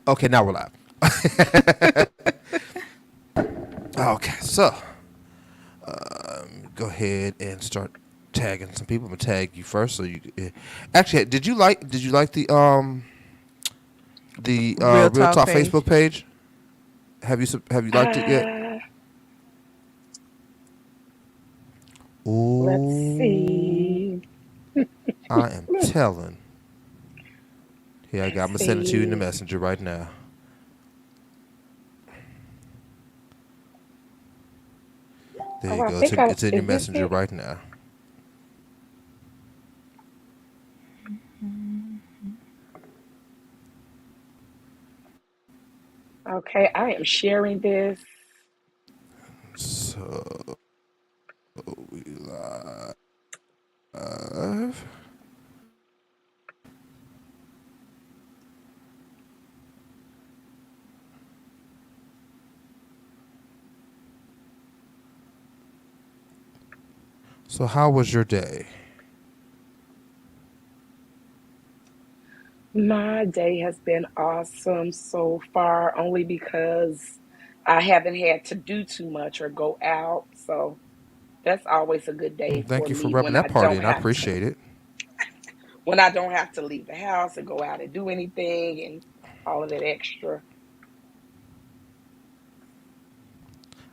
Okay, now we're live. Okay, so go ahead and start tagging some people. I'm gonna tag you first, so you. Actually, did you like the Real Real Talk Talk page. Facebook page? Have you liked it yet? Uh, let's Ooh, see. I am telling. Here I Let's got. I'm gonna send it to you in the see. messenger right now. There Oh, you I go. It's think in, I it's in your is this messenger it? right now. Okay, I am sharing this. So we live. So how was your day? My day has been awesome so far, only because I haven't had to do too much or go out. So that's always a good day Thank for you for me rubbing when that I party don't in. I have to appreciate it. leave the house and go out and do anything and all of that extra.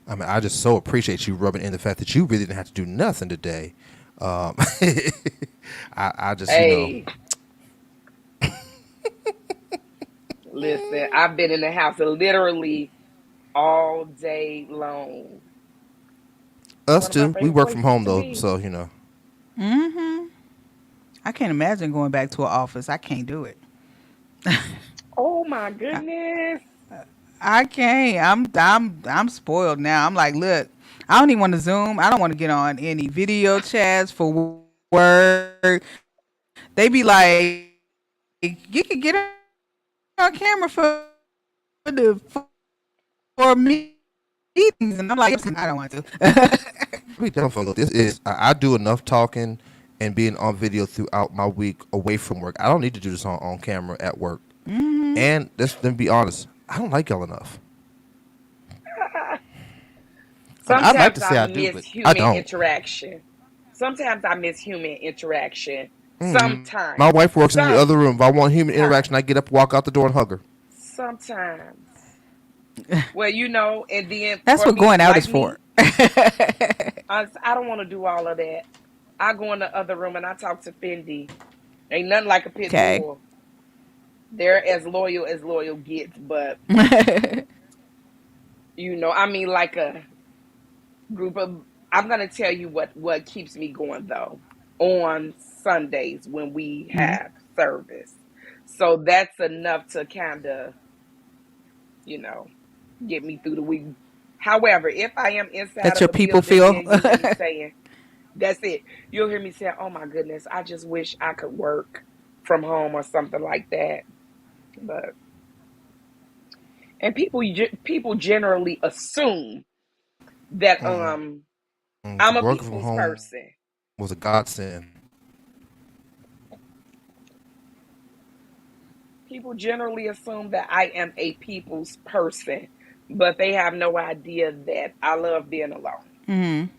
I mean, I just so appreciate you rubbing in the fact that you really didn't have to do nothing today. Um, I just, Hey, listen, I've been in the house literally all day long. us One of my too. We favorite work from places home to though, be. so. Mm-hmm. I can't imagine going back to an office. I can't do it. Oh my I, goodness. I can't. I'm spoiled now. I'm like, look, I don't even want to Zoom. I don't want to get on any video chats for work. They be like, you can get on camera for meetings, and I'm like, I don't want to. Let me tell folks, this is I do enough talking and being on video throughout my week away from work. I don't need to do this on camera at work. Hmm. And let's then be honest, I don't like y'all enough. I mean, I'd like Sometimes to I say I do, miss but I human don't. interaction. Sometimes I miss human interaction. My Sometimes. wife works in the other room. If I want human Sometimes. interaction, I get up, walk out the door, and hug her. Sometimes. Well, and then That's for what me, going out is like for. me, I don't want to do all of that. I go in the other room and I talk to Fendi. Ain't nothing like a pit Okay. bull. They're as loyal gets, but I mean, like a group of. I'm gonna tell you what keeps me going though. On Sundays when we Mhm. have service, so that's enough to kind of you know get me through the week. However, if I am inside Let of your a people building, feel. then you'll hear me saying, "That's it." You'll hear me say, "Oh my goodness, I just wish I could work from home or something like that." But people generally assume that I'm a Working from people's home person. was a godsend. People generally assume that I am a people's person, but they have no idea that I love being alone. Mhm.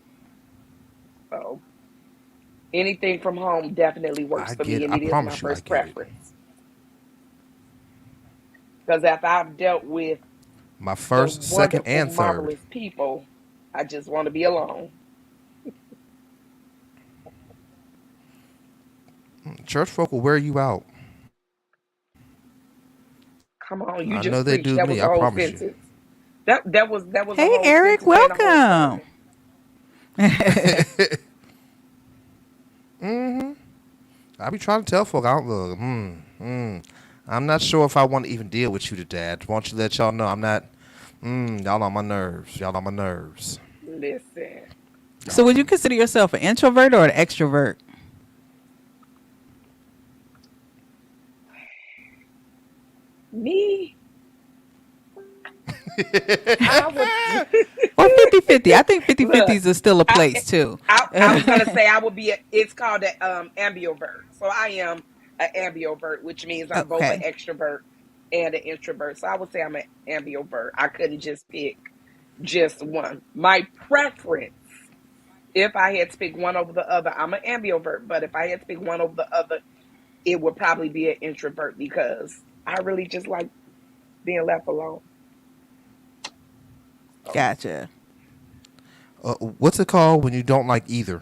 So anything from home definitely works I for get me, it. and I it is my promise you, I first get it. preference. Because after I've dealt with My the first, second, wonderful, and third. marvelous people, I just want to be alone. Church folk will wear you out. Come on, you I know just they preached. do That me. was a I whole promise you. sentence. That was a Hey, whole Eric, sentence and a whole welcome. sermon. I be trying to tell folk, I don't look. I'm not sure if I want to even deal with you today. I just want you to let y'all know I'm not. Y'all on my nerves. Y'all on my nerves. Listen, So, Y'all. would you consider yourself an introvert or an extrovert? me, I would Or 50-50? I think 50-50s look. is still a I, place, too. I was gonna say I would be. It's called an ambivert. So I am an ambivert, which means I'm both an Okay. extrovert and an introvert. So I would say I'm an ambivert. I couldn't just pick just one. My preference, if I had to pick one over the other, I'm an ambivert. But if I had to pick one over the other, it would probably be an introvert because I really just like being left alone. So, Gotcha. What's it called when you don't like either?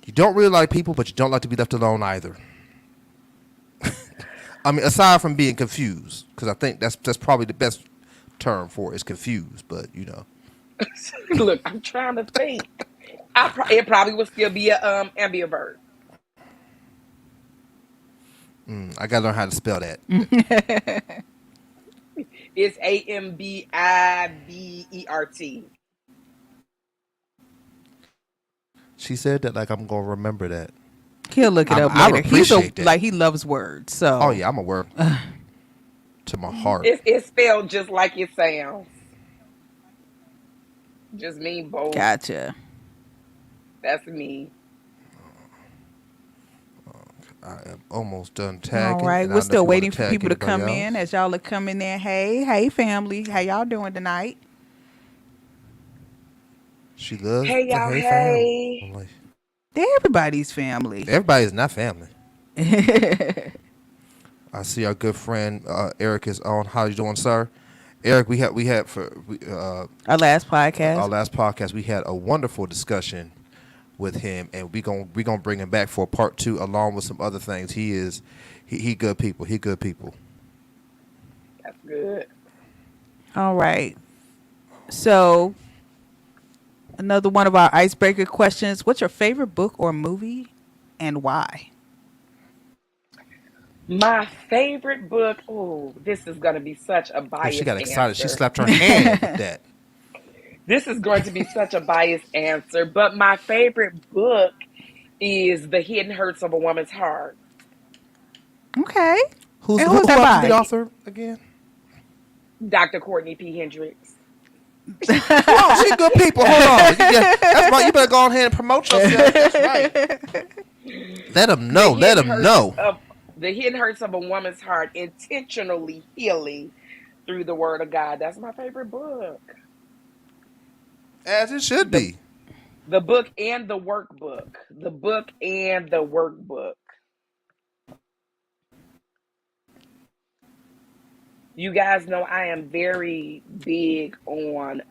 You don't really like people, but you don't like to be left alone either. I mean, aside from being confused, because I think that's probably the best term for it, is confused. But you know, look, I'm trying to think. It probably would still be a ambivert. I gotta learn how to spell that. It's ambivert. She said that like I'm gonna remember that. He'll look it up I later. He's appreciate that. like he loves words. So Oh yeah, I'm a word to my heart. It's spelled just like it sounds. Just mean both. gotcha. That's me. I am almost done tagging. All right, and I we're don't know if still you wanna waiting for tag people to anybody come else. in. As y'all are coming in, hey family, how y'all doing tonight? She loves Hey the y'all, hey hey. family. They're everybody's family. Everybody's not family. I see our good friend Eric is on. How you doing, sir? Eric, we had Our last podcast. our last podcast. We had a wonderful discussion with him, and we gonna bring him back for part 2 along with some other things. He good people. He good people. That's good. All right. So another one of our icebreaker questions. What's your favorite book or movie and why? My favorite book. Oh, this is going to be such a Oh, she biased got excited. She answer. slapped her hand with that. This is going to be such a biased answer, but my favorite book is The Hidden Hurts of a Woman's Heart. Okay. Who And who's that else is the by? author again? Dr. Courtney P. Hendrix. Oh, she good people. Hold on. That's right. You better go ahead and promote yourself. That's right. Let them know. Let them know. The Hidden Hurts of a Woman's Heart, intentionally healing through the Word of God. That's my favorite book. As it should be. The book and the workbook. The book and the workbook. You guys know I am very big on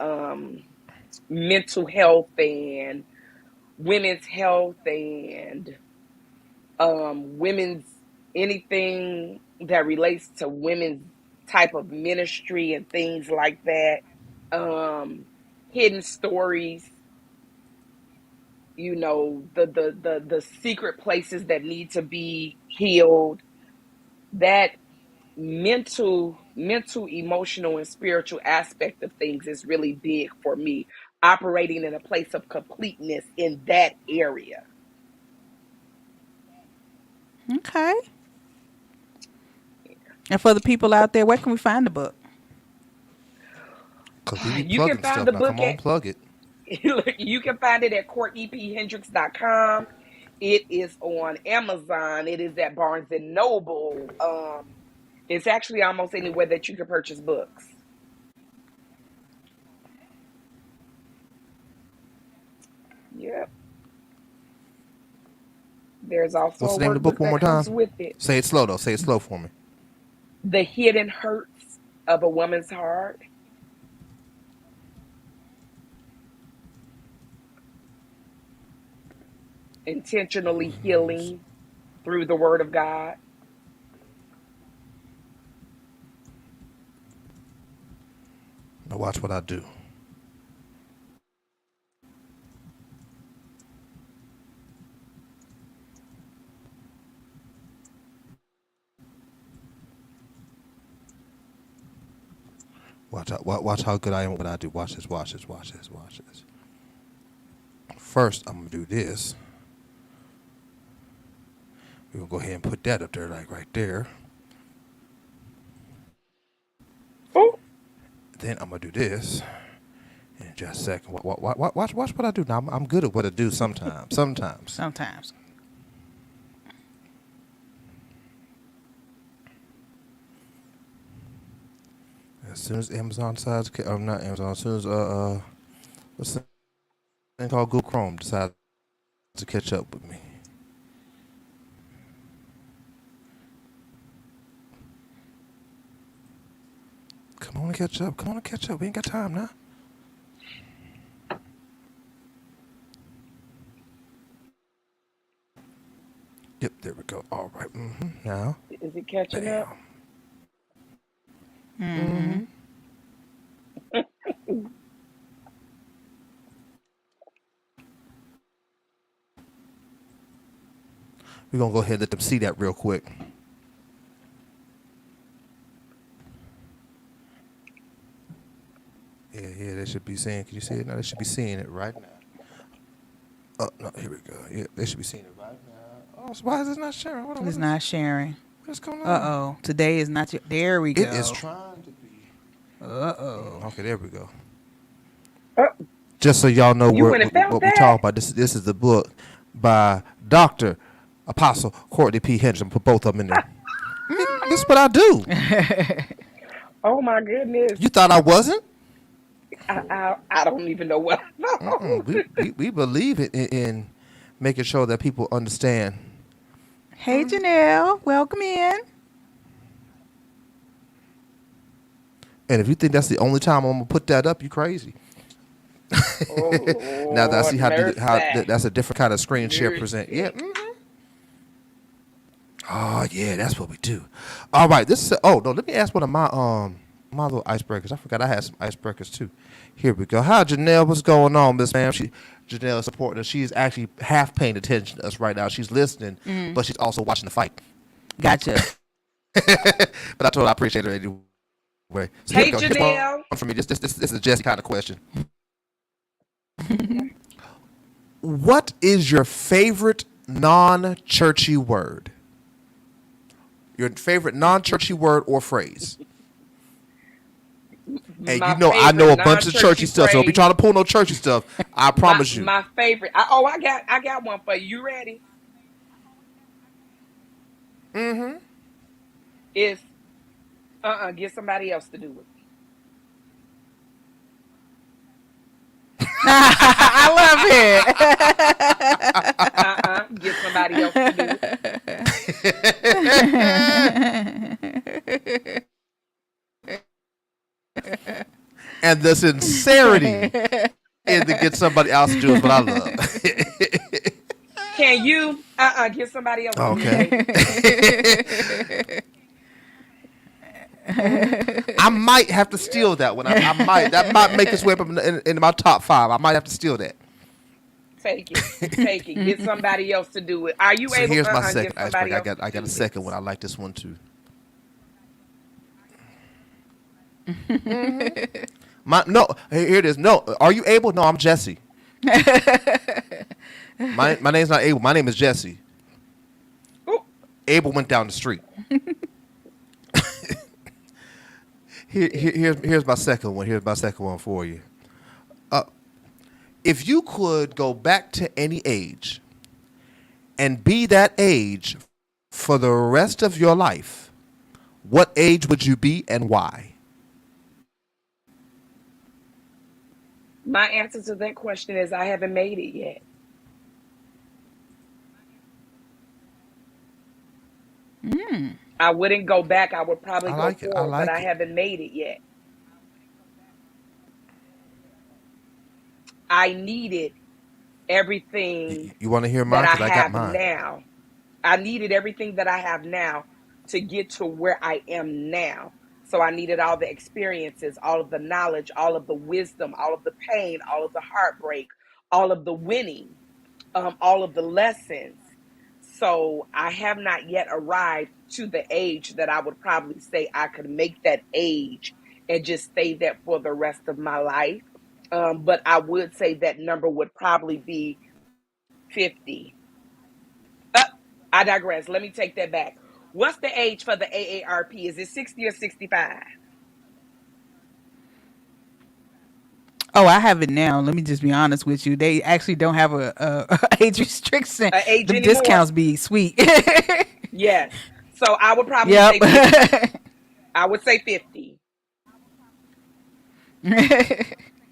mental health and women's health and women's anything that relates to women's type of ministry and things like that. Hidden stories, the secret places that need to be healed. That mental, emotional, and spiritual aspect of things is really big for me. Operating in a place of completeness in that area. Okay. And for the people out there, where can we find the book? Because we be You can plugging find stuff. the Now, book come on, at plug it. you can find it at CourtneyPHendrix.com. It is on Amazon. It is at Barnes and Noble. It's actually almost anywhere that you can purchase books. Yep. There's also What's a the name of the book workbook one more that comes time? with it. Say it slow, though. Say it slow for me. The Hidden Hurts of a Woman's Heart. Intentionally healing through the Word of God. Now watch what I do. Watch how good I am at what I do. Watch this. First, I'm going to do this. We're going to go ahead and put that up there, like right there. Oh, Then I'm going to do this in just a second. Watch what I do. Now, I'm good at what I do sometimes. Sometimes. As soon as Amazon decides, not Amazon. As soon as what's the thing called Google Chrome decides to catch up with me. Come on and catch up. Come on and catch up. We ain't got time now. Yep, there we go. All right. Now. Is it catching up? Mm-hmm. We're going to go ahead and let them see that real quick. Yeah, they should be seeing. Can you see it now? They should be seeing it right now. Oh, no, here we go. Yeah, they should be seeing it right now. Oh, so why is it not sharing? Hold on, It's not sharing. What's going on? Uh-oh. Today is not... There we go. It is trying to be. Uh-oh. Okay, there we go. Uh, Just so y'all know You what went and found we that? talk about. This is the book by Dr. Apostle Courtney P. Hendrix. I'm going to put both of them in there. This is what I do. oh my goodness. You thought I wasn't? I don't even know what I know. We believe in making sure that people understand. Hey, Janelle. Welcome in. And if you think that's the only time I'm going to put that up, you crazy. Oh, Now that I see how mercy. that's a different kind of screen share present. Yeah. Oh yeah, that's what we do. All right, this is. Oh no, let me ask one of my little icebreakers. I forgot I had some icebreakers too. Here we go. Hi Janelle, what's going on, Miss Ma'am? Janelle is supporting us. She's actually half paying attention to us right now. She's listening, but she's also watching the fight. Gotcha. But I told her I appreciate her anyway. So Hey, here we go. Here's Janelle. one for me. This is a Jesse kind of question. What is your favorite non-churchy word? Your favorite non-churchy word or phrase? Hey, My you know I know a favorite bunch of churchy non-churchy stuff, so don't be phrase. trying to pull no churchy stuff. I promise you. My favorite. I got one for you. You ready? Mm-hmm. Is get somebody else to do it. I love it. Get somebody else to do it. And the sincerity in to get somebody else to do is what I love. Can you get somebody else to do Okay. it? I might have to steal that one. I might. That might make its way up in my top 5. I might have to steal that. Take it. Get somebody else to do it. Are you So able? here's my Get second somebody icebreaker. else I to got do a second this. one. I like this one too. Here it is. No, are you able? No, I'm Jesse. My name's not Abel. My name is Jesse. Ooh. Abel went down the street. Here's my second one. Here's my second one for you. If you could go back to any age and be that age for the rest of your life, what age would you be and why? My answer to that question is I haven't made it yet. I wouldn't go back. I would probably I like go it. forward, I like but I it. haven't made it yet. I needed everything You want to hear mine? that Because I I got have mine. now. I needed everything that I have now to get to where I am now. So I needed all the experiences, all of the knowledge, all of the wisdom, all of the pain, all of the heartbreak, all of the winning, all of the lessons. So I have not yet arrived to the age that I would probably say I could make that age and just stay there for the rest of my life. But I would say that number would probably be 50. I digress. Let me take that back. What's the age for the AARP? Is it 60 or 65? Oh, I have it now. Let me just be honest with you. They actually don't have a age restriction. Age The anymore? discounts be sweet. Yes. So I would probably Yep. say 50. I would say 50.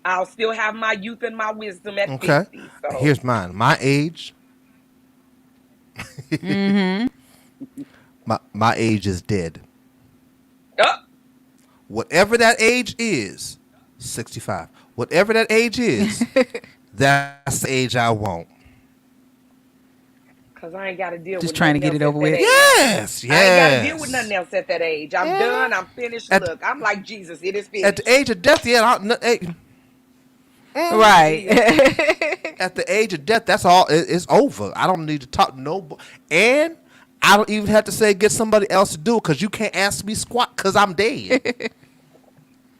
I'll still have my youth and my wisdom at Okay. 50. So, Here's mine. My age. Mm-hmm. My age is dead. oh, Whatever that age is, 65. Whatever that age is, that's the age I want. because I ain't got to deal Just with trying to nothing get else it at over that with. age. Yes, I ain't got to deal with nothing yes. else at that age. I'm Yeah. done. I'm finished. At Look, I'm like Jesus. It is at the finished. age of death, yeah. Right. Yeah. At the age of death, that's all. It's over. I don't need to talk to no. And I don't even have to say get somebody else to do it because you can't ask me squat because I'm dead.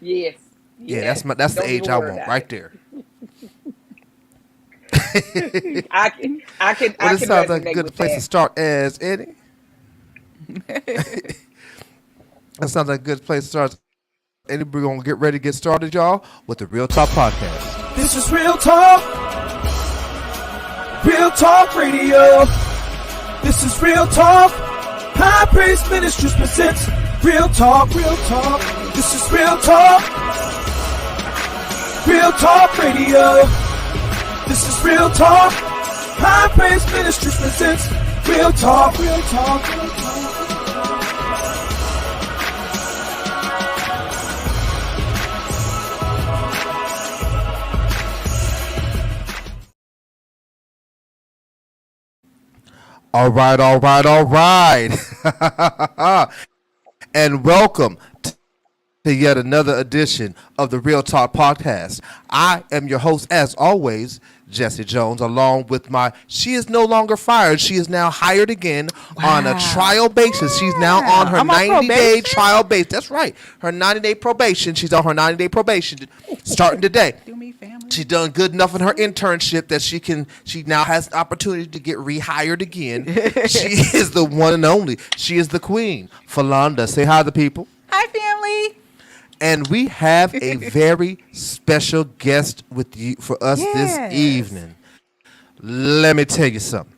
Yes. Yeah, Yes. that's the Don't age even I worry want about right it. there. I can I can Well, I this can sounds like a resonate good with place to that. start as any. That sounds like a good place to start. We're gonna get ready to get started, y'all, with the Real Talk Podcast. This is Real Talk Radio. This is Real Talk. High Praise Ministries presents Real Talk. This is Real Talk Radio. This is Real Talk. High Praise Ministries presents Real Talk. All right. And welcome to yet another edition of the Real Talk Podcast. I am your host, as always, Jesse Jones, along with she is no longer fired. She is now hired again on a trial basis. She's now on her I'm on 90-day probation? trial base. That's right. Her 90-day probation. She's on her 90-day probation starting today. Do me, family. She's done good enough in her internship that she now has the opportunity to get rehired again. She is the one and only. She is the queen. Falonda, say hi to the people. Hi, family. And we have a very special guest with you for us this Yes. evening. Let me tell you something.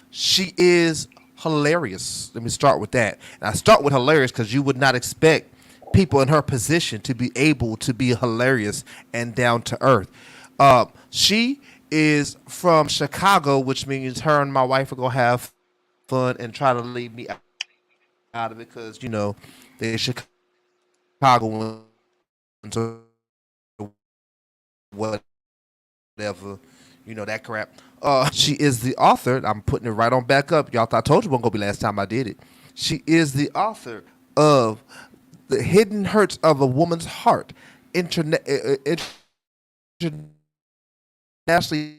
She is hilarious. Let me start with that. And I start with hilarious because you would not expect people in her position to be able to be hilarious and down to earth. She is from Chicago, which means her and my wife are going to have fun and try to leave me out of it because, they're Chicagoans or whatever, that crap. She is the author. I'm putting it right on back up. Y'all thought I told you it wasn't going to be last time I did it. She is the author of The Hidden Hurts of a Woman's Heart, internationally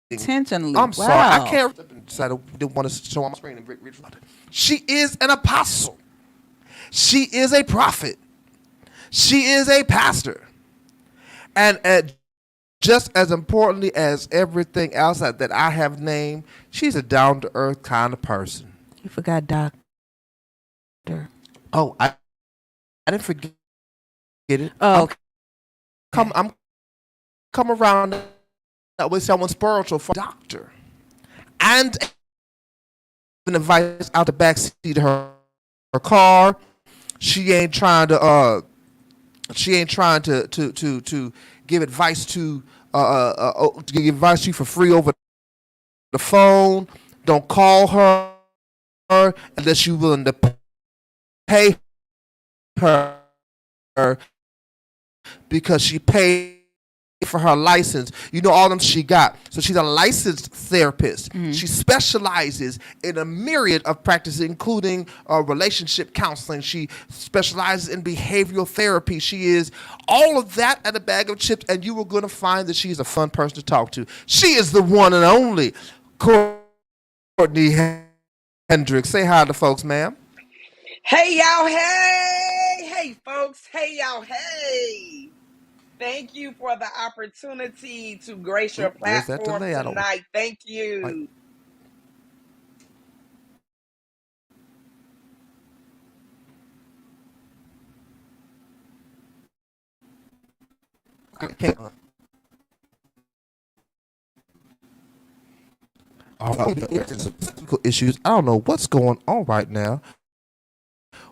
Intentionally. I'm sorry. Wow. I can't decide I didn't want to show on my screen and read from it. She is an apostle. She is a prophet. She is a pastor. And just as importantly as everything else that I have named, she's a down-to-earth kind of person. You forgot doctor. Oh, I didn't forget it. Oh, okay. I'm come around that way someone spiritual for doctor. And an advice out the backseat of her car. She ain't trying to give advice to give advice to you for free over the phone. Don't call her unless you're willing to pay her because she paid for her license. All them she got. So she's a licensed therapist. Mm-hmm. She specializes in a myriad of practices, including relationship counseling. She specializes in behavioral therapy. She is all of that at a bag of chips, and you are going to find that she's a fun person to talk to. She is the one and only Courtney Hendrix. Say hi to folks, ma'am. Hey y'all, hey folks, hey y'all, hey. Thank you for the opportunity to grace your Where's that platform delay? I don't tonight. Thank like. you. Okay. Technical issues. I don't know what's going on right now.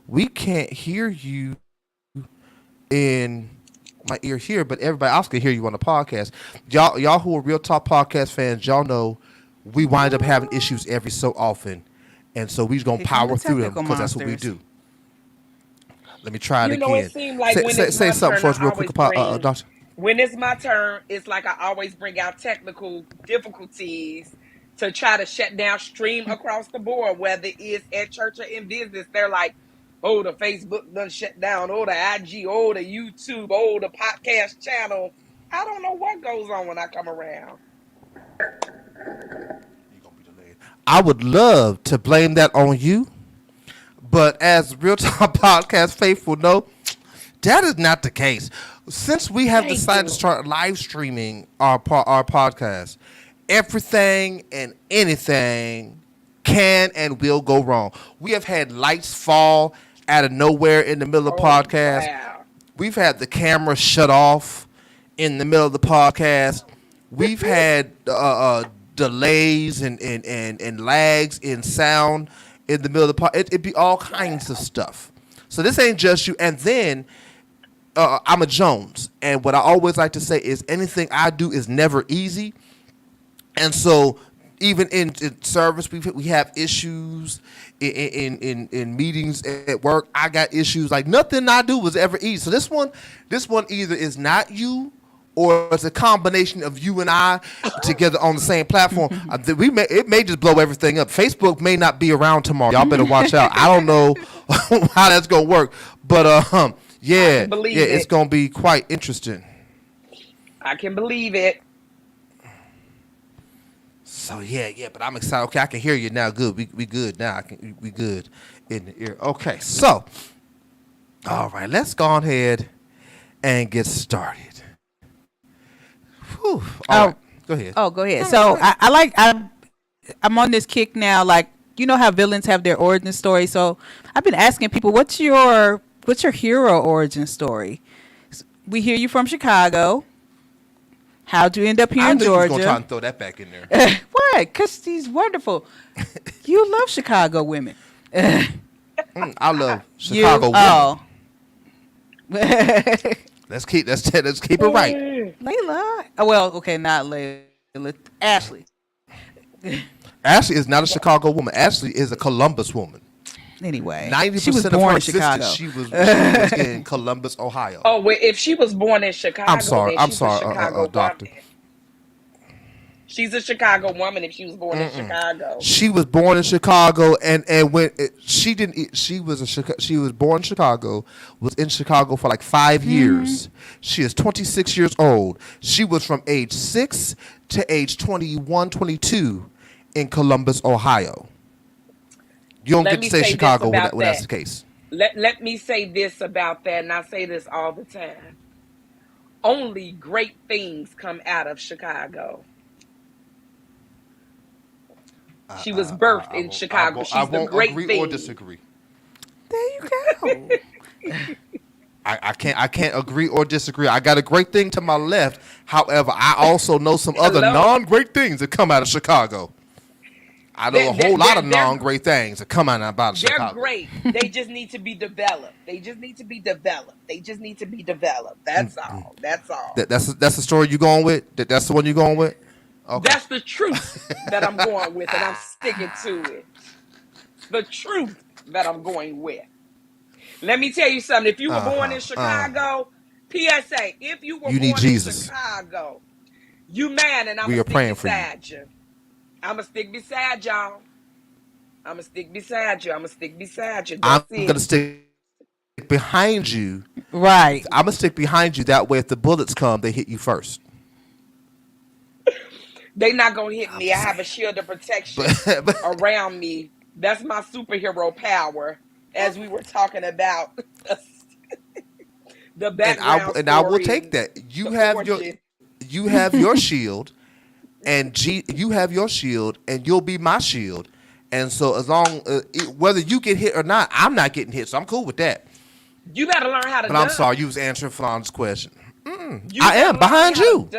We can't hear you in my ear here, but everybody else can hear you on the podcast. Y'all who are Real Talk podcast fans, y'all know we wind up having issues every so often, and so we're gonna power through them because that's what we do. Let me try it again. It seems like say something for us real quick, Doctor. When it's my turn, it's like I always bring out technical difficulties to try to shut down stream across the board, whether it's at church or in business. They're like, oh, the Facebook done shut down, oh, the IG, oh, the YouTube, oh, the podcast channel. I don't know what goes on when I come around. I would love to blame that on you, but as Real Talk Podcast faithful know, that is not the case. Since we have decided to start live streaming our podcast, everything and anything can and will go wrong. We have had lights fall out of nowhere in the middle of the podcast. Wow. We've had the camera shut off in the middle of the podcast. We've had delays and lags in sound in the middle of the podcast. It'd be all kinds of stuff. So this ain't just you. And then I'm a Jones. And what I always like to say is anything I do is never easy. And so even in service, we have issues in meetings at work. I got issues. Like nothing I do was ever easy. So this one either is not you or it's a combination of you and I together on the same platform. It may just blow everything up. Facebook may not be around tomorrow. Y'all better watch out. I don't know how that's gonna work, but yeah, it's gonna be quite interesting. I can believe it. So yeah, but I'm excited. Okay, I can hear you now. Good, we good now. We good in the ear. Okay, so all right, let's go ahead and get started. Whew. All right, go ahead. Oh, go ahead. So I'm on this kick now. Like you know how villains have their origin story. So I've been asking people, what's your hero origin story? We hear you from Chicago. How'd you end up here in Georgia? I knew you was gonna try and throw that back in there. Why? Because he's wonderful. You love Chicago women. I love Chicago women. Oh. Let's keep it right. Layla. Oh, well, okay, not Layla. Ashley. Ashley is not a Chicago woman. Ashley is a Columbus woman. Anyway, 90% she was of born her in Chicago. She was in Columbus, Ohio. Oh, well, if she was born in Chicago, I'm sorry, doctor. She's a Chicago woman if she was born in Chicago. She was born in Chicago, and when she was born in Chicago, was in Chicago for like 5 years. She is 26 years old. She was from age 6 to age 21, 22 in Columbus, Ohio. You don't get to say Chicago when that's the case. Let me say this about that, and I say this all the time. Only great things come out of Chicago. She was birthed in Chicago. She's the great thing. I won't agree or disagree. There you go. I can't agree or disagree. I got a great thing to my left. However, I also know some other non-great things that come out of Chicago. I know a whole lot of non-great things that come out of Chicago. They're great. They just need to be developed. That's all. That's all. That's the story you going with? That's the one you going with? Okay. That's the truth that I'm going with, and I'm sticking to it. The truth that I'm going with. Let me tell you something. If you were born in Chicago, PSA, if you were born in Chicago, you man, and I'm going to stick beside you. I'm going to stick beside y'all. I'm going to stick beside you. I'm going to stick behind you. Right. I'm going to stick behind you. That way, if the bullets come, they hit you first. They not going to hit me. I have a shield of protection around me. That's my superhero power, as we were talking about the background and I will take that. You have your shield, and you have your shield, and you'll be my shield. And so as long whether you get hit or not, I'm not getting hit. So I'm cool with that. You better learn how to. But I'm sorry, you was answering Falonda's question. I am behind you.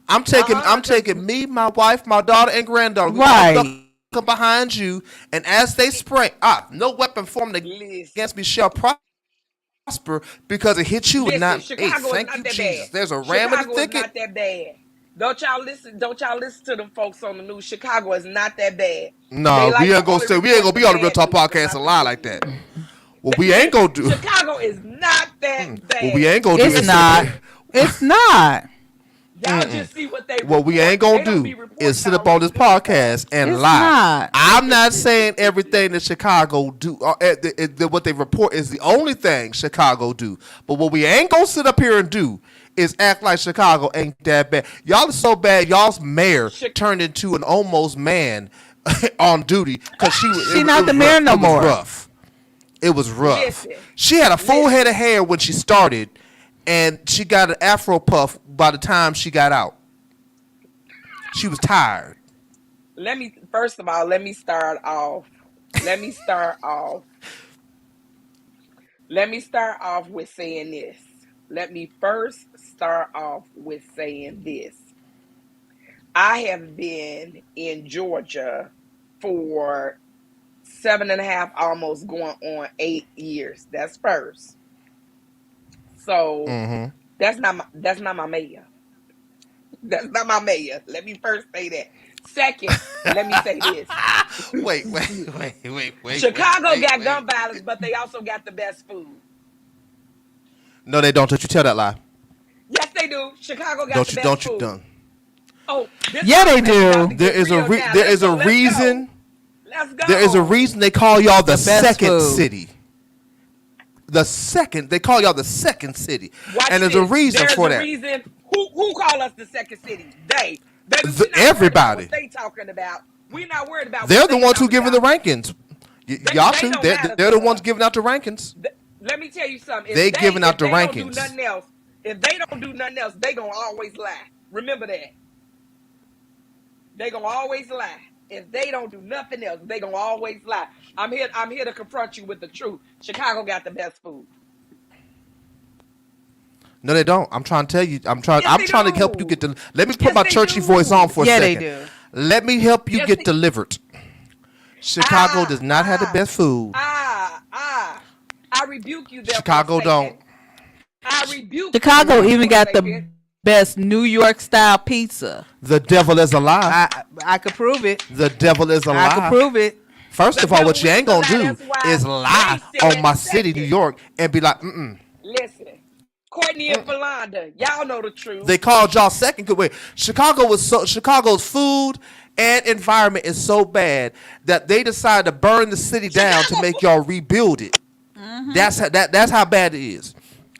I'm taking me, my wife, my daughter, and granddaughter. We all Right. come behind you, and as they spray, no weapon formed against me shall prosper because it hit you and Listen, not. Hey, Chicago is thank not you, that Jesus. bad. There's a ram in the Chicago is thicket. not that bad. Don't y'all listen to them folks on the news. Chicago is not that bad. They No, like we to ain't gonna only say we ain't report gonna the be on the Real bad Talk news and podcast not and the lie good like news. that. What we ain't gonna do. Chicago is not that bad. What we ain't gonna do. It's not. It's not. Y'all just see what they What we report. ain't gonna They don't be do reporting is sit up all on this this good stuff. podcast and It's lie. not. I'm not saying everything that Chicago do, what they report is the only thing Chicago do. But what we ain't gonna sit up here and do is act like Chicago ain't that bad. Y'all are so bad. Y'all's mayor turned into an almost man on duty because She not the mayor no more. It was rough. It was rough. Listen. She had a full head of hair when she started, and she got an afro puff by the time she got out. She was tired. First of all, let me start off. Let me start off with saying this. Let me first start off with saying this. I have been in Georgia for 7.5, almost going on 8 years. That's first. So that's not my mayor. That's not my mayor. Let me first say that. Second, let me say this. Wait. Chicago got gun violence, but they also got the best food. No, they don't. Don't you tell that lie. Yes, they do. Chicago got the best food. Don't. Oh, Yeah, they do. There is a reason. Let's go. There is a reason they call y'all the best second food. city. They call y'all the second city. Watch And there's this. a reason for that. There's a reason. Who call us the second city? They. Baby, Everybody. What they talking about? We're not worried about. They're what the they ones who talking giving the about. rankings. Y'all too. don't They're matter the to ones us. giving out the rankings. Let me tell you something. They giving out the if they rankings. Don't do nothing else, if they don't do nothing else, they gonna always lie. Remember that. They gonna always lie. If they don't do nothing else, they gonna always lie. I'm here to confront you with the truth. Chicago got the best food. No, they don't. I'm trying to tell you. I'm trying Yes, to help you get the. Let me put Yes, my they churchy do. voice on for a Yeah, second. they do. Let me help you Yes, get they- delivered. Chicago does not have the best food. I rebuke you there. Chicago don't. I rebuke Chicago you. even got the best New York style pizza. The devil is a lie. I could prove it. The devil is a lie. I could prove it. First of all, what you ain't gonna do That's why is lie they said on my city, New second. York, and be like, Listen, Courtney and Falonda, y'all know the truth. They called y'all second. Wait, Chicago's food and environment is so bad that they decided to burn the city down to make y'all rebuild it. That's how bad it is.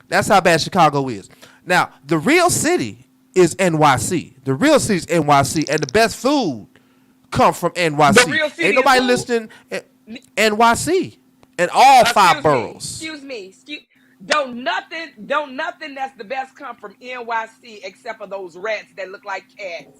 That's how bad Chicago is. Now, the real city is NYC. The real city is NYC, and the best food come from NYC. The real city Ain't nobody is who? listening. NYC and all five boroughs. Excuse me. Don't nothing that's the best come from NYC except for those rats that look like cats.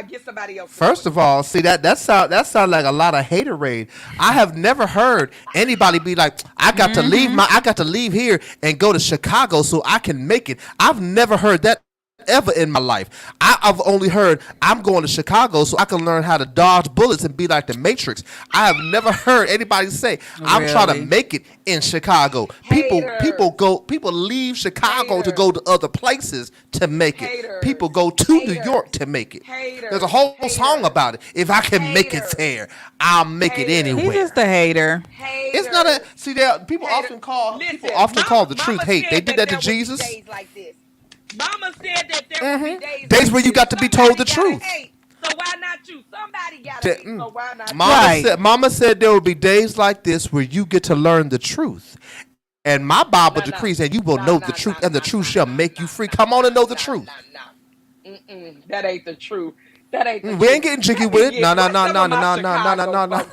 Get somebody else. First of all, see that sound like a lot of haterade. I have never heard anybody be like, I got to leave here and go to Chicago so I can make it. I've never heard that ever in my life. I've only heard I'm going to Chicago so I can learn how to dodge bullets and be like the Matrix. I have never heard anybody say I'm trying to make it in Chicago. People leave Chicago to go to other places to make it. People go to New York to make it. There's a whole song about it. If I can make it there, I'll make it anywhere. He's just a hater. It's not a see. People often call the truth hate. They did that to Jesus. Mama said that there would be days where you got to be told the truth. So why not you? Somebody got to hate. So why not you? Mama said there will be days like this where you get to learn the truth. And my Bible decrees that you will know the truth, and the truth shall make you free. Come on and know the truth. That ain't the truth. That ain't the truth. We ain't getting jiggy with it. No.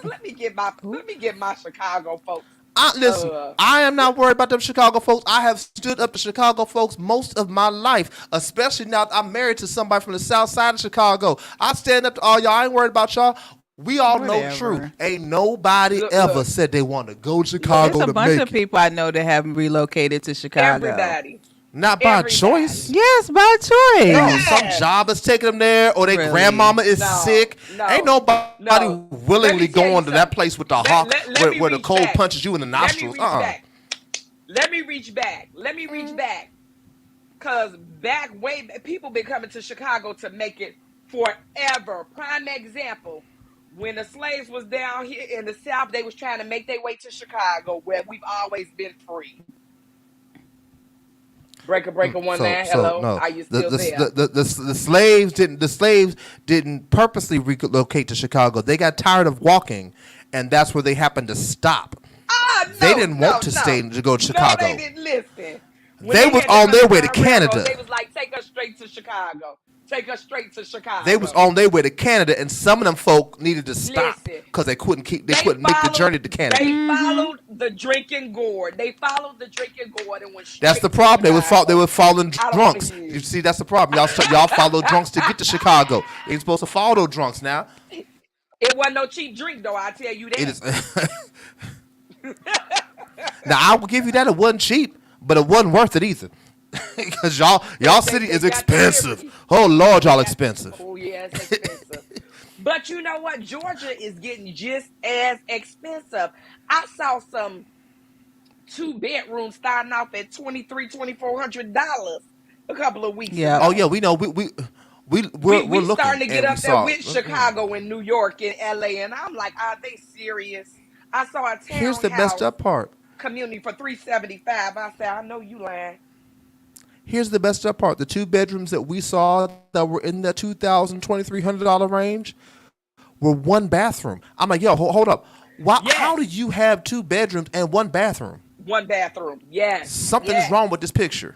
Let me get my Chicago folks. Listen, I am not worried about them Chicago folks. I have stood up to Chicago folks most of my life, especially now that I'm married to somebody from the south side of Chicago. I stand up to all y'all. I ain't worried about y'all. We all know the truth. Ain't nobody ever said they want to go to Chicago. There's a bunch of people I know that haven't relocated to Chicago. Everybody. Not by choice. Everybody. Yes, by No, choice. some Yes. job is taking them there, or their Really? grandmama is No, sick. Ain't no, nobody no. Let willingly me tell you going to that something. place with the Let, hawk let, let me where the reach cold back. punches you in the Let me nostrils. reach back. Let me reach back. Let me reach back. Because back way, people been coming to Chicago to make it forever. Prime example, when the slaves was down here in the South, they was trying to make their way to Chicago, where we've always been free. Breaker, breaker, one So man. so Hello, no, are you the still the, there? the slaves didn't purposely relocate to Chicago. They got tired of walking, and that's where they happened to stop. Ah, They no, didn't want no, to no. stay to go to No, they Chicago. didn't listen. When They they was had the on their way to Underground Railroad, Canada. they was like, take us straight to Chicago. Take us straight to They was Chicago. on their way to Canada, and some of them folk needed to stop Listen, because they they couldn't make the followed journey to Canada. they Mm-hmm. followed the drinking gourd. They followed the drinking gourd and went That's the straight to problem. They Chicago. were following I don't want to drunks. hear You it. see, that's the problem. Y'all follow drunks to get to Chicago. You ain't supposed to follow drunks now. It wasn't no cheap drink though, I tell you It that. is. Now I will give you that it wasn't cheap, but it wasn't worth it either. Because y'all city They is got the expensive. liberty. Oh Lord, They y'all got expensive. oh yeah, it's expensive. But you know what? Georgia is getting just as expensive. I saw some two bedrooms starting off at $2,300-$2,400 a couple of weeks Yep. Oh yeah, ago. we know we're We starting looking to get and we up there saw. with Chicago and New York and LA, and I'm like, are they serious? I saw a Here's the messed townhouse up part. community for $375. I said, I know you lying. Here's the messed up part. The two bedrooms that we saw that were in the $2,000-$2,300 range were one bathroom. I'm like, yo, hold up. Why? How Yes, do you have two bedrooms and one bathroom? one bathroom. Yes, Something is yes. wrong with this picture.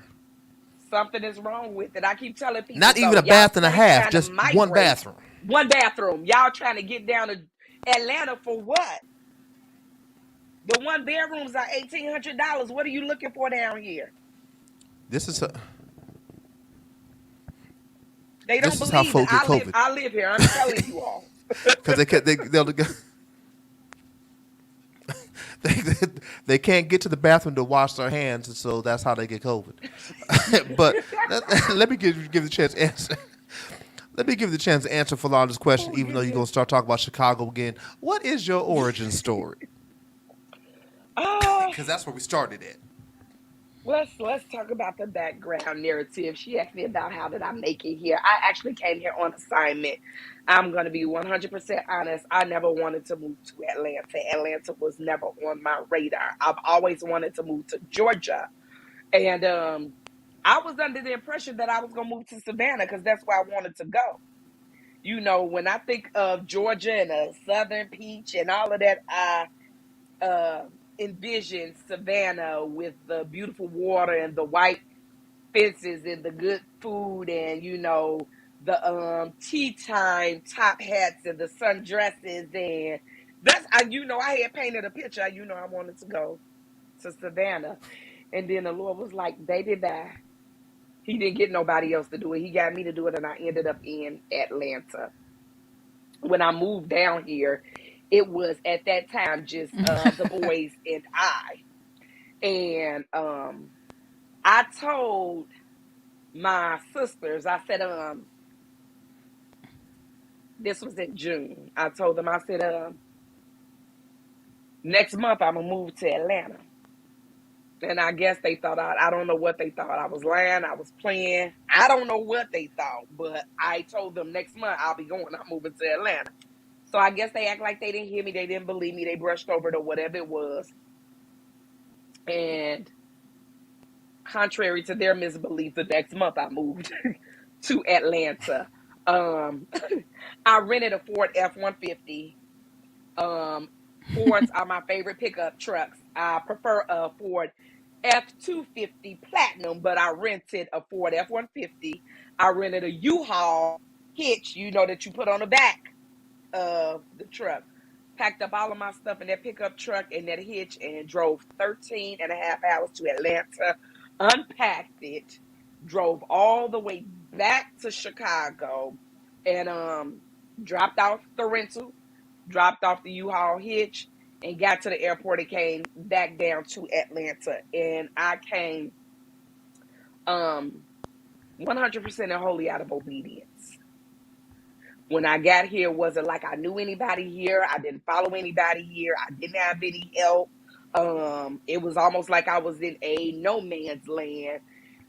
Something is wrong with it. I keep telling people Not even so. a Y'all bath and a still half, trying to just one migrate. bathroom. One bathroom. Y'all trying to get down to Atlanta for what? The one bedrooms are $1,800. What are you looking for down here? This is They don't this is how believe it. folk get I live. COVID I live here. I'm telling you all. because they they can't get to the bathroom to wash their hands, and so that's how they get COVID. But let me give the chance to answer. Let me give you the chance to answer Falonda's question, Oh even though you're goodness. gonna start talking about Chicago again. What is your origin story? Oh, Because that's where we started at. let's talk about the background narrative. She asked me about how did I make it here. I actually came here on assignment. I'm gonna be 100% honest. I never wanted to move to Atlanta. Atlanta was never on my radar. I've always wanted to move to Georgia, and I was under the impression that I was gonna move to Savannah because that's where I wanted to go. You know, when I think of Georgia and a Southern Peach and all of that, I uh, envision Savannah with the beautiful water and the white fences and the good food and the tea time top hats and the sundresses and that's I had painted a picture. I wanted to go to Savannah, and then the Lord was like, "Baby, bye." He didn't get nobody else to do it. He got me to do it, and I ended up in Atlanta. When I moved down here, it was at that time just the boys and I. And I told my sisters, I said, this was in June. I told them, I said, next month I'm gonna move to Atlanta. And I guess they thought I don't know what they thought. I was lying, I was playing. I don't know what they thought, but I told them next month I'll be going. I'm moving to Atlanta. So I guess they act like they didn't hear me, they didn't believe me, they brushed over it or whatever it was. And contrary to their misbelief, the next month I moved to Atlanta. Um, I rented a Ford F-150. Fords are my favorite pickup trucks. I prefer a Ford F-250 Platinum, but I rented a Ford F-150. I rented a U-Haul hitch, that you put on the back of the truck. Packed up all of my stuff in that pickup truck and that hitch and drove 13 and a half hours to Atlanta, unpacked it, drove all the way back to Chicago, and dropped off the rental, dropped off the U-Haul hitch, and got to the airport and came back down to Atlanta. And I came Um, 100% and wholly out of obedience. When I got here, wasn't like I knew anybody here. I didn't follow anybody here. I didn't have any help. It was almost like I was in a no man's land,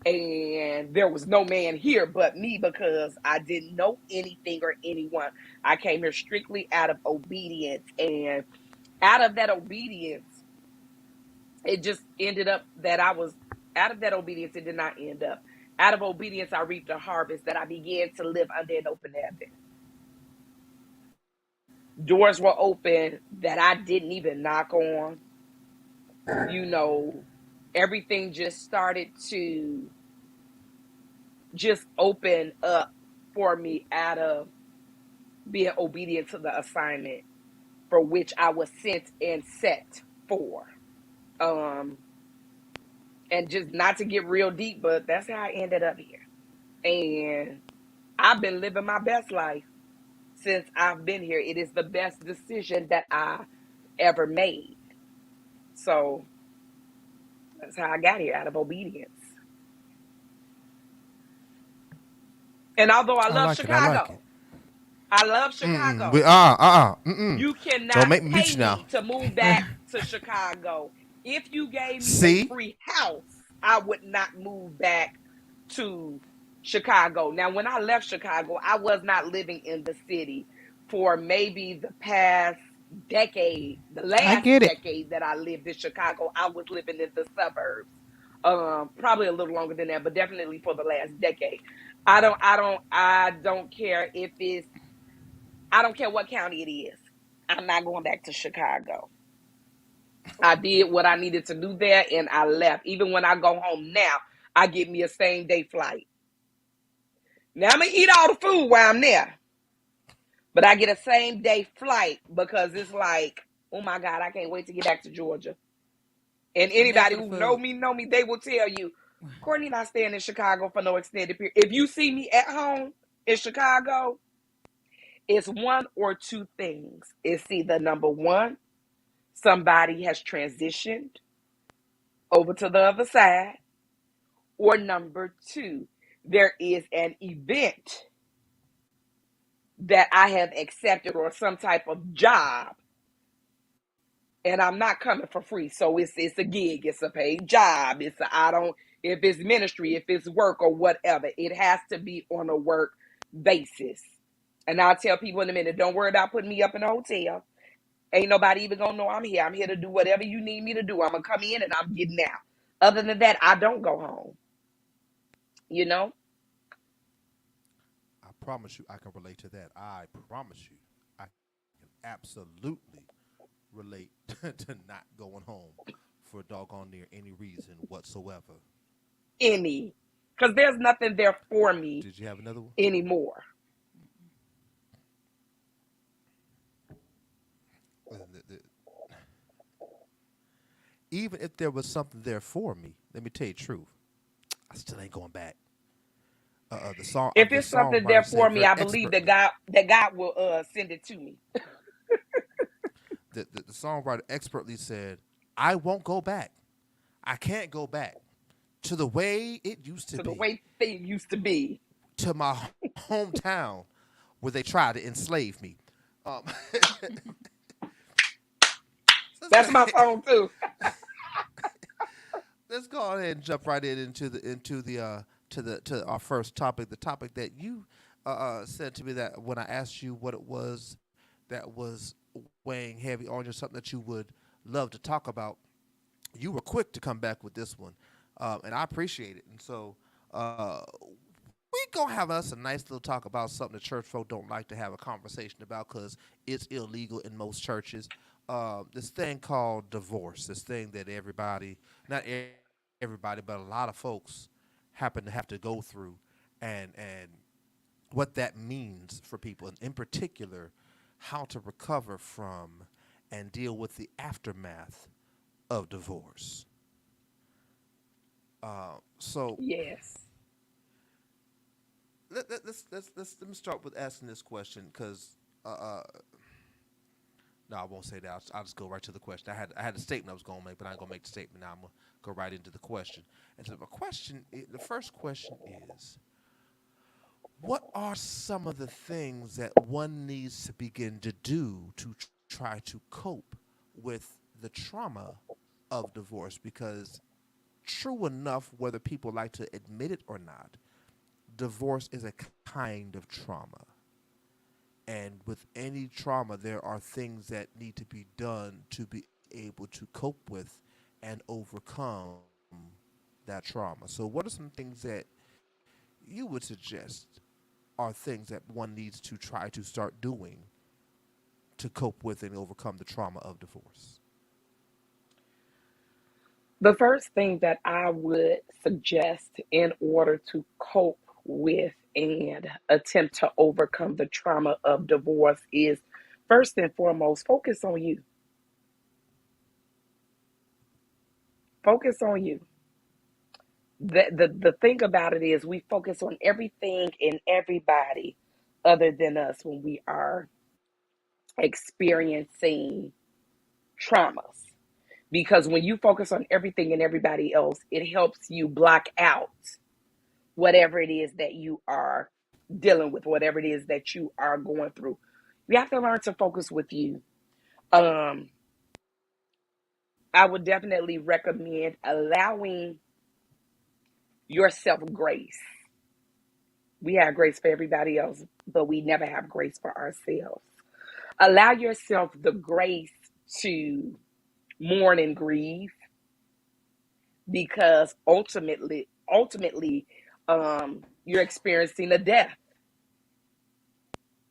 and there was no man here but me because I didn't know anything or anyone. I came here strictly out of obedience, and out of that obedience, it just ended up that I was out of that obedience. It did not end up out of obedience. I reaped a harvest that I began to live under an open heaven. Doors were open that I didn't even knock on. You know, everything just started to just open up for me out of being obedient to the assignment for which I was sent and set for. Um, and just not to get real deep, but that's how I ended up here. And I've been living my best life since I've been here. It is the best decision that I ever made. So that's how I got here, out of obedience. And although I I love like it. I like it. Chicago, I love Mm-mm. We Chicago. mm-mm. You Don't cannot make me mute pay you now. me to move back to Chicago. If you gave me a See? free house, I would not move back to Chicago. Now, when I left Chicago, I was not living in the city for maybe the past decade, the I last get it. decade that I lived in Chicago, I was living in the suburbs. Probably a little longer than that, but definitely for the last decade. I don't care if it's, I don't care what county it is. I'm not going back to Chicago. I did what I needed to do there and I left. Even when I go home now, I get me a same day flight. Now I'm gonna eat all the food while I'm there, but I get a same day flight because it's like, oh my God, I can't wait to get back to Georgia. And I'm here anybody for the who food. know me, they will tell you, Courtney not staying in Chicago for no extended period. If you see me at home in Chicago, it's one or two things. It's either number one, somebody has transitioned over to the other side, or number two, there is an event that I have accepted or some type of job, and I'm not coming for free. So it's a gig, it's a paid job. It's a, I don't, if it's ministry, if it's work or whatever, it has to be on a work basis. And I'll tell people in a minute, don't worry about putting me up in a hotel. Ain't nobody even gonna know I'm here. I'm here to do whatever you need me to do. I'm gonna come in and I'm getting out. Other than that, I don't go home. You know? I promise you I can relate to that. I promise you I can absolutely relate to not going home for doggone near any reason whatsoever. Any. Because there's nothing there for me Did you have another one? anymore. The- Even if there was something there for me, let me tell you the truth, I still ain't going back. If The it's something there songwriter for said me, very I believe that expertly. God will send it to me. The songwriter expertly said, "I won't go back. I can't go back to the way it used to To the be, way things used to be. to my hometown where they tried to enslave me." Um, let's go That's my ahead. song too. Let's go ahead and jump right into our first topic. The topic that you said to me that when I asked you what it was that was weighing heavy on you, something that you would love to talk about, you were quick to come back with this one, and I appreciate it. And so we gonna have us a nice little talk about something the church folk don't like to have a conversation about because it's illegal in most churches. This thing called divorce. This thing that everybody, not everybody, but a lot of folks happen to have to go through, and what that means for people, and in particular, how to recover from and deal with the aftermath of divorce. So Yes. let me start with asking this question because uh, uh, No, I won't say that. I'll just go right to the question. I had a statement I was going to make, but I ain't going to make the statement now. I'm going to go right into the question. And so the first question is, what are some of the things that one needs to begin to do to try to cope with the trauma of divorce? Because true enough, whether people like to admit it or not, divorce is a kind of trauma. And with any trauma, there are things that need to be done to be able to cope with and overcome that trauma. So, what are some things that you would suggest are things that one needs to try to start doing to cope with and overcome the trauma of divorce? The first thing that I would suggest in order to cope with and attempt to overcome the trauma of divorce is first and foremost, focus on you. Focus on you. The thing about it is we focus on everything and everybody other than us when we are experiencing traumas. Because when you focus on everything and everybody else, it helps you block out whatever it is that you are dealing with, whatever it is that you are going through. You have to learn to focus with you. Um, I would definitely recommend allowing yourself grace. We have grace for everybody else, but we never have grace for ourselves. Allow yourself the grace to mourn and grieve because ultimately, you're experiencing a death.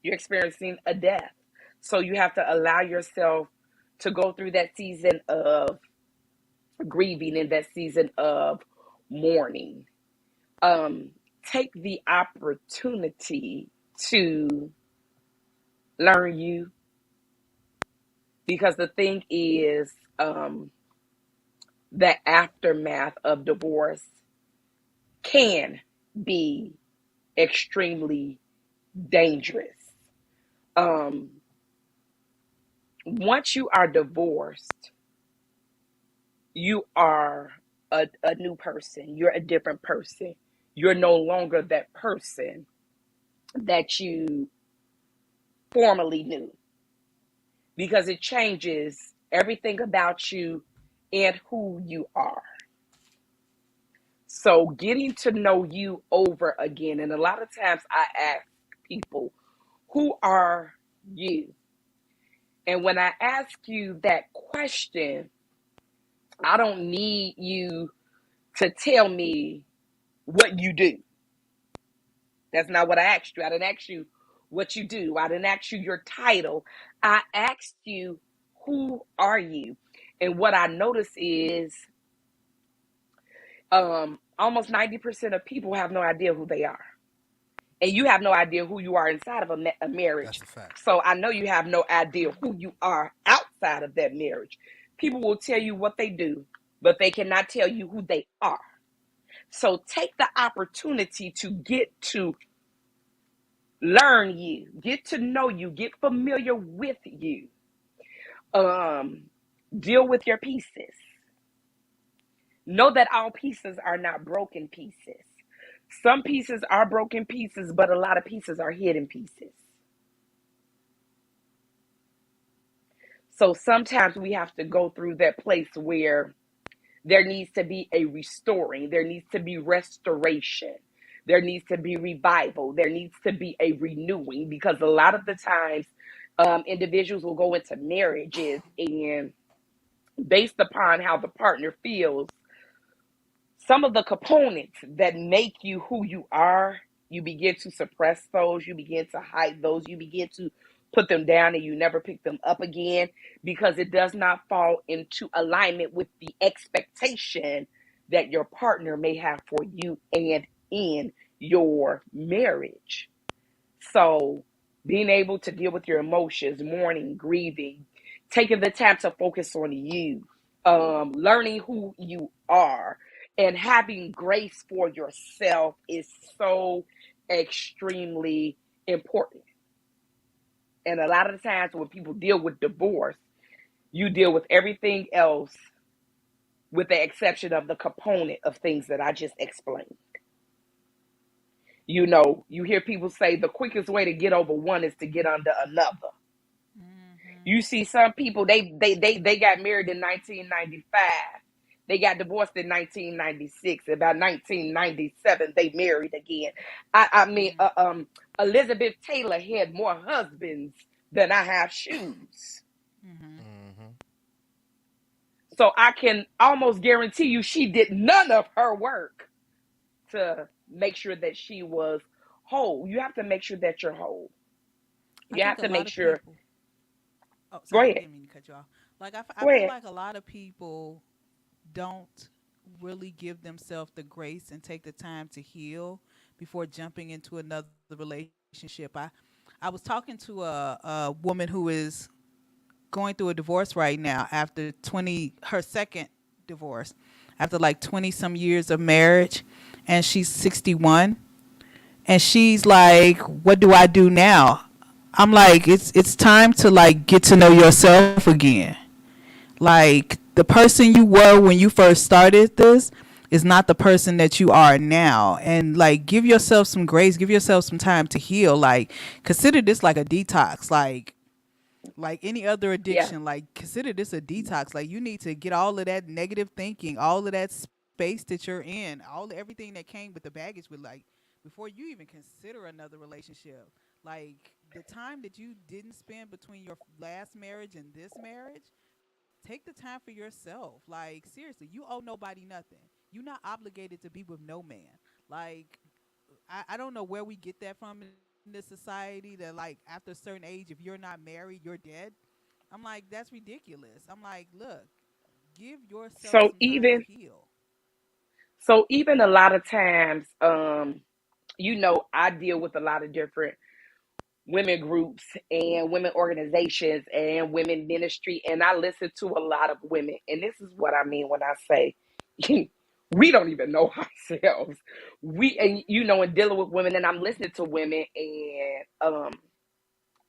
You're experiencing a death. So you have to allow yourself to go through that season of grieving and that season of mourning. Take the opportunity to learn you because the thing is, the aftermath of divorce can be extremely dangerous. Um, Once you are divorced, you are a new person. You're a different person. You're no longer that person that you formerly knew because it changes everything about you and who you are. So getting to know you over again, and a lot of times I ask people, who are you? And when I ask you that question, I don't need you to tell me what you do. That's not what I asked you. I didn't ask you what you do. I didn't ask you your title. I asked you, who are you? And what I notice is almost 90% of people have no idea who they are. And you have no idea who you are inside of a marriage. That's a fact. So I know you have no idea who you are outside of that marriage. People will tell you what they do, but they cannot tell you who they are. So take the opportunity to get to learn you, get to know you, get familiar with you. Deal with your pieces. Know that all pieces are not broken pieces. Some pieces are broken pieces, but a lot of pieces are hidden pieces. So sometimes we have to go through that place where there needs to be a restoring, there needs to be restoration, there needs to be revival, there needs to be a renewing, because a lot of the times individuals will go into marriages and based upon how the partner feels, some of the components that make you who you are, you begin to suppress those, you begin to hide those, you begin to put them down and you never pick them up again because it does not fall into alignment with the expectation that your partner may have for you and in your marriage. So being able to deal with your emotions, mourning, grieving, taking the time to focus on you, learning who you are, and having grace for yourself is so extremely important. And a lot of the times when people deal with divorce, you deal with everything else with the exception of the component of things that I just explained. You know, you hear people say the quickest way to get over one is to get under another. Mm-hmm. You see some people, they got married in 1995. They got divorced in 1996. About 1997, they married again. I mean, Elizabeth Taylor had more husbands than I have shoes. Mm-hmm. Mm-hmm. So I can almost guarantee you she did none of her work to make sure that she was whole. You have to make sure that you're whole. I You have think a to lot make of sure. people. Oh, Go sorry, ahead. didn't mean to cut you off. Like I Go feel ahead. like a lot of people don't really give themselves the grace and take the time to heal before jumping into another relationship. I was talking to a woman who is going through a divorce right now after 20 her second divorce after like 20 some years of marriage, and she's 61, and she's like, what do I do now? I'm like, it's time to like get to know yourself again. Like, the person you were when you first started this is not the person that you are now. And like, give yourself some grace, give yourself some time to heal. Like, consider this like a detox. Like any other Yeah. addiction, like consider this a detox. Like, you need to get all of that negative thinking, all of that space that you're in, everything that came with the baggage with, like, before you even consider another relationship. Like, the time that you didn't spend between your last marriage and this marriage, take the time for yourself. Like, seriously, you owe nobody nothing. You're not obligated to be with no man. Like, I don't know where we get that from in this society, that like after a certain age, if you're not married, you're dead. I'm like, that's ridiculous. I'm like, look, give yourself So some time to even heal. so even a lot of times, you know, I deal with a lot of different women groups and women organizations and women ministry, and I listen to a lot of women. And this is what I mean when I say we don't even know ourselves. We, and you know, in dealing with women, and I'm listening to women, and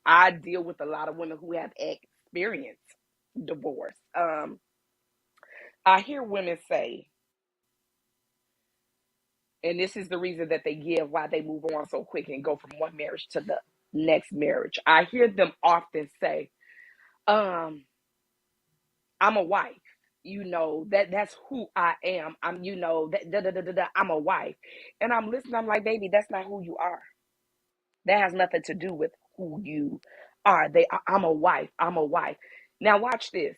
I deal with a lot of women who have experienced divorce. I hear women say, and this is the reason that they give why they move on so quick and go from one marriage to the next marriage. I hear them often say, um, I'm a wife. You know, that's who I am. I'm, you know, that da, da, da, da, da, I'm a wife. And I'm listening, I'm like, baby, that's not who you are. That has nothing to do with who you are. I'm a wife. I'm a wife. Now watch this.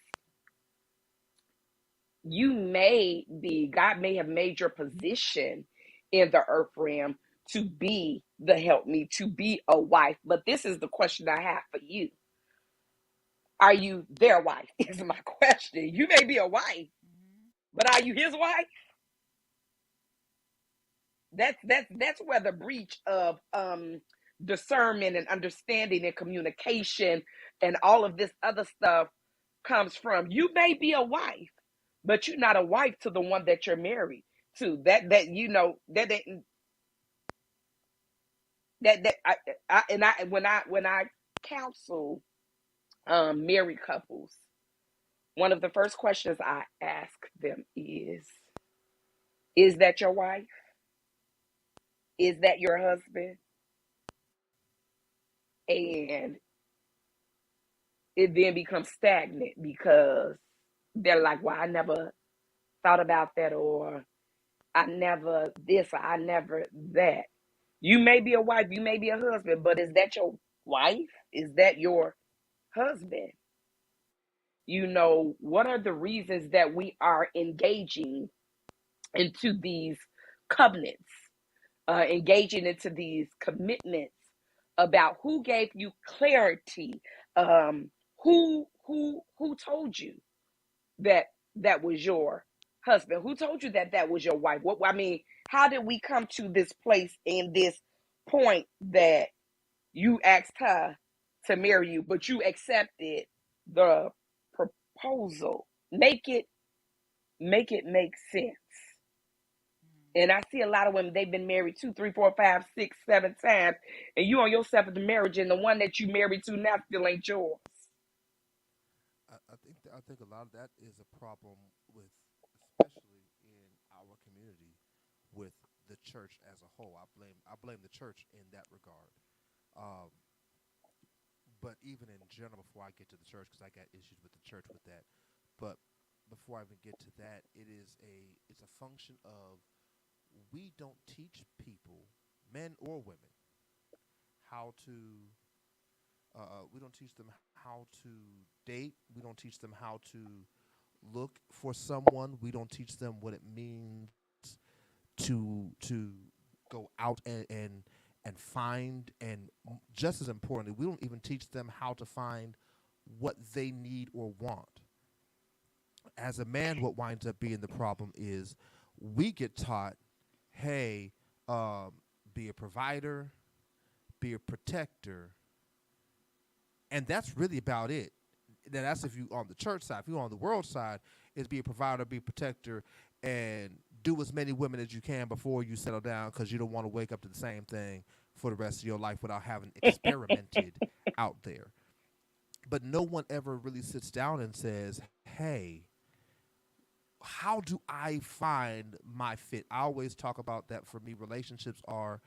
God may have made your position in the earth realm to be the help me, to be a wife. But this is the question I have for you. Are you their wife? Is my question. You may be a wife, but are you his wife? That's where the breach of discernment and understanding and communication and all of this other stuff comes from. You may be a wife, but you're not a wife to the one that you're married to. That you know that and I when I counsel married couples, one of the first questions I ask them is that your wife? Is that your husband? And it then becomes stagnant because they're like, well, I never thought about that, or I never this, or I never that. You may be a wife, you may be a husband, but is that your wife? Is that your husband? You know, what are the reasons that we are engaging into these covenants, engaging into these commitments about who gave you clarity, who told you that that was your husband, who told you that that was your wife? What I mean, how did we come to this place and this point that you asked her to marry you, but you accepted the proposal? Make it make sense. And I see a lot of women, they've been married two, three, four, five, six, 7 times, and you on your seventh marriage, and the one that you married to now still ain't yours. I think a lot of that is a problem with, especially in our community, with the church as a whole. I blame the church in that regard. Um, but even in general, before I get to the church, because I got issues with the church with that. But before I even get to that, it's a function of we don't teach people, men or women, how to. We don't teach them how to date. We don't teach them how to look for someone. We don't teach them what it means to go out and find, and just as importantly, we don't even teach them how to find what they need or want. As a man, what winds up being the problem is we get taught, hey, um, be a provider, be a protector, and that's really about it. Now that's if you on the church side. If you're on the world side, is be a provider, be a protector, and do as many women as you can before you settle down, because you don't want to wake up to the same thing for the rest of your life without having experimented out there. But no one ever really sits down and says, "Hey, how do I find my fit?" I always talk about that. For me, relationships are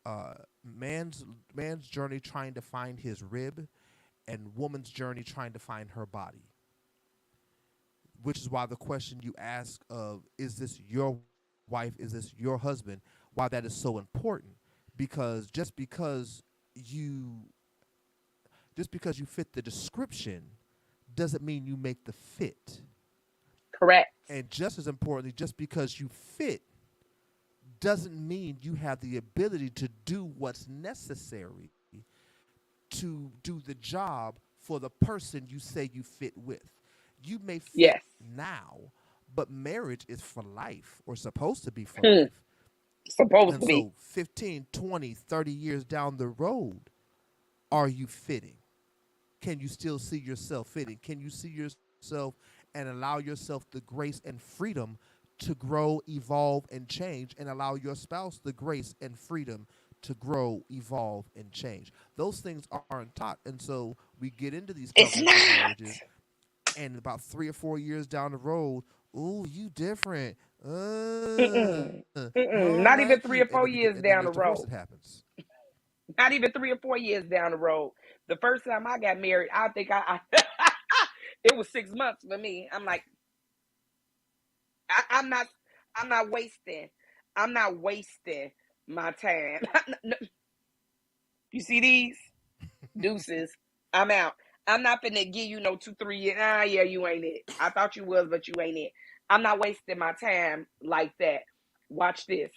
uh, man's journey trying to find his rib, and woman's journey trying to find her body. Which is why the question you ask of, is this your wife, is this your husband, why that is so important. Because you just because you fit the description doesn't mean you make the fit. Correct. And just as importantly, just because you fit doesn't mean you have the ability to do what's necessary to do the job for the person you say you fit with. You may fit Yes. now, but marriage is for life, or supposed to be for Hmm. life. Supposed And to be. so 15, 20, 30 years down the road, are you fitting? Can you still see yourself fitting? Can you see yourself and allow yourself the grace and freedom to grow, evolve, and change, and allow your spouse the grace and freedom to grow, evolve, and change? Those things aren't taught. And so we get into these It's covenants of not. marriages, and about 3 or 4 years down the road, ooh, you different. Mm-mm. I Mm-mm. don't Not even like three you. or four years And then down the there's divorce road. that happens. Not even 3 or 4 years down the road. The first time I got married, I think it was 6 months for me. I'm like, I'm not, I'm not wasting, I'm not wasting my time. You see these deuces? I'm out. I'm not finna give you no 2, 3 years. Ah, yeah, you ain't it. I thought you was, but you ain't it. I'm not wasting my time like that. Watch this.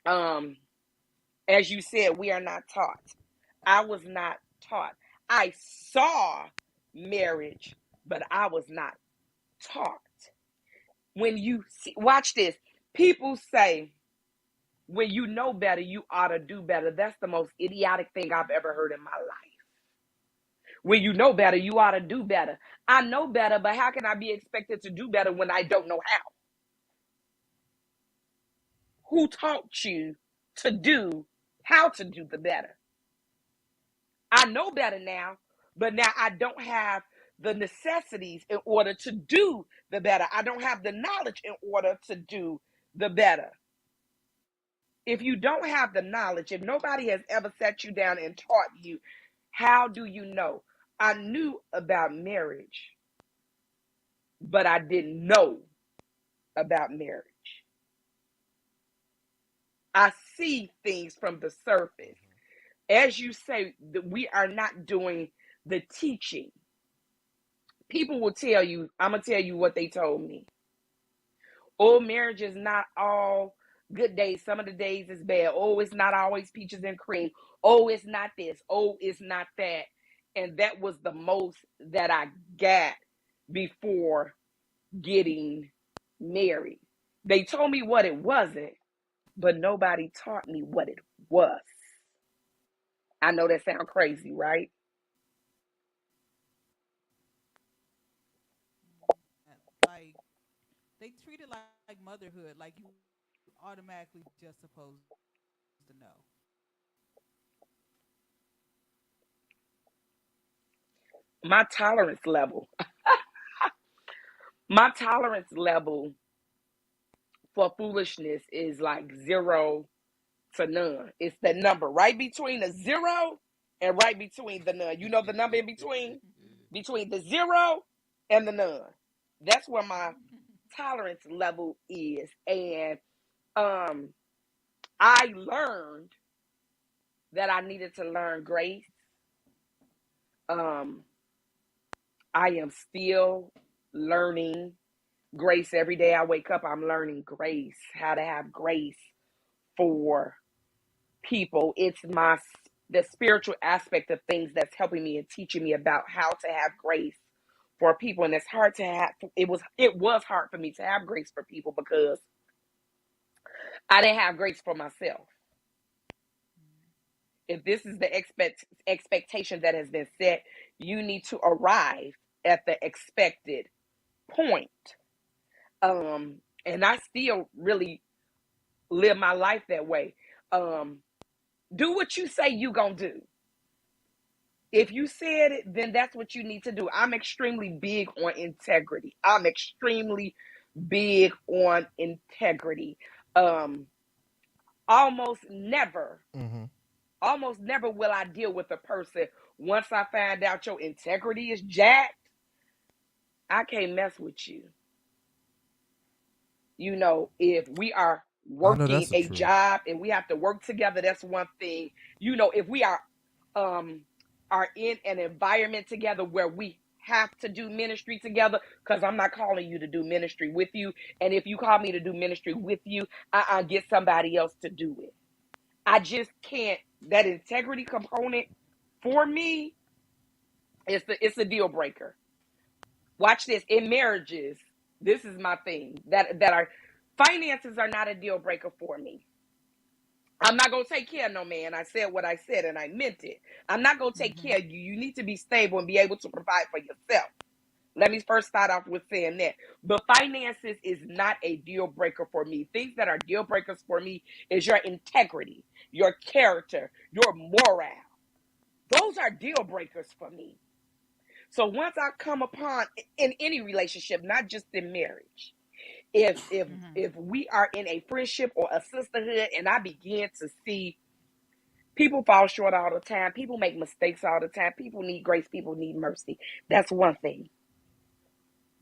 Um, as you said, we are not taught. I was not taught. I saw marriage, but I was not taught. When you see, watch this, people say, when you know better, you ought to do better. That's the most idiotic thing I've ever heard in my life. When you know better, you ought to do better. I know better, but how can I be expected to do better when I don't know how? Who taught you to do how to do the better? I know better now, but now I don't have the necessities in order to do the better. I don't have the knowledge in order to do the better. If you don't have the knowledge, if nobody has ever sat you down and taught you, how do you know? I knew about marriage, but I didn't know about marriage. I see things from the surface. As you say, that we are not doing the teaching. People will tell you, I'm going to tell you what they told me. Oh, marriage is not all good days. Some of the days is bad. Oh, it's not always peaches and cream. Oh, it's not this. Oh, it's not that. And that was the most that I got before getting married. They told me what it wasn't, but nobody taught me what it was. I know that sounds crazy, right? Like they treat it like motherhood. Like you automatically just supposed to know. My tolerance level, my tolerance level for foolishness is like 0 to none. It's the number right between the 0 and right between the none. You know the number in between the 0 and the none. That's where my tolerance level is. And um I learned that I needed to learn grace. Um I am still learning grace every day I wake up. I'm learning grace, how to have grace for people. It's the spiritual aspect of things that's helping me and teaching me about how to have grace for people. And it's hard to have. It was hard for me to have grace for people because I didn't have grace for myself. If this is the expectation that has been set, you need to arrive at the expected point. And I still really live my life that way. Do what you say you gonna do. If you said it, then that's what you need to do. I'm extremely big on integrity. I'm extremely big on integrity. Um, almost never, Mm-hmm. almost never will I deal with a person once I find out your integrity is jacked. I can't mess with you. If we are I know working that's the a truth. job and we have to work together, that's one thing. If we um are in an environment together where we have to do ministry together, because I'm not calling you to do ministry with you. And if you call me to do ministry with you, I get somebody else to do it. I just can't. That integrity component for me, it's a deal breaker. Watch this. In marriages, this is my thing. That are finances are not a deal breaker for me. I'm not gonna take care of no man. I said what I said and I meant it. I'm not gonna take Mm-hmm. care of you. You need to be stable and be able to provide for yourself. Let me first start off with saying that. But finances is not a deal breaker for me. Things that are deal breakers for me is your integrity, your character, your morale. Those are deal breakers for me. So once I come upon in any relationship, not just in marriage, if if Mm-hmm. if we are in a friendship or a sisterhood and I begin to see people fall short all the time, people make mistakes all the time, people need grace, people need mercy, that's one thing.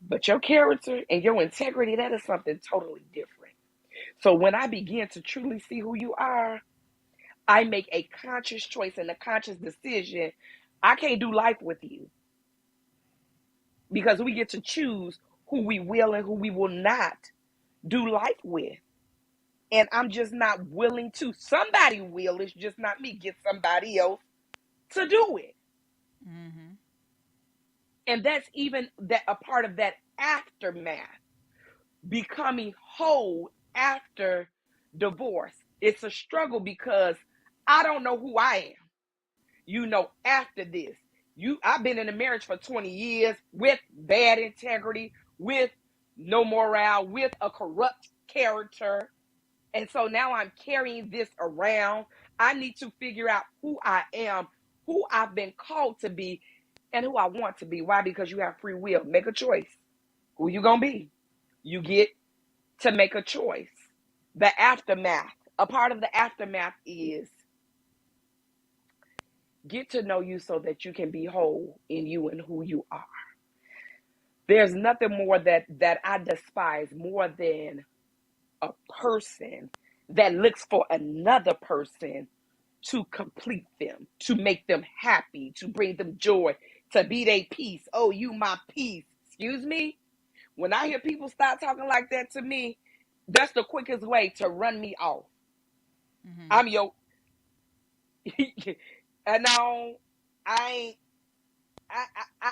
But your character and your integrity, that is something totally different. So when I begin to truly see who you are, I make a conscious choice and a conscious decision. I can't do life with you because we get to choose who we will and who we will not do life with. And I'm just not willing to. Somebody will, it's just not me. Get somebody else to do it. Mm-hmm. And that's even that a part of that aftermath, becoming whole after divorce. It's a struggle because I don't know who I am. After this. I've been in a marriage for 20 years with bad integrity, with no morale, with a corrupt character. And so now I'm carrying this around. I need to figure out who I am, who I've been called to be, and who I want to be. Why? Because you have free will. Make a choice. Who you gonna be? You get to make a choice. The aftermath. A part of the aftermath is get to know you so that you can be whole in you and who you are. There's nothing more that I despise more than a person that looks for another person to complete them, to make them happy, to bring them joy, to be their peace. Oh, you my peace. Excuse me? When I hear people start talking like that to me, that's the quickest way to run me off. Mm-hmm. I'm your and now I ain't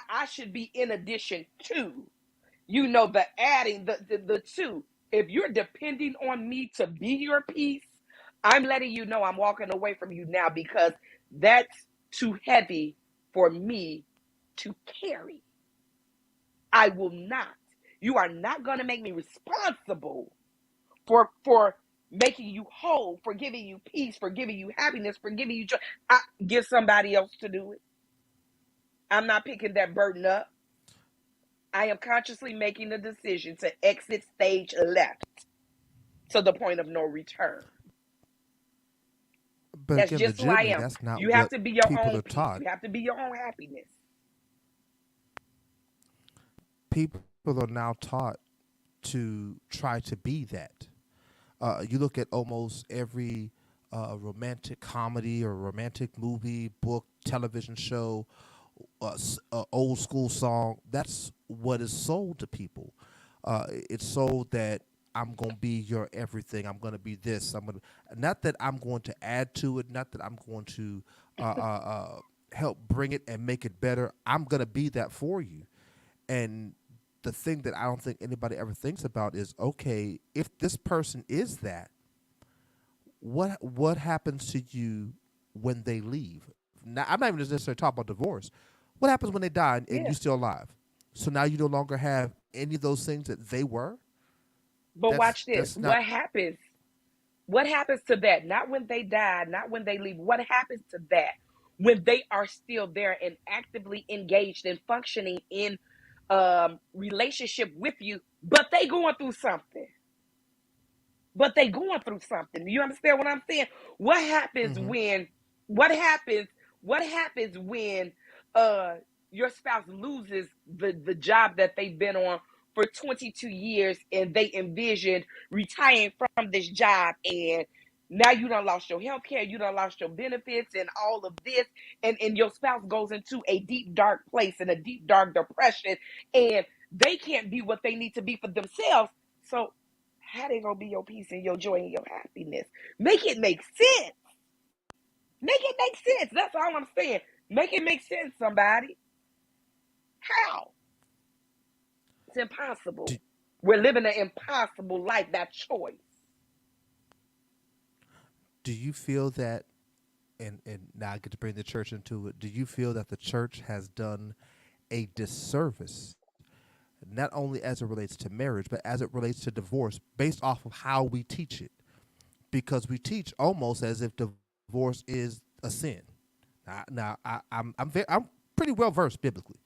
I should be in addition to. The adding the two. If you're depending on me to be your peace, I'm letting you know I'm walking away from you now because that's too heavy for me to carry. I will not. You are not going to make me responsible for making you whole, for giving you peace, for giving you happiness, for giving you joy. Give somebody else to do it. I'm not picking that burden up. I am consciously making the decision to exit stage left to the point of no return. But That's again, just who I legitimately, am. that's not You have what to be your people own are peace. taught. You have to be your own happiness. People are now taught to try to be that. You look at almost every romantic comedy or romantic movie, book, television show, old school song. That's what is sold to people. It's sold that I'm going to be your everything. I'm going to be this. I'm going to, not that I'm going to add to it. Not that I'm going to help bring it and make it better. I'm going to be that for you. And the thing that I don't think anybody ever thinks about is, okay, if this person is that, what happens to you when they leave? Now, I'm not even necessarily talking about divorce. What happens when they die and Yeah. you're still alive? So now you no longer have any of those things that they were. But watch this. That's not. What happens? What happens to that? Not when they die, not when they leave. What happens to that when they are still there and actively engaged and functioning in relationship with you, but they going through something? But they going through something. You understand what I'm saying? What happens Mm-hmm. when what happens what happens when uh your spouse loses the job that they've been on for 22 years and they envisioned retiring from this job, and now you done lost your health care, you done lost your benefits and all of this, and your spouse goes into a deep dark place and a deep dark depression, and they can't be what they need to be for themselves. So how they gonna be your peace and your joy and your happiness? Make it make sense. Make it make sense. That's all I'm saying. Make it make sense, somebody. How? It's Do, impossible. We're living an impossible life. That choice. do you feel that, and now I get to bring the church into it, do you feel that the church has done a disservice, not only as it relates to marriage, but as it relates to divorce, based off of how we teach it? Because we teach almost as if divorce is a sin. I'm pretty well versed biblically.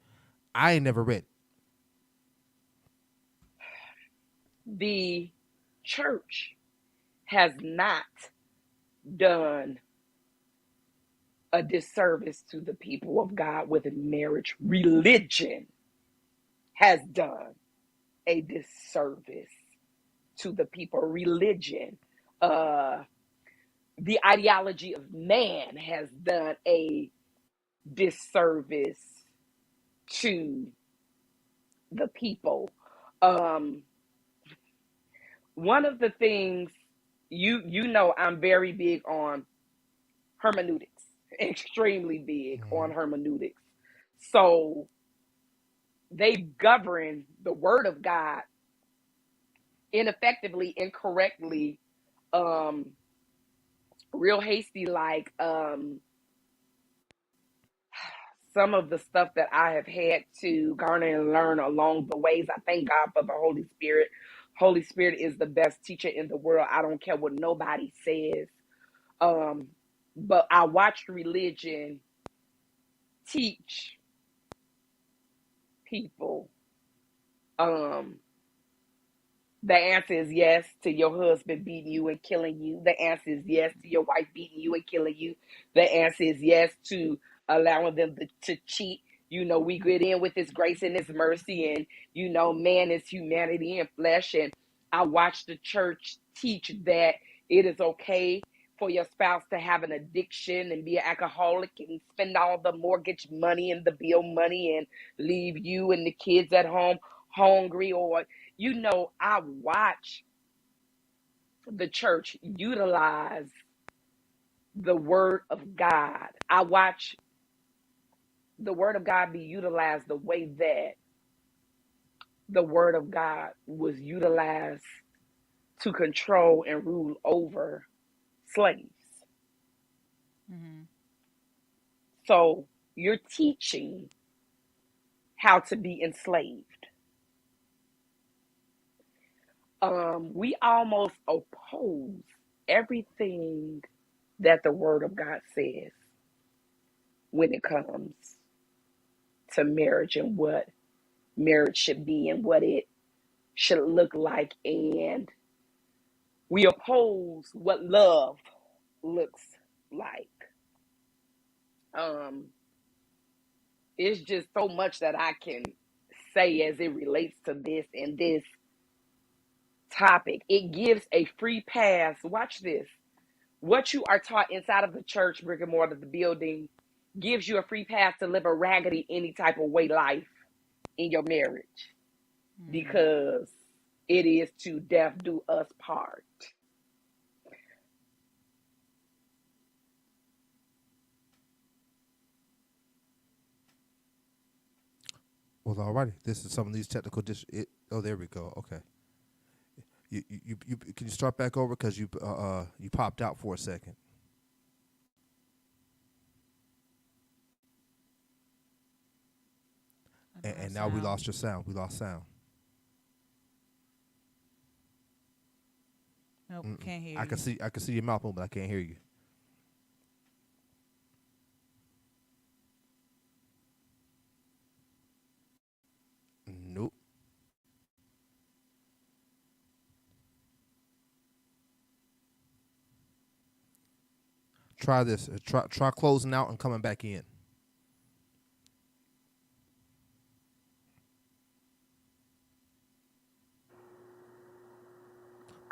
I ain't never read it. The church has not done a disservice to the people of God with marriage. Religion has done a disservice to the people. Religion, uh, the ideology of man has done a disservice to the people. Um, one of the things you know, I'm very big on hermeneutics, extremely big Mm-hmm. on hermeneutics. So they govern the word of God ineffectively, incorrectly, um, real hasty, like some of the stuff that I have had to garner and learn along the ways. I thank God for the Holy Spirit. Holy Spirit is the best teacher in the world. I don't care what nobody says. Um, but I watched religion teach people. Um, the answer is yes to your husband beating you and killing you. The answer is yes to your wife beating you and killing you. The answer is yes to allowing them to cheat. You know, we get in with His grace and His mercy, and you know, man is humanity and flesh. And I watched the church teach that it is okay for your spouse to have an addiction and be an alcoholic and spend all the mortgage money and the bill money and leave you and the kids at home hungry. Or you know, I watch the church utilize the word of God. I watch the word of God be utilized the way that the word of God was utilized to control and rule over slaves. Mm-hmm. So you're teaching how to be enslaved. We almost oppose everything that the Word of God says when it comes to marriage and what marriage should be and what it should look like. And we oppose what love looks like. Um, it's just so much that I can say as it relates to this and this topic. It gives a free pass. Watch this. What you are taught inside of the church, brick and mortar, the building, gives you a free pass to live a raggedy, any type of way life in your marriage, because it is to death do us part. Well, alrighty. This is some of these technical oh, there we go. Okay. You can you start back over because you popped out for a second. And now we lost your sound. We lost sound. Nope, can't hear I can see your mouth moving, but I can't hear you. Nope. Try this. Try closing out and coming back in.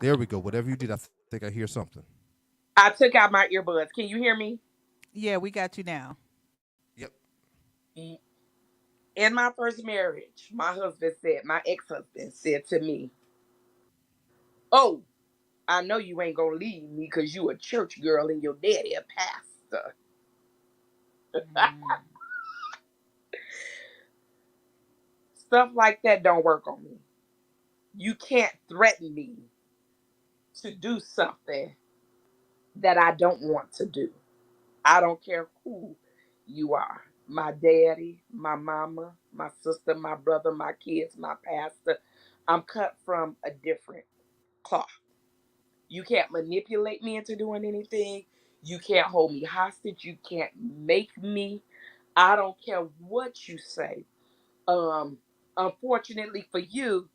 There we go. Whatever you did, I think I hear something. I took out my earbuds. Can you hear me? Yeah, we got you now. Yep. In my first marriage, my ex-husband said to me, "Oh, I know you ain't gonna leave me because you a church girl and your daddy a pastor." Stuff like that don't work on me. You can't threaten me to do something that I don't want to do. I don't care who you are. My daddy, my mama, my sister, my brother, my kids, my pastor. I'm cut from a different cloth. You can't manipulate me into doing anything. You can't hold me hostage. You can't make me. I don't care what you say. Um, Unfortunately for you,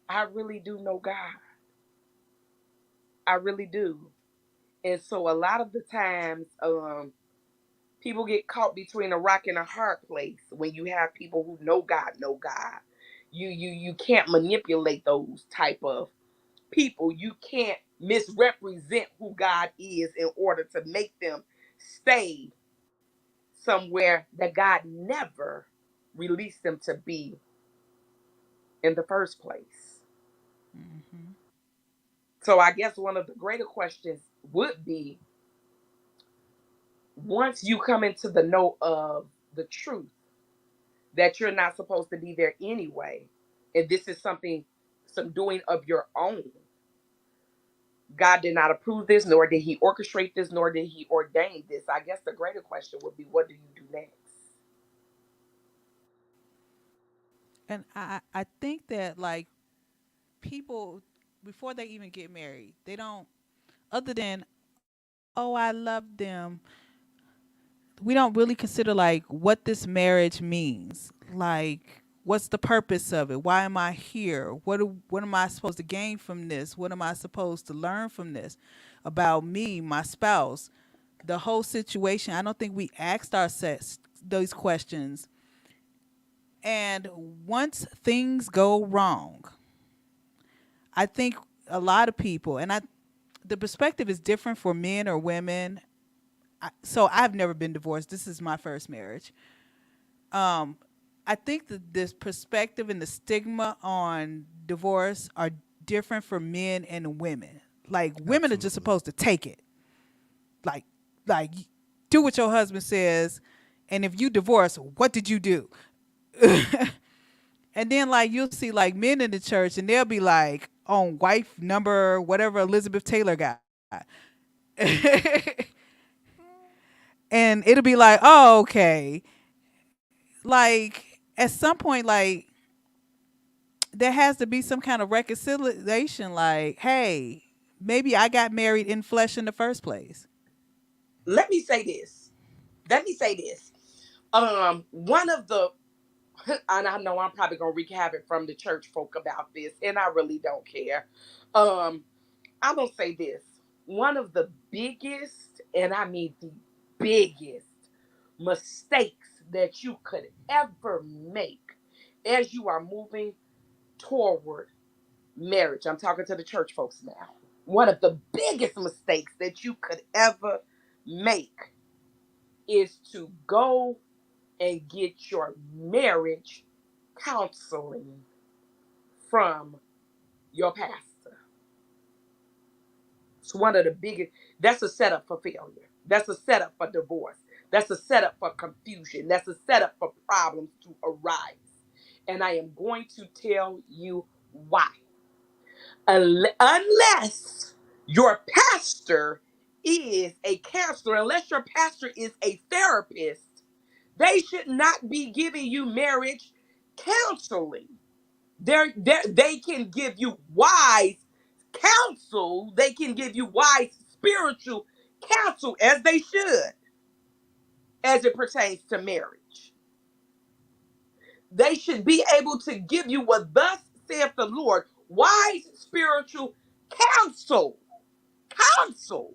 I really do know God. I really do. And so a lot of the times, people get caught between a rock and a hard place when you have people who know God. You can't manipulate those type of people. You can't misrepresent who God is in order to make them stay somewhere that God never released them to be in the first place. Mm-hmm. So I guess one of the greater questions would be, once you come into the know of the truth that you're not supposed to be there anyway, and this is some doing of your own. God did not approve this, nor did he orchestrate this, nor did he ordain this. I guess the greater question would be, what do you do next? And I think that like people before they even get married, they don't, other than, oh, I love them, we don't really consider like what this marriage means. Like, what's the purpose of it? Why am I here? What am I supposed to gain from this? What am I supposed to learn from this about me, my spouse, the whole situation? I don't think we asked ourselves those questions. And once things go wrong, I think a lot of people, and the perspective is different for men or women. So I've never been divorced. This is my first marriage. I think that this perspective and the stigma on divorce are different for men and women. Like women are just supposed to take it. Like do what your husband says, and if you divorce, what did you do? And then like you'll see like men in the church and they'll be like on wife number whatever Elizabeth Taylor got. And it'll be like, oh, okay. Like at some point, like there has to be some kind of reconciliation. Like, hey, maybe I got married in flesh in the first place. Let me say this. Let me say this. One of the, and I know I'm probably gonna wreak havoc from the church folk about this, and I really don't care. Um, I'm gonna say this. One of the biggest, and I mean the biggest mistakes that you could ever make as you are moving toward marriage. I'm talking to the church folks now. One of the biggest mistakes that you could ever make is to go and get your marriage counseling from your pastor. It's one of the biggest, that's a setup for failure. That's a setup for divorce. That's a setup for confusion. That's a setup for problems to arise. And I am going to tell you why. Unless your pastor is a counselor, unless your pastor is a therapist, they should not be giving you marriage counseling. They can give you wise counsel. They can give you wise spiritual counsel, as they should, as it pertains to marriage. They should be able to give you what thus saith the Lord, wise spiritual counsel. Counsel.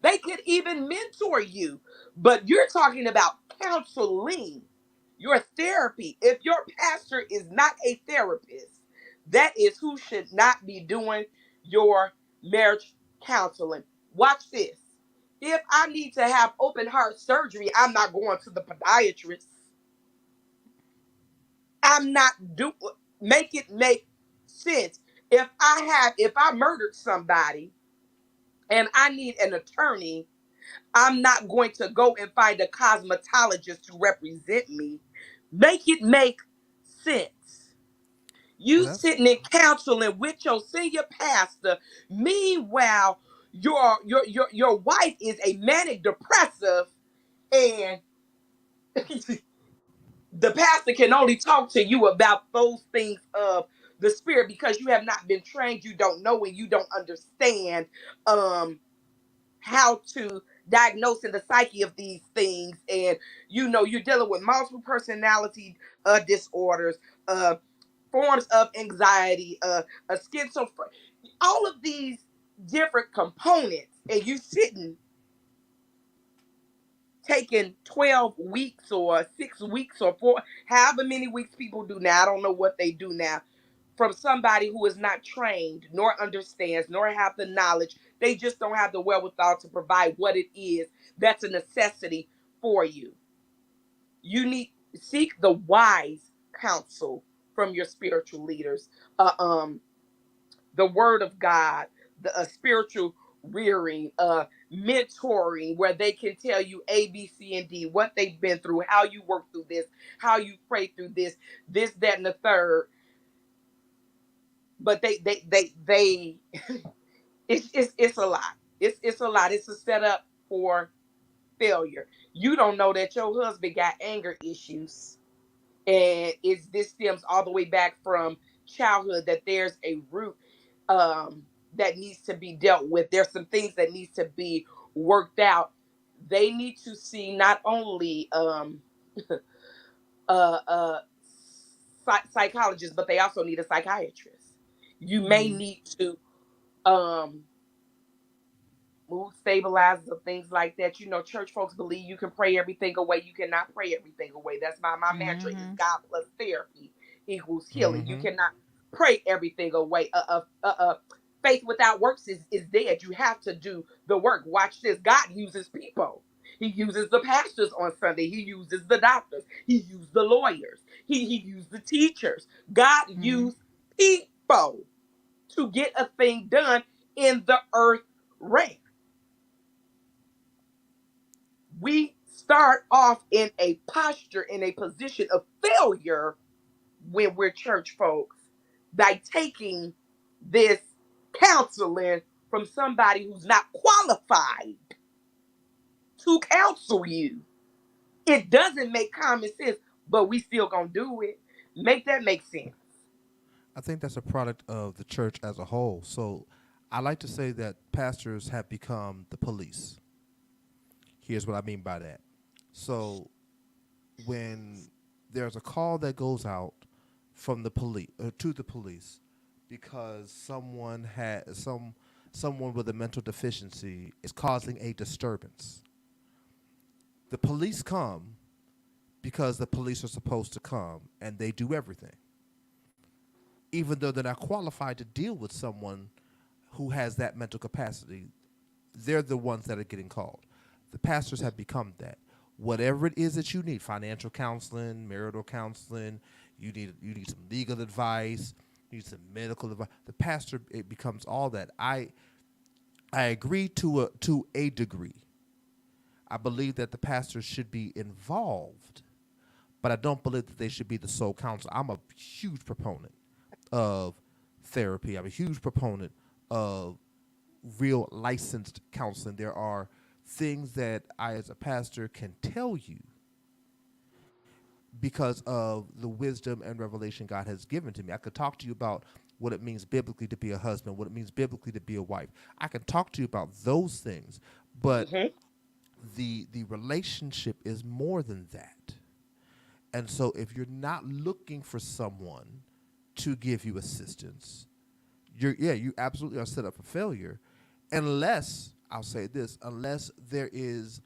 They could even mentor you, but you're talking about counseling, your therapy. If your pastor is not a therapist, that is who should not be doing your marriage counseling. Watch this. If I need to have open heart surgery, I'm not going to the podiatrist. I'm not do make it make sense. If I murdered somebody and I need an attorney, I'm not going to go and find a cosmetologist to represent me. Make it make sense. Well, You that's sitting in counseling with your senior pastor. Meanwhile, your wife is a manic depressive, and the pastor can only talk to you about those things of the spirit because you have not been trained. You don't know and you don't understand um how to diagnose in the psyche of these things. And you're dealing with multiple personality disorders, uh forms of anxiety, a schizophrenia, all of these different components, and you sitting taking 12 weeks or 6 weeks or four, however many weeks people do now. I don't know what they do now, from somebody who is not trained, nor understands, nor have the knowledge. They just don't have the wherewithal to provide what it is that's a necessity for you. You need seek the wise counsel from your spiritual leaders. Uh, um, the word of God, the spiritual rearing, mentoring, where they can tell you A, B, C, and D, what they've been through, how you work through this, how you pray through this, that, and the third. But they it's a lot. It's a lot. It's a setup for failure. You don't know that your husband got anger issues, and this stems all the way back from childhood. That there's a root that needs to be dealt with. There's some things that needs to be worked out. They need to see not only uh, uh, psychologists, but they also need a psychiatrist. You may Mm-hmm. need to um mood stabilizers or things like that. Church folks believe you can pray everything away. You cannot pray everything away. That's my mantra is Mm-hmm. God plus therapy equals healing. You mm-hmm. cannot pray everything away. Faith without works is dead. You have to do the work. Watch this. God uses people. He uses the pastors on Sunday. He uses the doctors. He used the lawyers. He used the teachers. God Mm-hmm. used people to get a thing done in the earth realm. We start off in a posture, in a position of failure when we're church folks by taking this counseling from somebody who's not qualified to counsel you. It doesn't make common sense, but we still gonna do it. Make that make sense. I think that's a product of the church as a whole. So I like to say that pastors have become the police. Here's what I mean by that. So when there's a call that goes out from the police to the police because someone with a mental deficiency is causing a disturbance. The police come because the police are supposed to come and they do everything. Even though they're not qualified to deal with someone who has that mental capacity, they're the ones that are getting called. The pastors have become that. Whatever it is that you need, financial counseling, marital counseling, you need some legal advice, you need some medical advice. The pastor, it becomes all that. I agree to a degree. I believe that the pastors should be involved, but I don't believe that they should be the sole counselor. I'm a huge proponent of therapy. I'm a huge proponent of real licensed counseling. There are things that I, as a pastor, can tell you because of the wisdom and revelation God has given to me. I could talk to you about what it means biblically to be a husband, what it means biblically to be a wife. I can talk to you about those things, but the relationship is more than that. And so if you're not looking for someone to give you assistance, you absolutely are set up for failure, unless, I'll say this, unless there is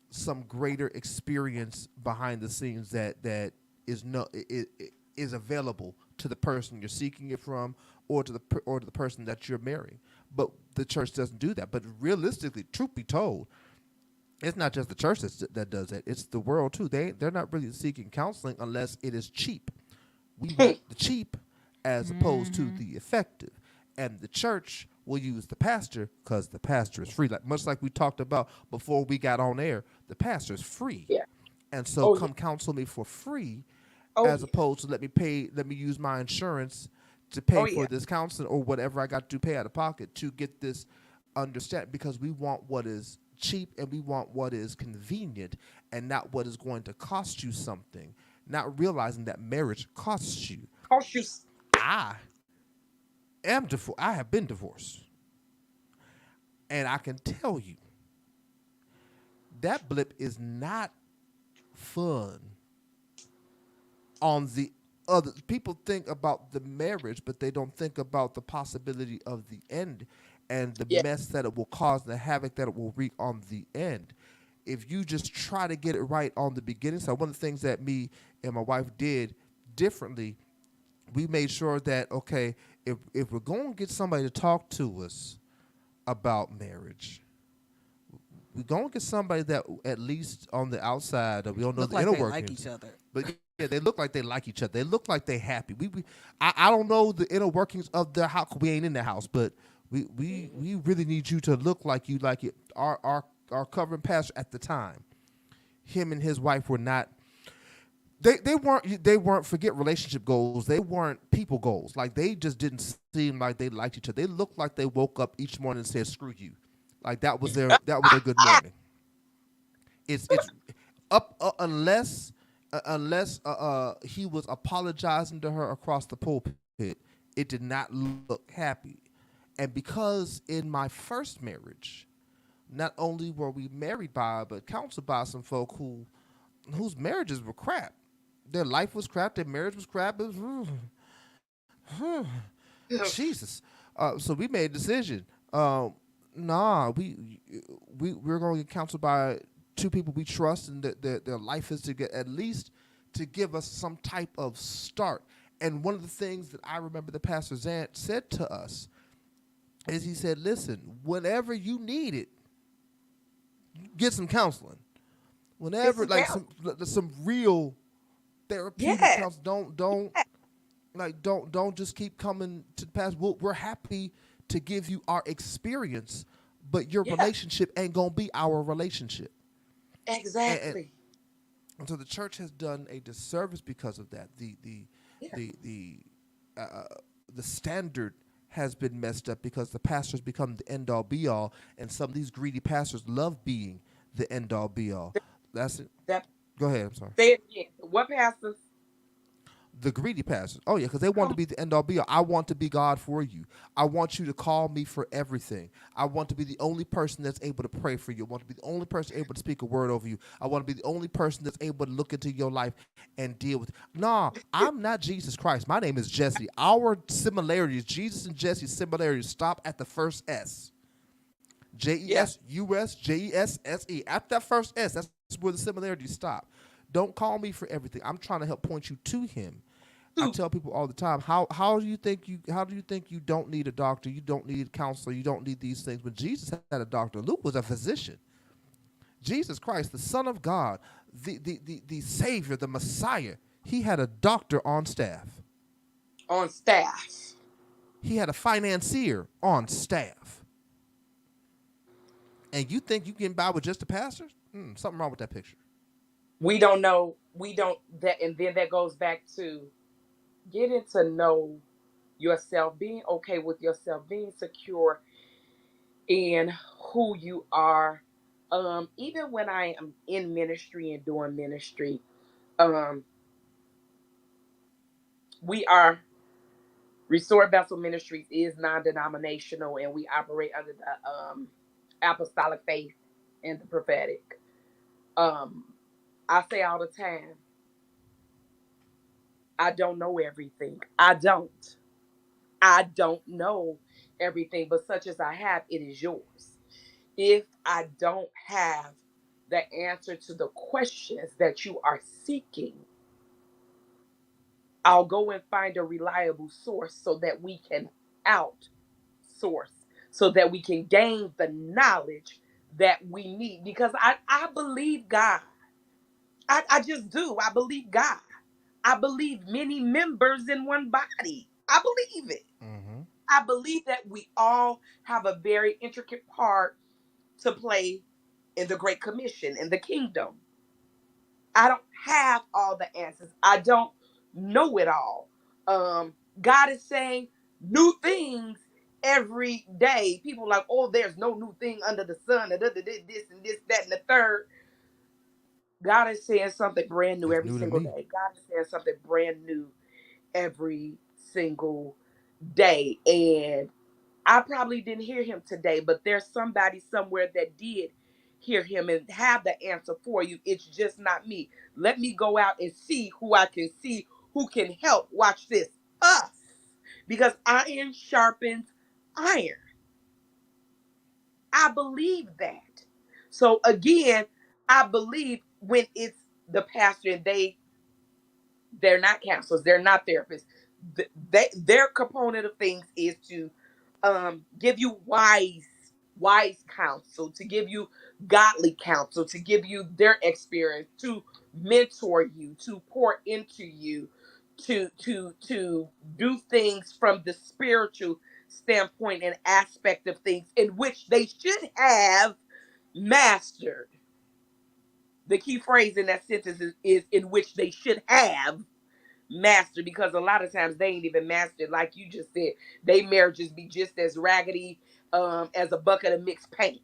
some greater experience behind the scenes that is available to the person you're seeking it from, or to the person that you're marrying. But the church doesn't do that. But realistically, truth be told, it's not just the church that does that. It's the world too. They're not really seeking counseling unless it is cheap. We want the cheap as opposed to the effective. And the church will use the pastor because the pastor is free. Much like we talked about before we got on air, the pastor is free. Yeah. And so come counsel me for free as opposed to let me use my insurance to pay for this counseling or whatever I got to pay out of pocket to get this understand, because we want what is cheap and we want what is convenient and not what is going to cost you something, not realizing that marriage costs you. I have been divorced, and I can tell you that blip is not fun. On the other, people think about the marriage, but they don't think about the possibility of the end and the mess that it will cause, the havoc that it will wreak on the end. If you just try to get it right on the beginning, so one of the things that me and my wife did differently, we made sure that, okay, if we're going to get somebody to talk to us about marriage, we're going to get somebody that at least on the outside, we don't know the inner workings. Like each other. But yeah, they look like they like each other. They look like they happy. I don't know the inner workings of their house. We ain't in the house, but we really need you to look like you like it. Our covering pastor at the time, him and his wife were not. They weren't forget relationship goals. They weren't people goals. Like, they just didn't seem like they liked each other. They looked like they woke up each morning and said "screw you," like that was their good morning. It's up unless he was apologizing to her across the pulpit. It did not look happy, and because in my first marriage, not only were we married by but counseled by some folk whose marriages were crap. Their life was crap. Their marriage was crap. It was, Jesus. So we made a decision. We're going to get counseled by two people we trust, and their life is to get at least to give us some type of start. And one of the things that I remember the pastor Zant said to us is he said, "Listen, whenever you need it, get some counseling. Whenever, like some real therapeutic counseling. Don't just keep coming to the past. We're happy to give you our experience, but your relationship ain't gonna be our relationship." Exactly. And so the church has done a disservice because of that. The standard has been messed up because the pastors become the end all be all, and some of these greedy pastors love being the end all be all. That's it. Go ahead. I'm sorry. Say it again. What pastors? The greedy pastors. Oh yeah, because they want to be the end all be all. I want to be God for you. I want you to call me for everything. I want to be the only person that's able to pray for you. I want to be the only person able to speak a word over you. I want to be the only person that's able to look into your life and deal with. Nah, I'm not Jesus Christ. My name is Jesse. Our similarities, Jesus and Jesse's similarities, stop at the first S. Yeah. Jessus, Jesse. After that first S, that's where the similarities stop. Don't call me for everything. I'm trying to help point you to Him. I Two. tell people all the time, how do you think you don't need a doctor, you don't need a counselor, you don't need these things? When Jesus had a doctor, Luke was a physician. Jesus Christ, the Son of God, the Savior, the Messiah, he had a doctor on staff. On staff. He had a financier on staff. And you think you can buy with just a pastor? Something wrong with that picture. We don't know. We don't that, and then that goes back to getting to know yourself, being okay with yourself, being secure in who you are. Even when I am in ministry and doing ministry, um, we are Restore Vessel Ministries is non-denominational, and we operate under the apostolic faith and the prophetic. Um, I say all the time, I don't know everything. I don't. I don't know everything, but such as I have, it is yours. If I don't have the answer to the questions that you are seeking, I'll go and find a reliable source so that we can outsource, so that we can gain the knowledge that we need. Because I believe God. I just do. I believe God. I believe many members in one body. I believe it. Mm-hmm. I believe that we all have a very intricate part to play in the Great Commission, in the kingdom. I don't have all the answers. I don't know it all. God is saying new things every day. People are like, oh, there's no new thing under the sun, and this and this, that, and the third. God is saying something brand new It's every new to single me. day. God is saying something brand new every single day. And I probably didn't hear him today, but there's somebody somewhere that did hear him and have the answer for you. It's just not me. Let me go out and see who I can see who can help. Watch this. Us. Because iron sharpens iron. I believe that. So again, I believe when it's the pastor and they're not counselors, they're not therapists. Their component of things is to give you wise counsel, to give you godly counsel, to give you their experience, to mentor you, to pour into you, to do things from the spiritual standpoint and aspect of things in which they should have mastered. The key phrase in that sentence is in which they should have mastered, because a lot of times they ain't even mastered. Like you just said, they marriages be just as raggedy as a bucket of mixed paint.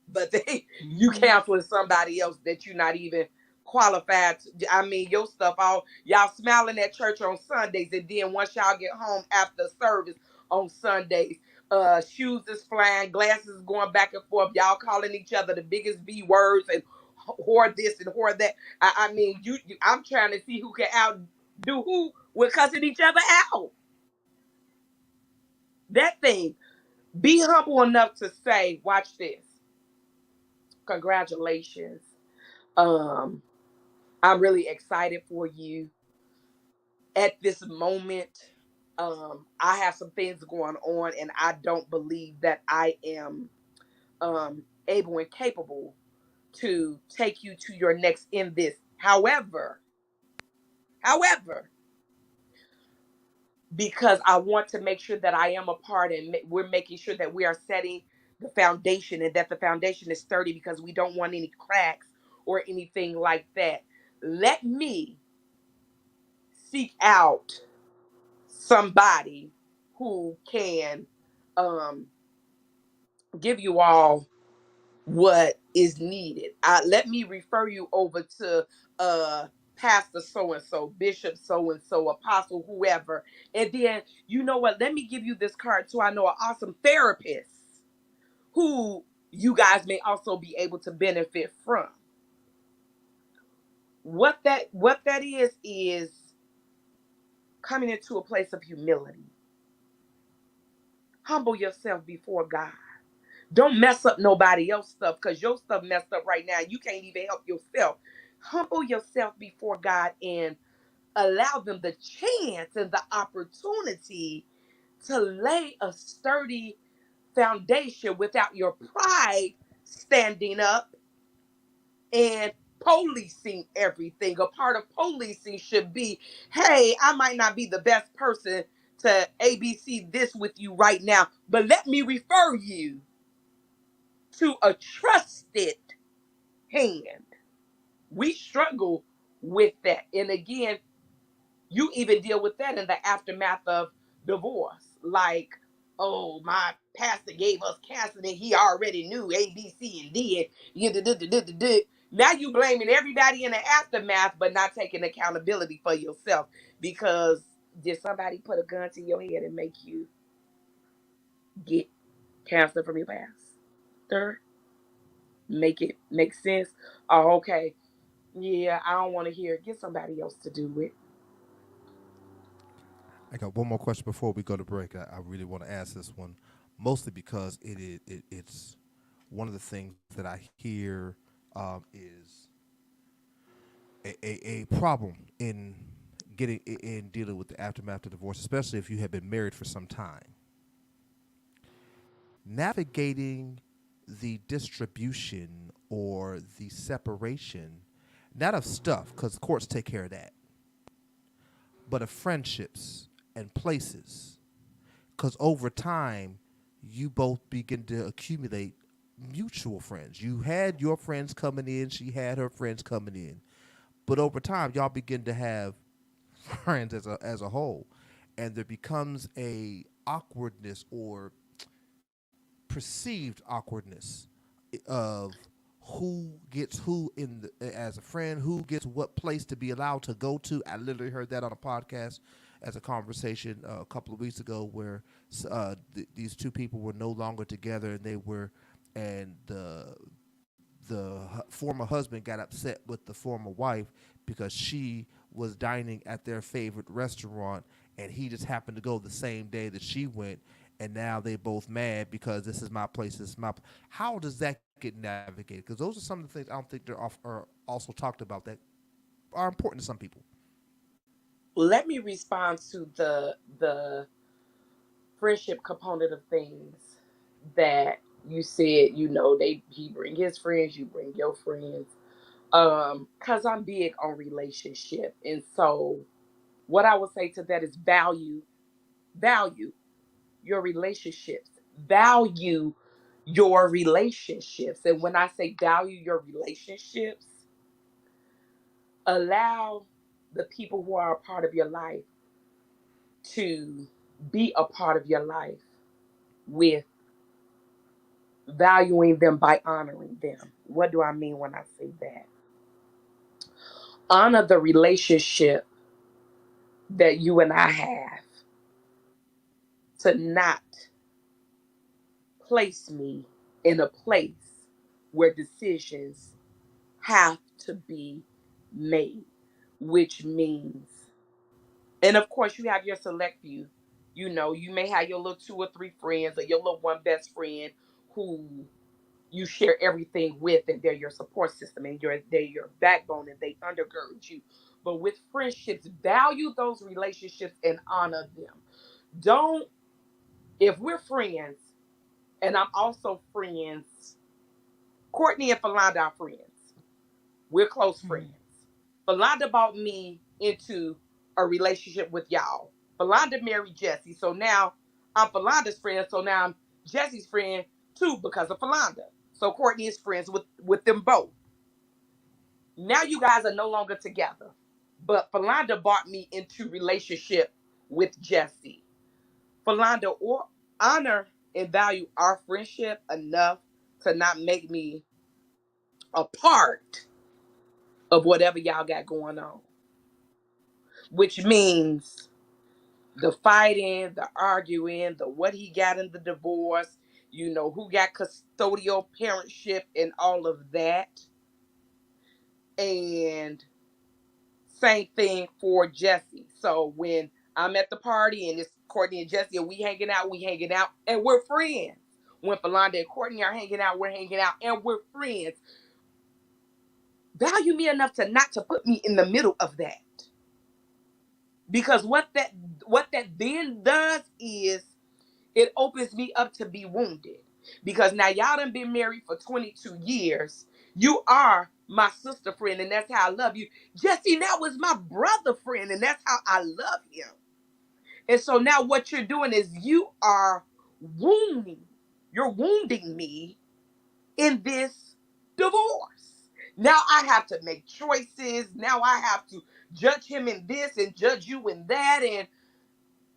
But they you Mm-hmm. counseling somebody else that you're not even qualified to, I mean, your stuff all y'all smiling at church on Sundays, and then once y'all get home after service on Sundays, shoes is flying, glasses going back and forth, y'all calling each other the biggest B words and whore this and whore that. I mean, I'm trying to see who can outdo who with cussing each other out. That thing. Be humble enough to say, watch this. Congratulations. Um, I'm really excited for you at this moment. I have some things going on, and I don't believe that I am able and capable to take you to your next in this. However, because I want to make sure that I am a part, and we're making sure that we are setting the foundation and that the foundation is sturdy, because we don't want any cracks or anything like that. Let me seek out somebody who can um, give you all what is needed. Let me refer you over to uh, Pastor pastor so-and-so, bishop so-and-so, apostle, whoever. And then, you know what? Let me give you this card too. I know an awesome therapist who you guys may also be able to benefit from. What that is coming into a place of humility. Humble yourself before God. Don't mess up nobody else's stuff, because your stuff messed up right now. You can't even help yourself. Humble yourself before God and allow them the chance and the opportunity to lay a sturdy foundation without your pride standing up and policing everything. A part of policing should be, hey, I might not be the best person to ABC this with you right now, but let me refer you to a trusted hand. We struggle with that. And again, you even deal with that in the aftermath of divorce. Like, oh, my pastor gave us counseling and he already knew A, B, C, and D. And now you blaming everybody in the aftermath, but not taking accountability for yourself. Because did somebody put a gun to your head and make you get counseling from your pastor? Make it make sense? Oh, okay. Yeah, I don't want to hear it. Get somebody else to do it. I got one more question before we go to break. I really want to ask this one, mostly because it's one of the things that I hear is a problem in in dealing with the aftermath of divorce, especially if you have been married for some time. Navigating the distribution or the separation, not of stuff, because courts take care of that, but of friendships and places. Because over time, you both begin to accumulate mutual friends. You had your friends coming in, she had her friends coming in. But over time, y'all begin to have friends as a whole. And there becomes a awkwardness or perceived awkwardness of who gets who in the, as a friend, who gets what place to be allowed to go to. I literally heard that on a podcast as a conversation a couple of weeks ago, where these two people were no longer together, and the former husband got upset with the former wife because she was dining at their favorite restaurant, and he just happened to go the same day that she went, and now they both mad because this is my place. This is my. How does that get navigated? Because those are some of the things I don't think are also talked about that are important to some people. Let me respond to the friendship component of things that you said. He bring his friends, you bring your friends. Cause I'm big on relationship, and so what I would say to that is value your relationships, value your relationships. And when I say value your relationships, allow the people who are a part of your life to be a part of your life with valuing them by honoring them. What do I mean when I say that? Honor the relationship that you and I have, to not place me in a place where decisions have to be made, which means, and of course, you have your select few. You may have your little two or three friends, or your little one best friend who you share everything with, and they're your support system, and they're your backbone, and they undergird you. But with friendships, value those relationships and honor them. Don't, if we're friends, and I'm also friends, Courtney and Falonda are friends. We're close friends. Falonda brought me into a relationship with y'all. Falonda married Jesse, so now I'm Falonda's friend, so now I'm Jesse's friend too because of Falonda. So Courtney is friends with them both. Now you guys are no longer together, but Falonda brought me into relationship with Jesse. Falonda or honor and value our friendship enough to not make me a part of whatever y'all got going on. which means the fighting, the arguing, the what he got in the divorce, who got custodial parentship and all of that. And same thing for Jesse. So when I'm at the party and it's Courtney and Jesse and we hanging out, and we're friends. When Falonda and Courtney are hanging out, we're hanging out, and we're friends. Value me enough to put me in the middle of that. Because what that then does is it opens me up to be wounded. Because now y'all done been married for 22 years. You are my sister friend, and that's how I love you. Jesse now is my brother friend, and that's how I love him. And so now what you're doing is you are you're wounding me in this divorce. Now I have to make choices. Now I have to judge him in this and judge you in that, and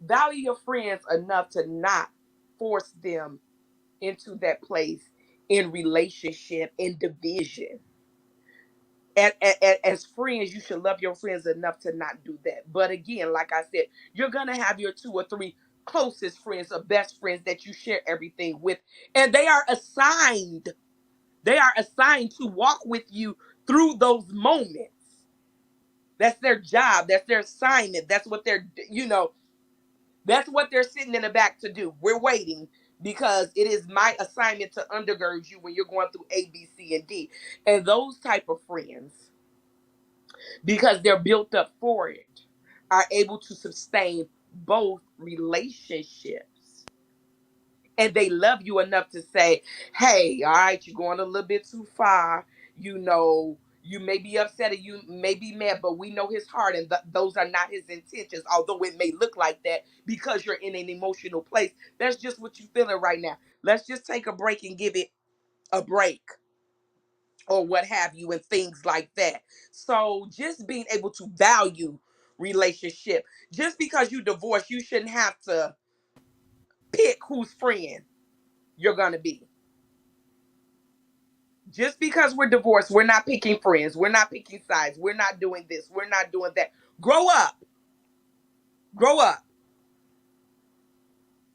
value your friends enough to not force them into that place in relationship and division. As friends, you should love your friends enough to not do that. But again, like I said, you're going to have your 2 or 3 closest friends or best friends that you share everything with. And they are assigned. They are assigned to walk with you through those moments. That's their job. That's their assignment. That's what that's what they're sitting in the back to do. We're waiting because it is my assignment to undergird you when you're going through A, B, C, and D. And those type of friends, because they're built up for it, are able to sustain both relationships. And they love you enough to say, hey, all right, you're going a little bit too far. You may be upset or you may be mad, but we know his heart, and those are not his intentions, although it may look like that because you're in an emotional place. That's just what you're feeling right now. Let's just take a break and give it a break, or what have you, and things like that. So just being able to value relationship. Just because you divorce, you shouldn't have to pick whose friend you're going to be. Just because we're divorced, we're not picking friends. We're not picking sides. We're not doing this. We're not doing that. Grow up. Grow up.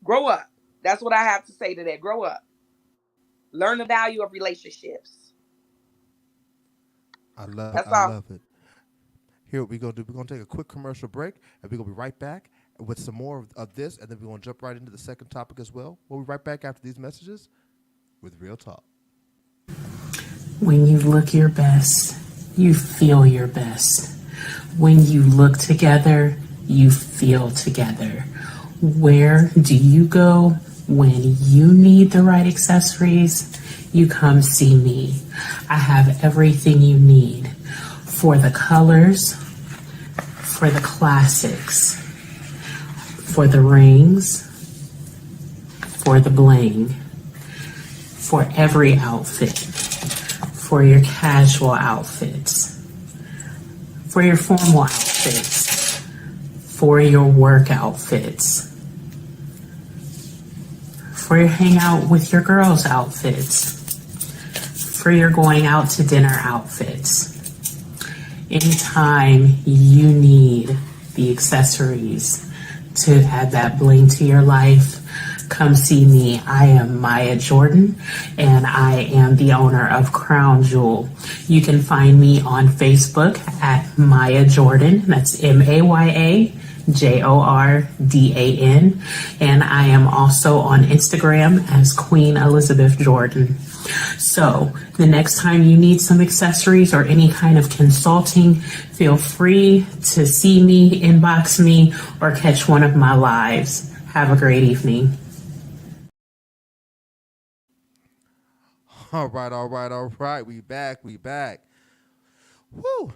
Grow up. That's what I have to say to that. Grow up. Learn the value of relationships. I love it. That's I all. love it. Here what we're gonna do. We're gonna take a quick commercial break, and we're gonna be right back with some more of this, and then we're gonna jump right into the second topic as well. We'll be right back after these messages with Real Talk. When you look your best, you feel your best. When you look together, you feel together. Where do you go when you need the right accessories? You come see me. I have everything you need for the colors, for the classics, for the rings, for the bling, for every outfit, for your casual outfits, for your formal outfits, for your work outfits, for your hangout with your girls outfits, for your going out to dinner outfits. Anytime you need the accessories to add that bling to your life, come see me. I am Maya Jordan, and I am the owner of Crown Jewel. You can find me on Facebook at Maya Jordan. That's MayaJordan. And I am also on Instagram as Queen Elizabeth Jordan. So the next time you need some accessories or any kind of consulting, feel free to see me, inbox me, or catch one of my lives. Have a great evening. All right. We back. Woo!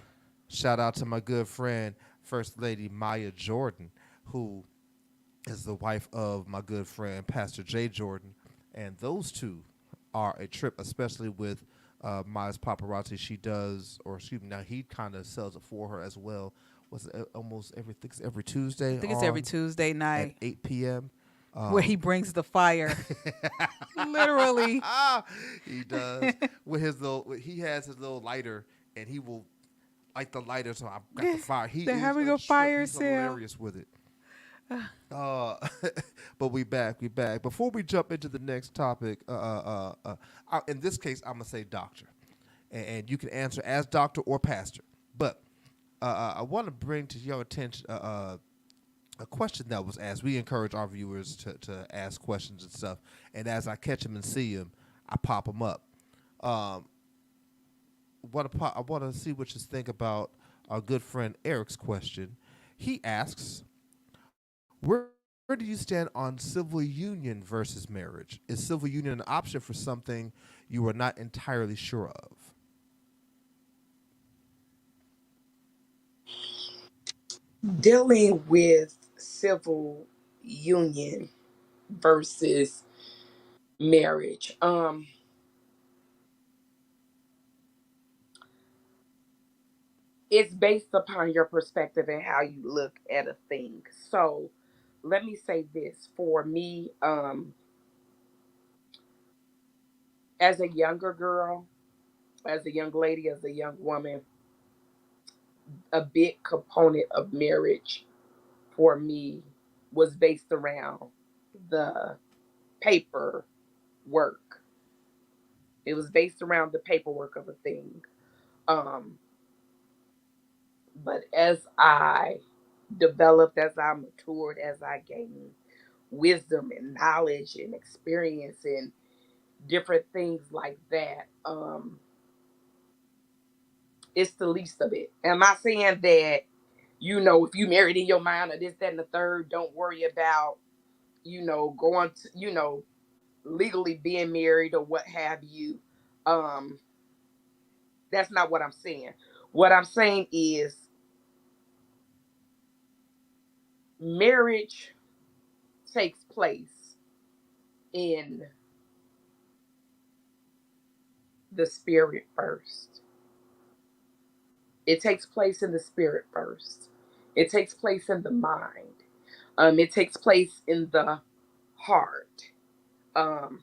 Shout out to my good friend, First Lady Maya Jordan, who is the wife of my good friend, Pastor Jay Jordan. And those two are a trip, especially with Maya's paparazzi. She does, or excuse me, now he kind of sells it for her as well. Was it almost every Tuesday? I think it's every Tuesday night at 8 p.m. where he brings the fire. Literally. He does. With his little, he has his little lighter, and he will like the lighter, so I got the fire. He They're is having a unstripped. fire He's sale. hilarious with it. Uh, but we back. Before we jump into the next topic, in this case, I'm gonna say doctor, and you can answer as doctor or pastor. But I want to bring to your attention a question that was asked. We encourage our viewers to ask questions and stuff, and as I catch them and see them, I pop them up. Um, I want to see what you think about our good friend Eric's question. He asks, where do you stand on civil union versus marriage? Is civil union an option for something you are not entirely sure of? Dealing with civil union versus marriage. It's based upon your perspective and how you look at a thing. So let me say this for me, as a younger girl, as a young lady, as a young woman, a big component of marriage for me was based around the paper work. It was based around the paperwork of a thing. Um, but as I developed, as I matured, as I gained wisdom and knowledge and experience and different things like that, it's the least of it. Am I saying that, if you married in your mind or this, that, and the third, don't worry about, going to, legally being married or what have you? Um, that's not what I'm saying. What I'm saying is marriage takes place in the spirit first. It takes place in the spirit first. It takes place in the mind. It takes place in the heart. Um,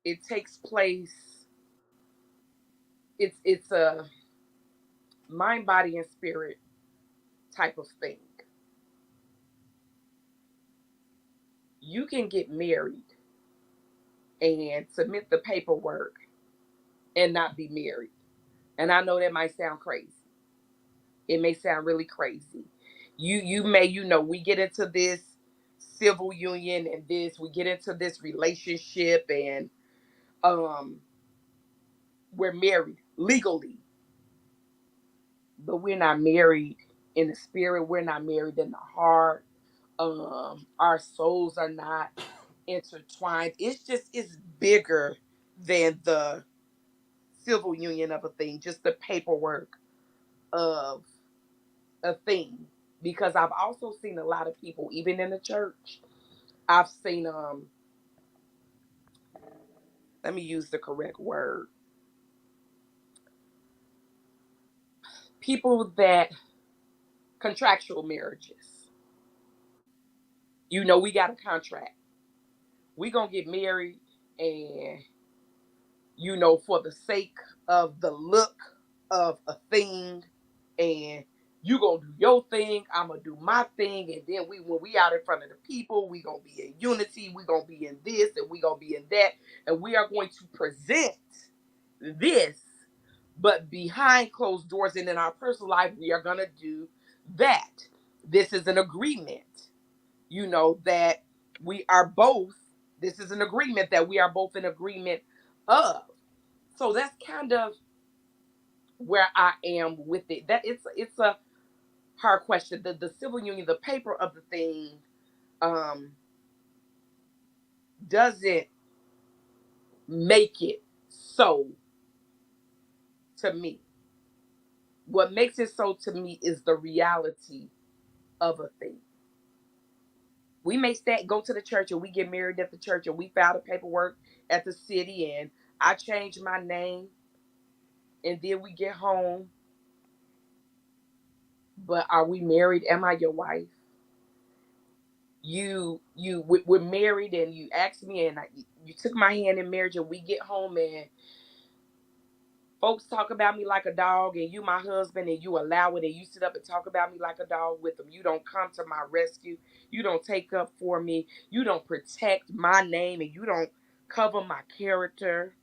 it takes place. It's a mind, body, and spirit type of thing. You can get married and submit the paperwork and not be married. And I know that might sound crazy. It may sound really crazy. You may, we get into this civil union and we get into this relationship and um we're married legally, but we're not married in the spirit, we're not married in the heart. Our souls are not intertwined. It's bigger than the civil union of a thing, just the paperwork of a thing. Because I've also seen a lot of people, even in the church, I've seen let me use the correct word. People that contractual marriages. We got a contract. We gonna get married and for the sake of the look of a thing, and you gonna do your thing, I'm gonna do my thing, and then when we out in front of the people, we gonna be in unity, we gonna be in this, and we gonna be in that, and we are going to present this, but behind closed doors and in our personal life, we are gonna do that. This is an agreement, that we are both. This is an agreement that we are both in agreement of. So that's kind of where I am with it. That it's a hard question. The civil union, the paper of the thing, um, doesn't make it so to me. What makes it so to me is the reality of a thing. We may go to the church and we get married at the church and we file the paperwork at the city and I change my name and then we get home. But are we married? Am I your wife? We're married and you asked me and you took my hand in marriage and we get home and folks talk about me like a dog and you my husband and you allow it and you sit up and talk about me like a dog with them. You don't come to my rescue. You don't take up for me. You don't protect my name and you don't cover my character.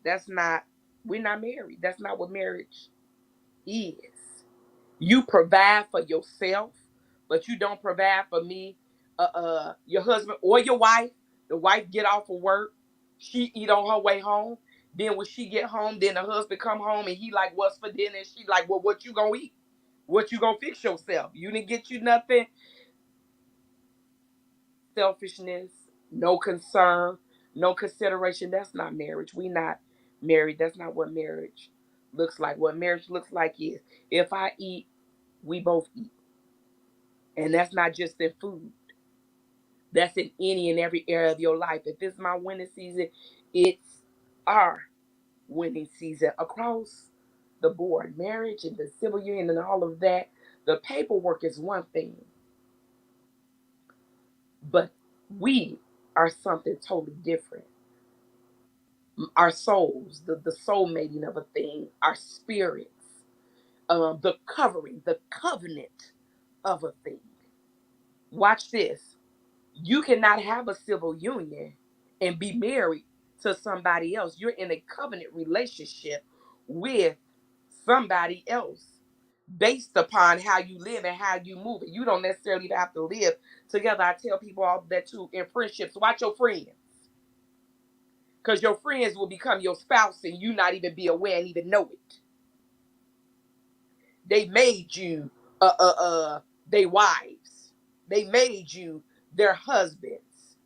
That's not, we're not married. That's not what marriage is. You provide for yourself, but you don't provide for me, your husband or your wife. The wife get off of work, she eat on her way home. Then when she get home, then the husband come home and he like, what's for dinner? And she like, well, what you gonna eat? What you gonna fix yourself? You didn't get you nothing. Selfishness, no concern, no consideration. That's not marriage. We not married. That's not what marriage looks like. What marriage looks like is if I eat, we both eat. And that's not just in food. That's in any and every area of your life. If it's my winning season, it's our winning season across the board. Marriage and the civil union and all of that. The paperwork is one thing, but we are something totally different. Our souls, the soul mating of a thing, our spirits, the covering, the covenant of a thing. Watch this. You cannot have a civil union and be married to somebody else. You're in a covenant relationship with somebody else based upon how you live and how you move. You don't necessarily have to live together. I tell people all that too in friendships. Watch your friends. Because your friends will become your spouse and you not even be aware and even know it. They made you they wives. They made you their husbands.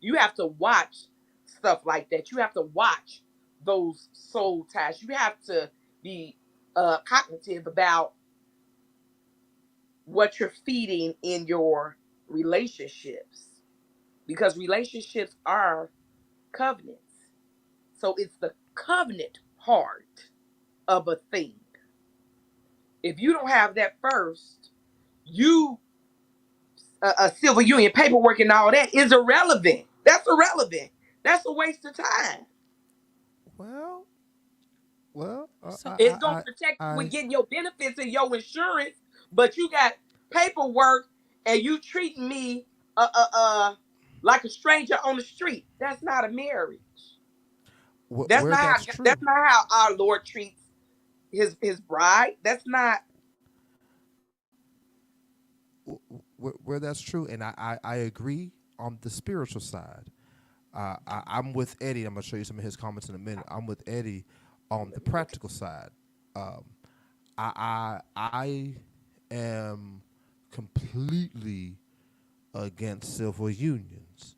You have to watch stuff like that. You have to watch those soul ties. You have to be cognitive about what you're feeding in your relationships, because relationships are covenants. So it's the covenant part of a thing. If you don't have that first, you a civil union paperwork and all that is irrelevant. That's irrelevant. That's a waste of time. Well, So It's gonna protect you with getting your benefits and your insurance, but you got paperwork and you treating me like a stranger on the street. That's not a marriage. That's where not how that's that's true. not how our Lord treats his bride. That's not Where that's true, and I agree on the spiritual side. I'm with Eddie. I'm gonna show you some of his comments in a minute. I'm with Eddie on the practical side. Um, I am completely against civil unions,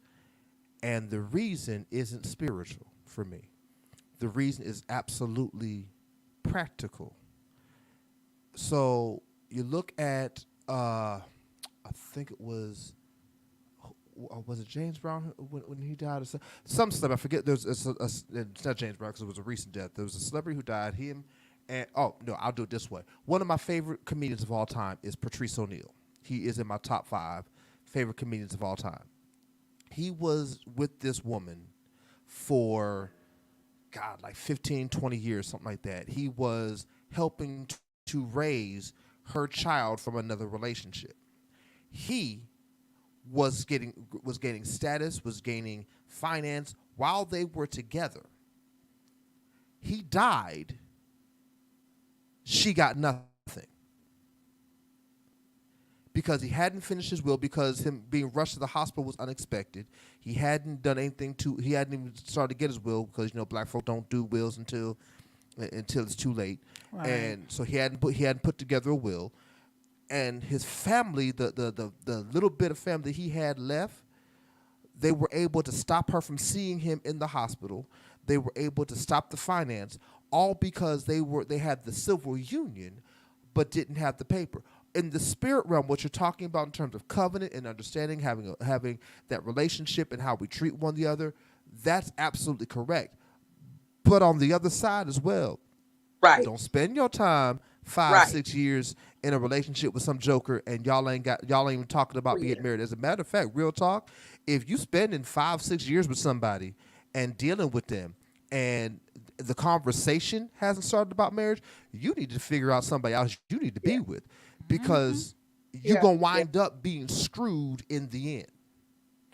and the reason isn't spiritual for me. The reason is absolutely practical. So you look at, I think it was it James Brown when he died? Or some celebrity, I forget. It's not James Brown because it was a recent death. There was a celebrity who died. Him and oh no, I'll do it this way. One of my favorite comedians of all time is Patrice O'Neal. He is in my top 5 favorite comedians of all time. He was with this woman for God, like 15, 20 years, something like that. He was helping to raise her child from another relationship. He was gaining status, was gaining finance while they were together. He died. She got nothing because he hadn't finished his will, because him being rushed to the hospital was unexpected. He hadn't done anything he hadn't even started to get his will, because black folk don't do wills until it's too late. Right. And so he hadn't put together a will. And his family, the little bit of family he had left, they were able to stop her from seeing him in the hospital. They were able to stop the finance, all because they had the civil union, but didn't have the paper. In the spirit realm, what you're talking about in terms of covenant and understanding, having that relationship and how we treat one the other, that's absolutely correct. But on the other side as well, right. Don't spend your time 5-6 years in a relationship with some joker and y'all ain't even talking about being married. As a matter of fact, real talk, if you spending 5-6 years with somebody and dealing with them, and the conversation hasn't started about marriage, you need to figure out somebody else you need to Yeah. be with, because you're Yeah. gonna Yeah. wind up being screwed in the end.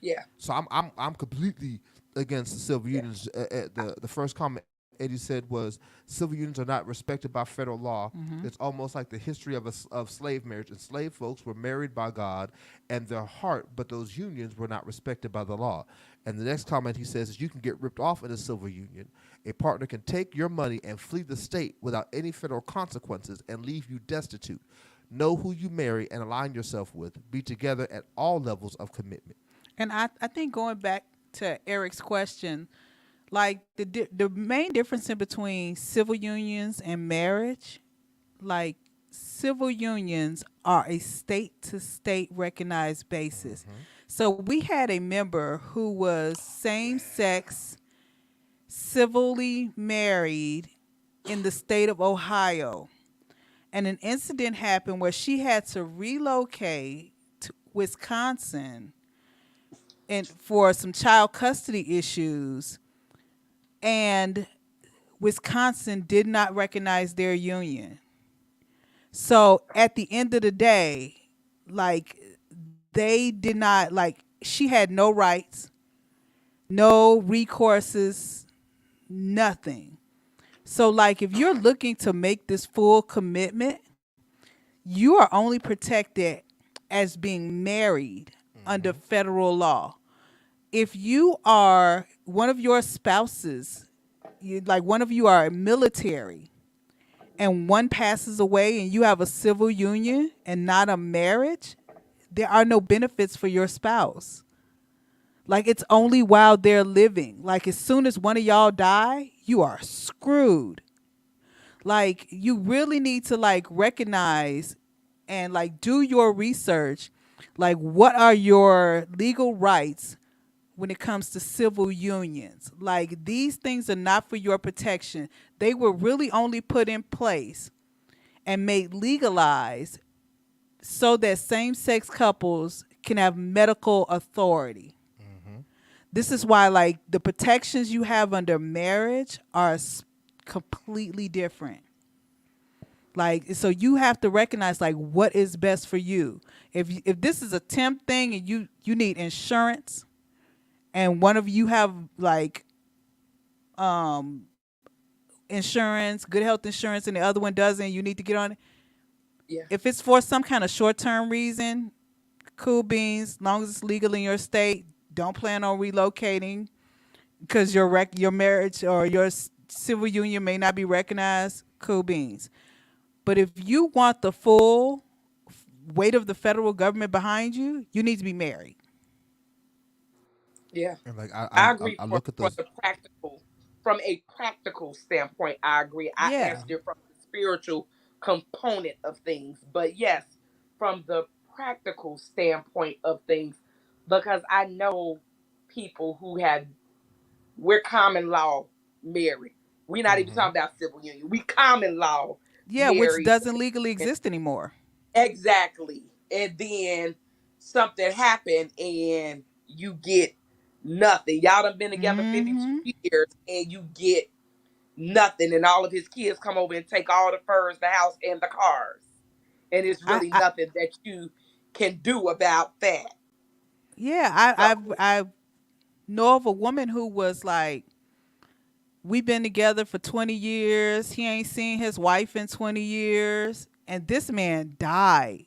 Yeah. So I'm completely against the civil Yeah. unions. The first comment Eddie said was civil unions are not respected by federal law. It's almost like the history of of slave marriage. Enslaved folks were married by God and their heart, but those unions were not respected by the law. And the next comment he says is you can get ripped off in a civil union. A partner can take your money and flee the state without any federal consequences and leave you destitute. Know who you marry and align yourself with. Be together at all levels of commitment. And I think going back to Eric's question, like the main difference in between civil unions and marriage, like civil unions are a state to state recognized basis. So we had a member who was same sex civilly married in the state of Ohio. And an incident happened where she had to relocate to Wisconsin and for some child custody issues, and Wisconsin did not recognize their union. So at the end of the day, like they did not, like she had no rights, no recourses, nothing. So like if you're looking to make this full commitment, you are only protected as being married under federal law. If you are one of your spouses, like one of you are military and one passes away and you have a civil union and not a marriage, there are no benefits for your spouse. Like it's only while they're living. Like as soon as one of y'all die, you are screwed. Like you really need to like recognize and like do your research. Like what are your legal rights when it comes to civil unions? Like these things are not for your protection. They were really only put in place and made legalized so that same-sex couples can have medical authority. This is why like the protections you have under marriage are completely different. Like so you have to recognize like what is best for you. If this is a temp thing and you need insurance and one of you have like insurance, good health insurance, and the other one doesn't, you need to get on it. Yeah. If it's for some kind of short-term reason, cool beans, long as it's legal in your state, don't plan on relocating because your marriage or your civil union may not be recognized, cool beans. But if you want the full weight of the federal government behind you, you need to be married. Yeah. And like I agree I for, look at for those. the practical, from a practical standpoint, I agree. I Yeah. asked it from the spiritual component of things. But yes, from the practical standpoint of things, because I know people who have, we're common law married. We're not even talking about civil union. We common law Yeah, which married. doesn't legally exist anymore. Exactly. And then something happened and you get nothing. Y'all done been together 52 Mm-hmm. years and you get nothing. And all of his kids come over and take all the furs, the house, and the cars. And it's I, really I nothing that you can do about that. yeah, So, I know of a woman who was like, we've been together for 20 years. He ain't seen his wife in 20 years. And this man died.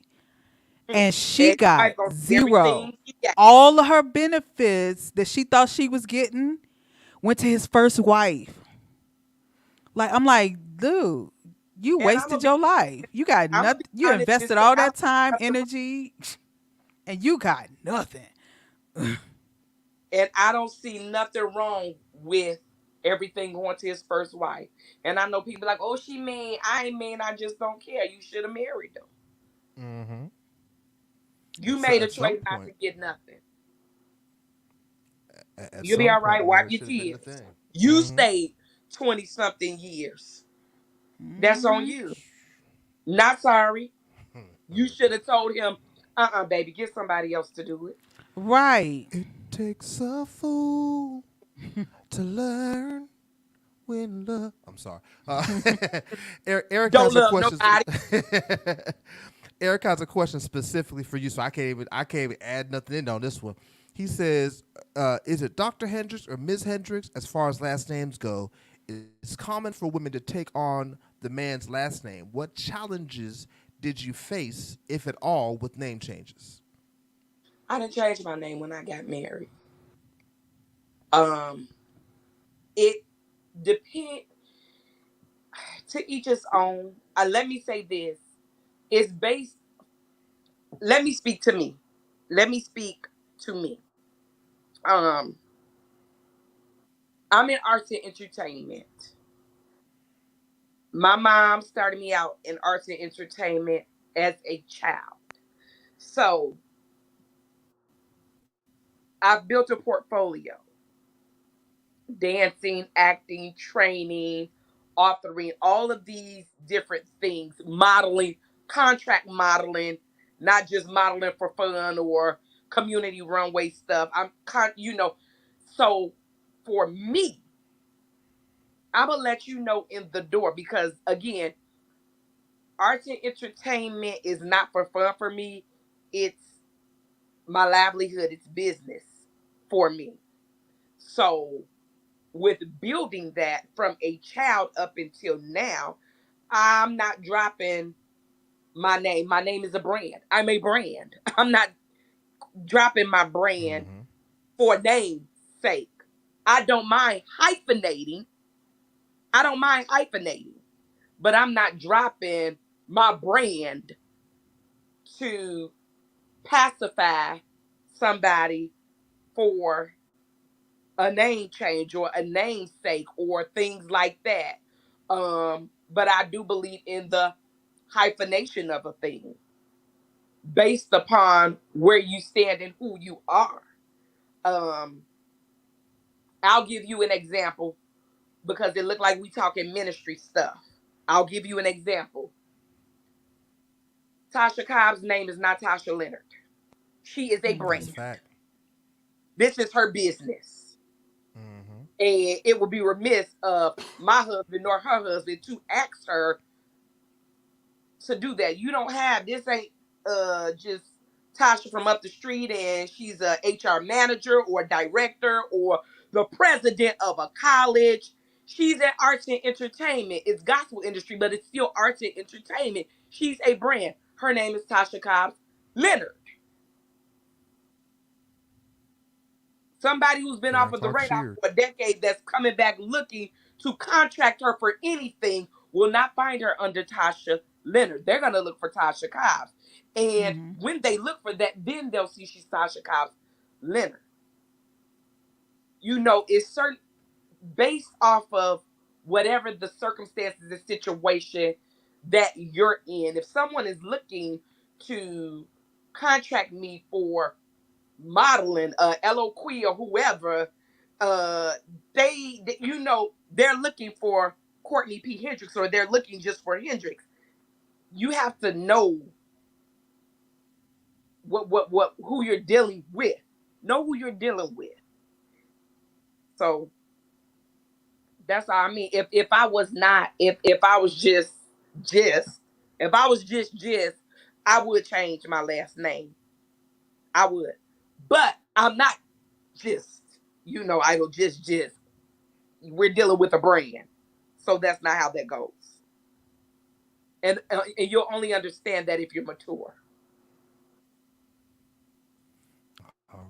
And she everybody got gonna get zero. everything he got. All of her benefits that she thought she was getting went to his first wife. Like, I'm like, dude, you And I'm wasted gonna your be life. You got I'm gonna be nothing. You honest and invested say all I that time, don't see energy, and you got nothing. And I don't see nothing wrong with everything going to his first wife. And I know people like, oh, she mean. I ain't mean. I just don't care. You should have married him. Mm-hmm. You made a At some choice not to point, get nothing. at You'll be some all point, right. Wipe marriage your should have been the tears. thing. You stayed 20 something years. That's on Hmm. you. Not sorry. You should have told him, baby, get somebody else to do it. Right. It takes a fool to learn when love. I'm sorry. Eric Don't has a love question. nobody. Eric has a question specifically for you, so I can't even add nothing in on this one. He says, "Is it Dr. Hendrix or Ms. Hendrix as far as last names go? It's common for women to take on the man's last name. What challenges did you face, if at all, with name changes?" I didn't change my name when I got married. Um, it depend to each his own. Let me say this: it's based. Let me speak to me. Let me speak to me. Um, I'm in arts and entertainment. My mom started me out in arts and entertainment as a child. So I've built a portfolio: dancing, acting, training, authoring, all of these different things, modeling, contract modeling, not just modeling for fun or community runway stuff. So for me, I'm gonna let you know in the door because again, arts and entertainment is not for fun for me. It's my livelihood, it's business for me. So with building that from a child up until now, I'm not dropping my name. My name is a brand. I'm a brand. I'm not dropping my brand Mm-hmm. for name's sake. I don't mind hyphenating. I don't mind hyphenating, but I'm not dropping my brand to pacify somebody for a name change or a namesake or things like that. But I do believe in the hyphenation of a thing based upon where you stand and who you are. Um, I'll give you an example because it looked like we talking ministry stuff. I'll give you an example. Tasha Cobb's name is not Tasha Leonard. She is a That's brand. fact. This is her business. Mm-hmm. And it would be remiss of my husband or her husband to ask her to do that. You don't have this ain't just Tasha from up the street and she's a HR manager or director or the president of a college. She's in arts and entertainment. It's gospel industry, but it's still arts and entertainment. She's a brand. Her name is Tasha Cobbs Leonard. Somebody who's been off Karen of the Clark radar Sheard. for a decade that's coming back looking to contract her for anything will not find her under Tasha Leonard. They're going to look for Tasha Cobbs. And Mm-hmm. when they look for that, then they'll see she's Tasha Cobbs Leonard. It's certain based off of whatever the circumstances and situation that you're in. If someone is looking to contract me for modeling, Eloquia or whoever, uh, they're looking for Courtney P. Hendrix or they're looking just for Hendrix. You have to know who you're dealing with. Know who you're dealing with. So that's all I mean. If I was not, if I was just, if I was just, I would change my last name. I would. But I'm not just, I don't just. We're dealing with a brand. So that's not how that goes. And you'll only understand that if you're mature. All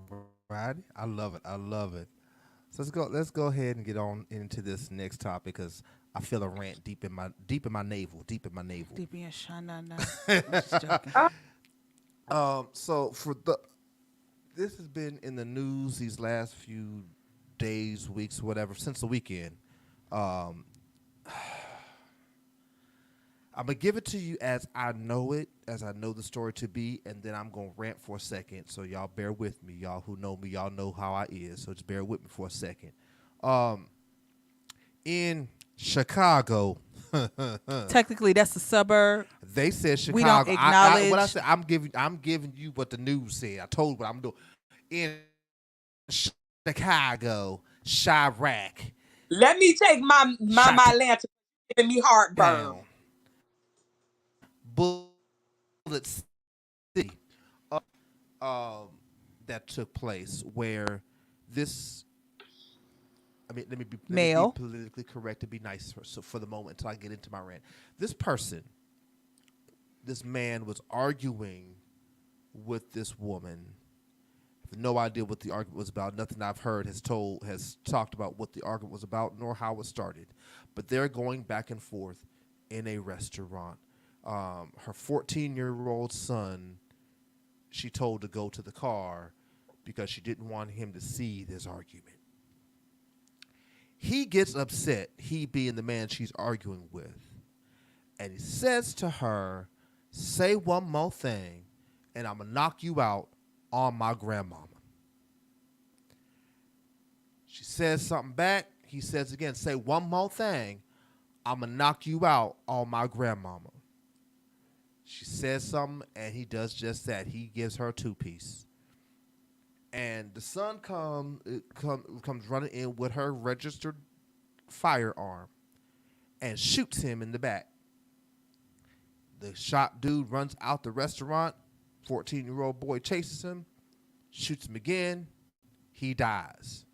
righty. I love it. I love it. So let's go ahead and get on into this next topic because I feel a rant deep in my navel, deep in my navel. Deep in Shana. I'm just joking. Uh, So this has been in the news these last few days, weeks, whatever, since the weekend. Um, I'm gonna give it to you as I know it, as I know the story to be, and then I'm gonna rant for a second. So y'all bear with me. Y'all who know me, y'all know how I is. So just bear with me for a second. In Chicago, Technically, that's a suburb. they said We don't Chicago. What I acknowledge. said, I'm giving you what the news said. I told you what I'm doing. In Chicago, Chirac, Let me take my Shot lantern, giving me heartburn. down. Bullet City. Um, that took place where this. I mean, let me be Male. politically correct to be nice for the moment until I get into my rant. This person, this man was arguing with this woman. I have no idea what the argument was about. Nothing I've heard has talked about what the argument was about, nor how it started. But they're going back and forth in a restaurant. Her 14-year-old son, she told to go to the car because she didn't want him to see this argument. He gets upset, he being the man she's arguing with, and he says to her, "Say one more thing, and I'm going to knock you out on my grandmama." She says something back. He says again, "Say one more thing, I'm going to knock you out on my grandmama." She says something, and he does just that. He gives her a two-piece. And the son comes running in with her registered firearm and shoots him in the back. The shot dude runs out the restaurant. 14-year-old boy chases him, shoots him again. He dies.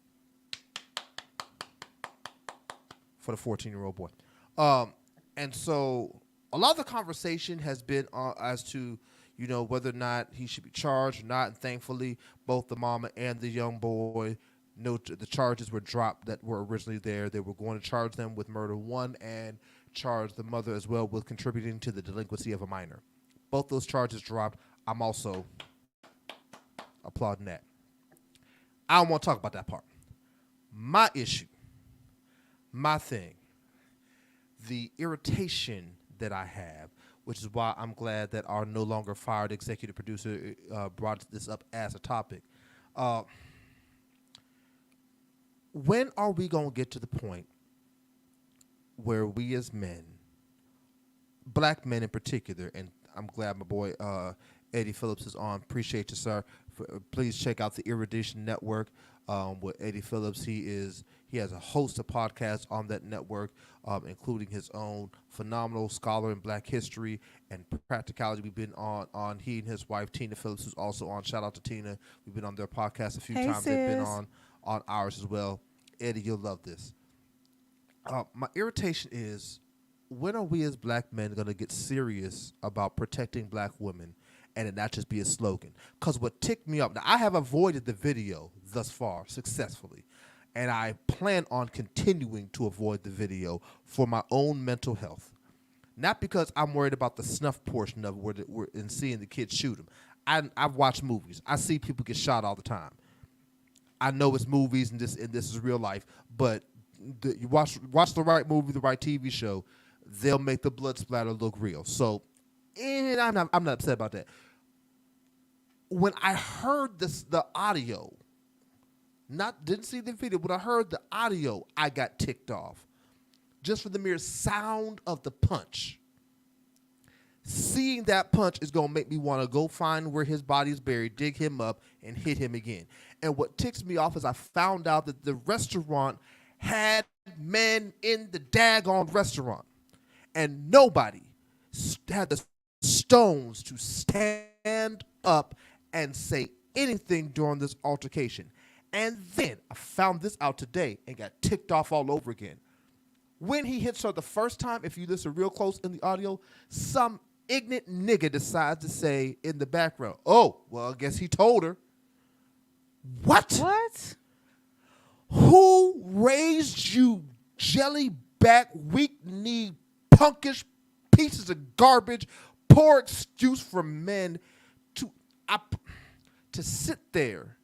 For the 14-year-old boy. And so a lot of the conversation has been as to, whether or not he should be charged or not. And thankfully, both the mama and the young boy, the charges were dropped that were originally there. They were going to charge them with murder one and charge the mother as well with contributing to the delinquency of a minor. Both those charges dropped. I'm also applauding that. I don't want to talk about that part. My issue, my thing, the irritation that I have, which is why I'm glad that our no longer fired executive producer brought this up as a topic. When are we going to get to the point where we as men, black men in particular, and I'm glad my boy Eddie Phillips is on. Appreciate you, sir. Please check out the Erudition Network with Eddie Phillips. He has a host of podcasts on that network, including his own phenomenal scholar in Black history and practicality. We've been on he and his wife Tina Phillips, who's also on. Shout out to Tina. We've been on their podcast a few Hey, times. They've been sis. on ours as well. Eddie, you'll love this. My irritation is, when are we as black men going to get serious about protecting black women and it not just be a slogan? Because what ticked me off, now I have avoided the video thus far successfully, and I plan on continuing to avoid the video for my own mental health. Not because I'm worried about the snuff portion of it and seeing the kids shoot them. I've watched movies. I see people get shot all the time. I know it's movies and this is real life, but you watch the right movie, the right TV show, they'll make the blood splatter look real. So, and I'm not upset about that. When I heard the audio, didn't see the video, when I heard the audio, I got ticked off. Just for the mere sound of the punch. Seeing that punch is going to make me want to go find where his body is buried, dig him up, and hit him again. And what ticks me off is I found out that the restaurant had men in the daggone restaurant. And nobody had the stones to stand up and say anything during this altercation. And then I found this out today and got ticked off all over again. When he hits her the first time, if you listen real close in the audio, some ignorant nigga decides to say in the background, "Oh, well, I guess he told her." What? What? Who raised you jelly-back, weak-kneed, punkish pieces of garbage, poor excuse for men to sit there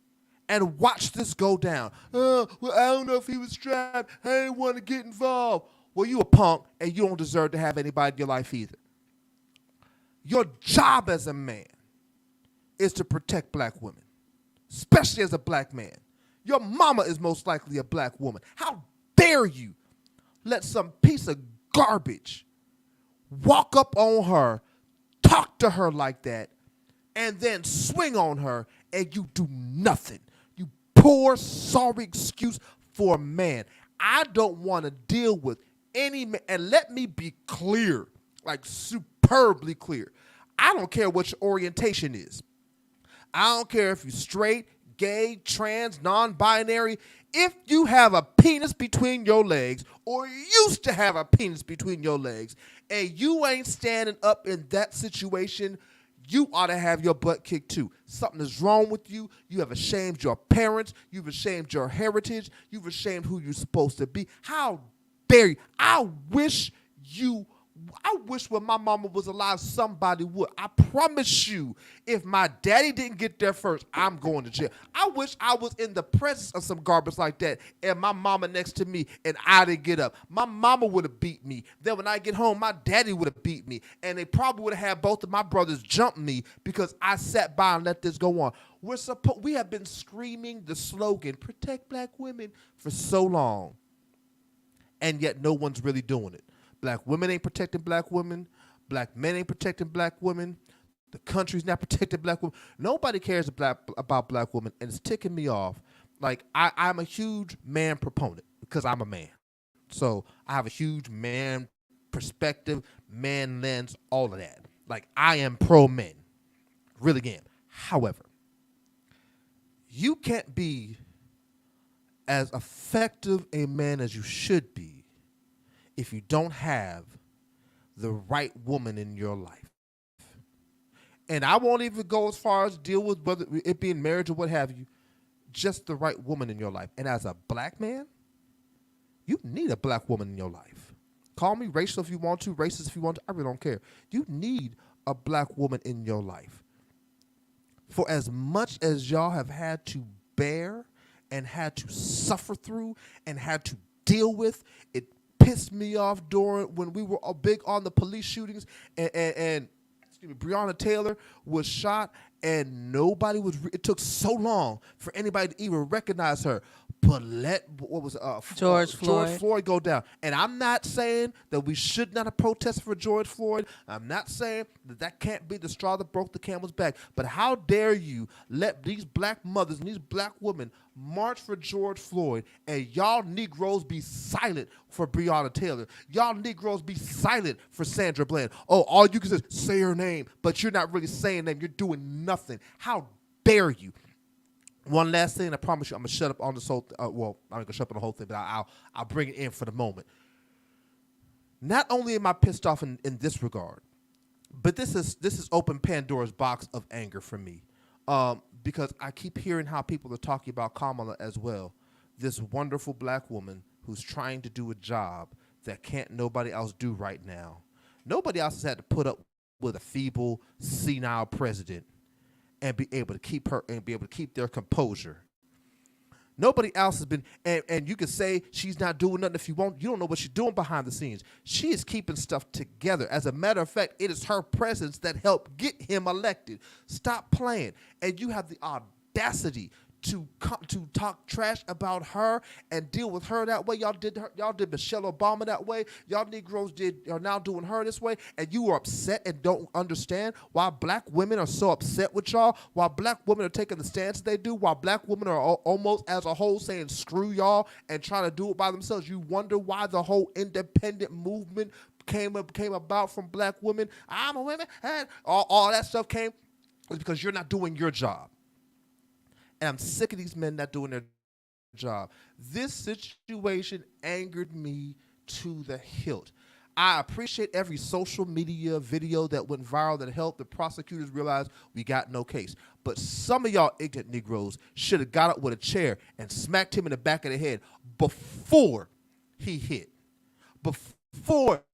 and watch this go down? Well, I don't know if he was strapped. I didn't want to get involved. Well, you a punk, and you don't deserve to have anybody in your life either. Your job as a man is to protect black women, especially as a black man. Your mama is most likely a black woman. How dare you let some piece of garbage walk up on her, talk to her like that, and then swing on her, and you do nothing. You poor, sorry excuse for a man. I don't want to deal with any man. And let me be clear, like superbly clear. I don't care what your orientation is. I don't care if you're straight, gay, trans, non-binary. If you have a penis between your legs, or used to have a penis between your legs, and you ain't standing up in that situation, you ought to have your butt kicked too. Something is wrong with you. You have ashamed your parents. You've ashamed your heritage. You've ashamed who you're supposed to be. How dare you? I wish when my mama was alive, somebody would. I promise you, if my daddy didn't get there first, I'm going to jail. I wish I was in the presence of some garbage like that and my mama next to me and I didn't get up. My mama would have beat me. Then when I get home, my daddy would have beat me. And they probably would have had both of my brothers jump me because I sat by and let this go on. We have been screaming the slogan, protect black women, for so long. And yet no one's really doing it. Black women ain't protecting black women. Black men ain't protecting black women. The country's not protecting black women. Nobody cares about black women, and it's ticking me off. Like, I'm a huge man proponent because I'm a man. So I have a huge man perspective, man lens, all of that. Like, I am pro men. Really am. However, you can't be as effective a man as you should be if you don't have the right woman in your life. And I won't even go as far as deal with whether it being marriage or what have you, just the right woman in your life. And as a black man, you need a black woman in your life. Call me racial if you want to, racist if you want to, I really don't care. You need a black woman in your life. For as much as y'all have had to bear and had to suffer through and had to deal with, it pissed me off during when we were big on the police shootings and excuse me, Breonna Taylor was shot and nobody was. It took so long for anybody to even recognize her. But George Floyd go down. And I'm not saying that we should not have protested for George Floyd. I'm not saying that can't be the straw that broke the camel's back. But how dare you let these black mothers and these black women march for George Floyd and y'all Negroes be silent for Breonna Taylor. Y'all Negroes be silent for Sandra Bland. Oh, all you can say is say her name, but you're not really saying her name. You're doing nothing. How dare you? One last thing, I promise you, I'm gonna shut up on this whole. Well, I'm not gonna shut up on the whole thing, but I'll bring it in for the moment. Not only am I pissed off in this regard, but this is open Pandora's box of anger for me, because I keep hearing how people are talking about Kamala as well, this wonderful black woman who's trying to do a job that can't nobody else do right now. Nobody else has had to put up with a feeble, senile president and be able to keep their composure. Nobody else has been, and you can say she's not doing nothing if you want. You don't know what she's doing behind the scenes. She is keeping stuff together. As a matter of fact, it is her presence that helped get him elected. Stop playing. And you have the audacity to talk trash about her and deal with her that way. Y'all did Michelle Obama that way. Y'all Negroes are now doing her this way, and you are upset and don't understand why black women are so upset with y'all, why black women are taking the stance they do, why black women are almost as a whole saying screw y'all and trying to do it by themselves. You wonder why the whole independent movement came about from black women. I'm a woman, and all that stuff came because you're not doing your job. And I'm sick of these men not doing their job. This situation angered me to the hilt. I appreciate every social media video that went viral that helped the prosecutors realize we got no case. But some of y'all ignorant Negroes should have got up with a chair and smacked him in the back of the head before he hit. Before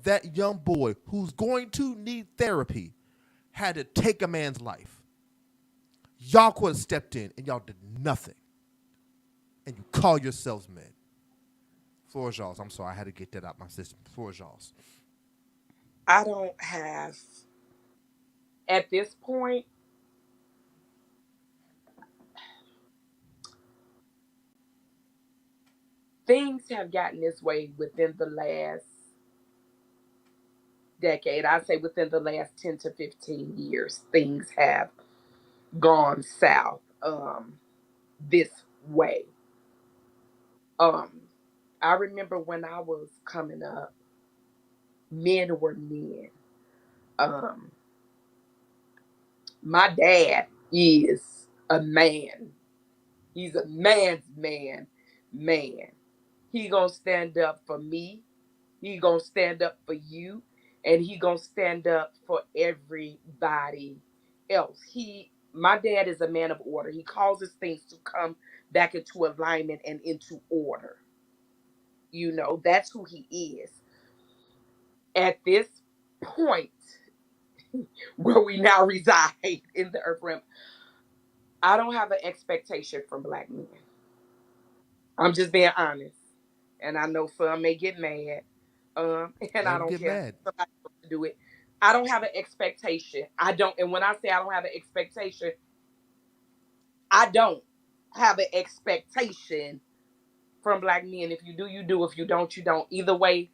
that young boy who's going to need therapy had to take a man's life. Y'all could have stepped in and y'all did nothing. And you call yourselves men. Floor is y'all's. I'm sorry, I had to get that out my system. Floor is y'all's. I don't have, at this point, things have gotten this way within the last decade. I'd say within the last 10 to 15 years, things have gone south this way. I remember when I was coming up, men were men. Um, my dad is a man. He's a man's man, man. He gonna stand up for me. He gonna stand up for you, and he gonna stand up for everybody else. My dad is a man of order. He causes things to come back into alignment and into order. That's who he is. At this point where we now reside in the earth realm, I don't have an expectation from black men. I'm just being honest. And I know some may get mad. And Let I them don't get care. mad. Somebody wants to do it. I don't have an expectation. I don't. And when I say I don't have an expectation, I don't have an expectation from black men. If you do, you do. If you don't, you don't. Either way,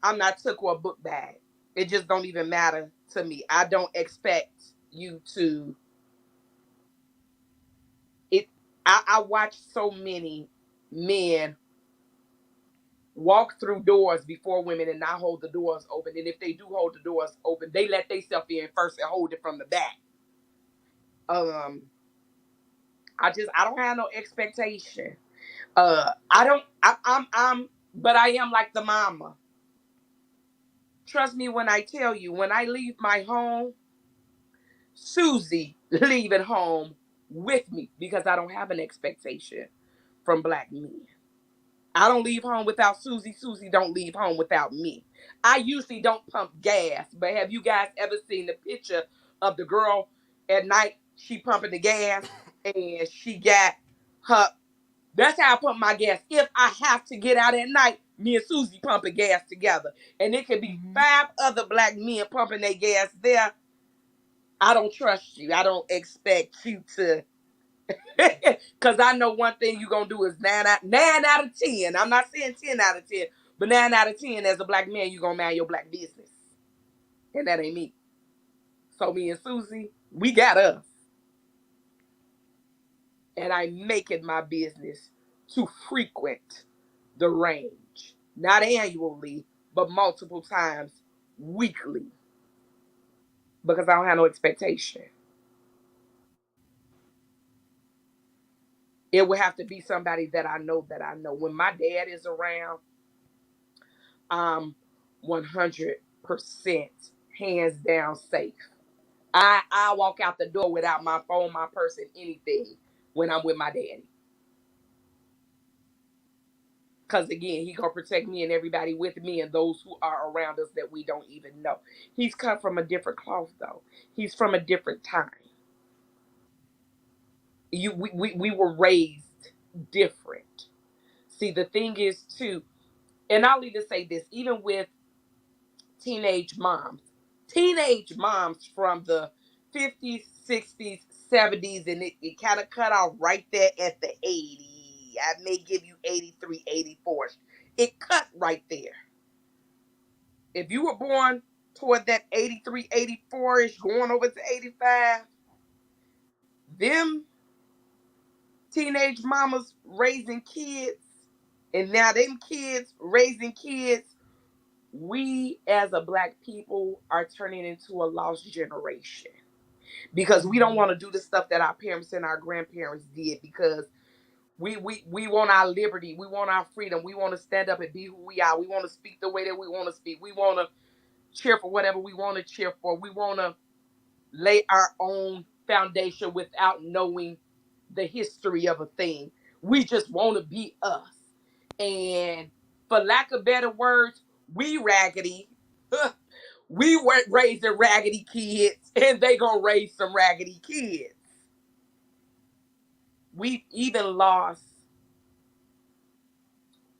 I'm not took or a book bag. It just don't even matter to me. I don't expect you to it. I watch so many men walk through doors before women and not hold the doors open. And if they do hold the doors open, they let themselves in first and hold it from the back. Um, I don't have no expectation. I don't. But I am like the mama. Trust me when I tell you, when I leave my home, Susie leave it home with me because I don't have an expectation from black men. I don't leave home without Susie. Susie don't leave home without me. I usually don't pump gas, but have you guys ever seen the picture of the girl at night? She pumping the gas and she got her. That's how I pump my gas. If I have to get out at night, me and Susie pumping gas together. And it could be Mm-hmm. 5 other black men pumping their gas there. I don't trust you. I don't expect you to. Because I know one thing you're going to do is 9 out of 10. I'm not saying 10 out of 10, but 9 out of 10 as a black man, you're going to mind your black business. And that ain't me. So me and Susie, we got us. And I make it my business to frequent the range. Not annually, but multiple times weekly. Because I don't have no expectation. It would have to be somebody that I know that I know. When my dad is around, I'm 100% hands down safe. I walk out the door without my phone, my purse, and anything when I'm with my daddy. Because again, he gonna protect me and everybody with me and those who are around us that we don't even know. He's come from a different cloth though. He's from a different time. We were raised different. See, the thing is too, and I'll even say this, even with teenage moms. Teenage moms from the 50s, 60s, 70s, and it kind of cut off right there at the 80. I may give you 83, 84. It cut right there. If you were born toward that 83, 84-ish, going over to 85, them teenage mamas raising kids, and now them kids raising kids, we as a black people are turning into a lost generation because we don't Mm-hmm. want to do the stuff that our parents and our grandparents did because we want our liberty, we want our freedom, we want to stand up and be who we are, we want to speak the way that we want to speak, we want to cheer for whatever we want to cheer for, we want to lay our own foundation without knowing the history of a thing. We just want to be us. And for lack of better words, we raggedy. We weren't raising raggedy kids, and they gonna raise some raggedy kids. We've even lost,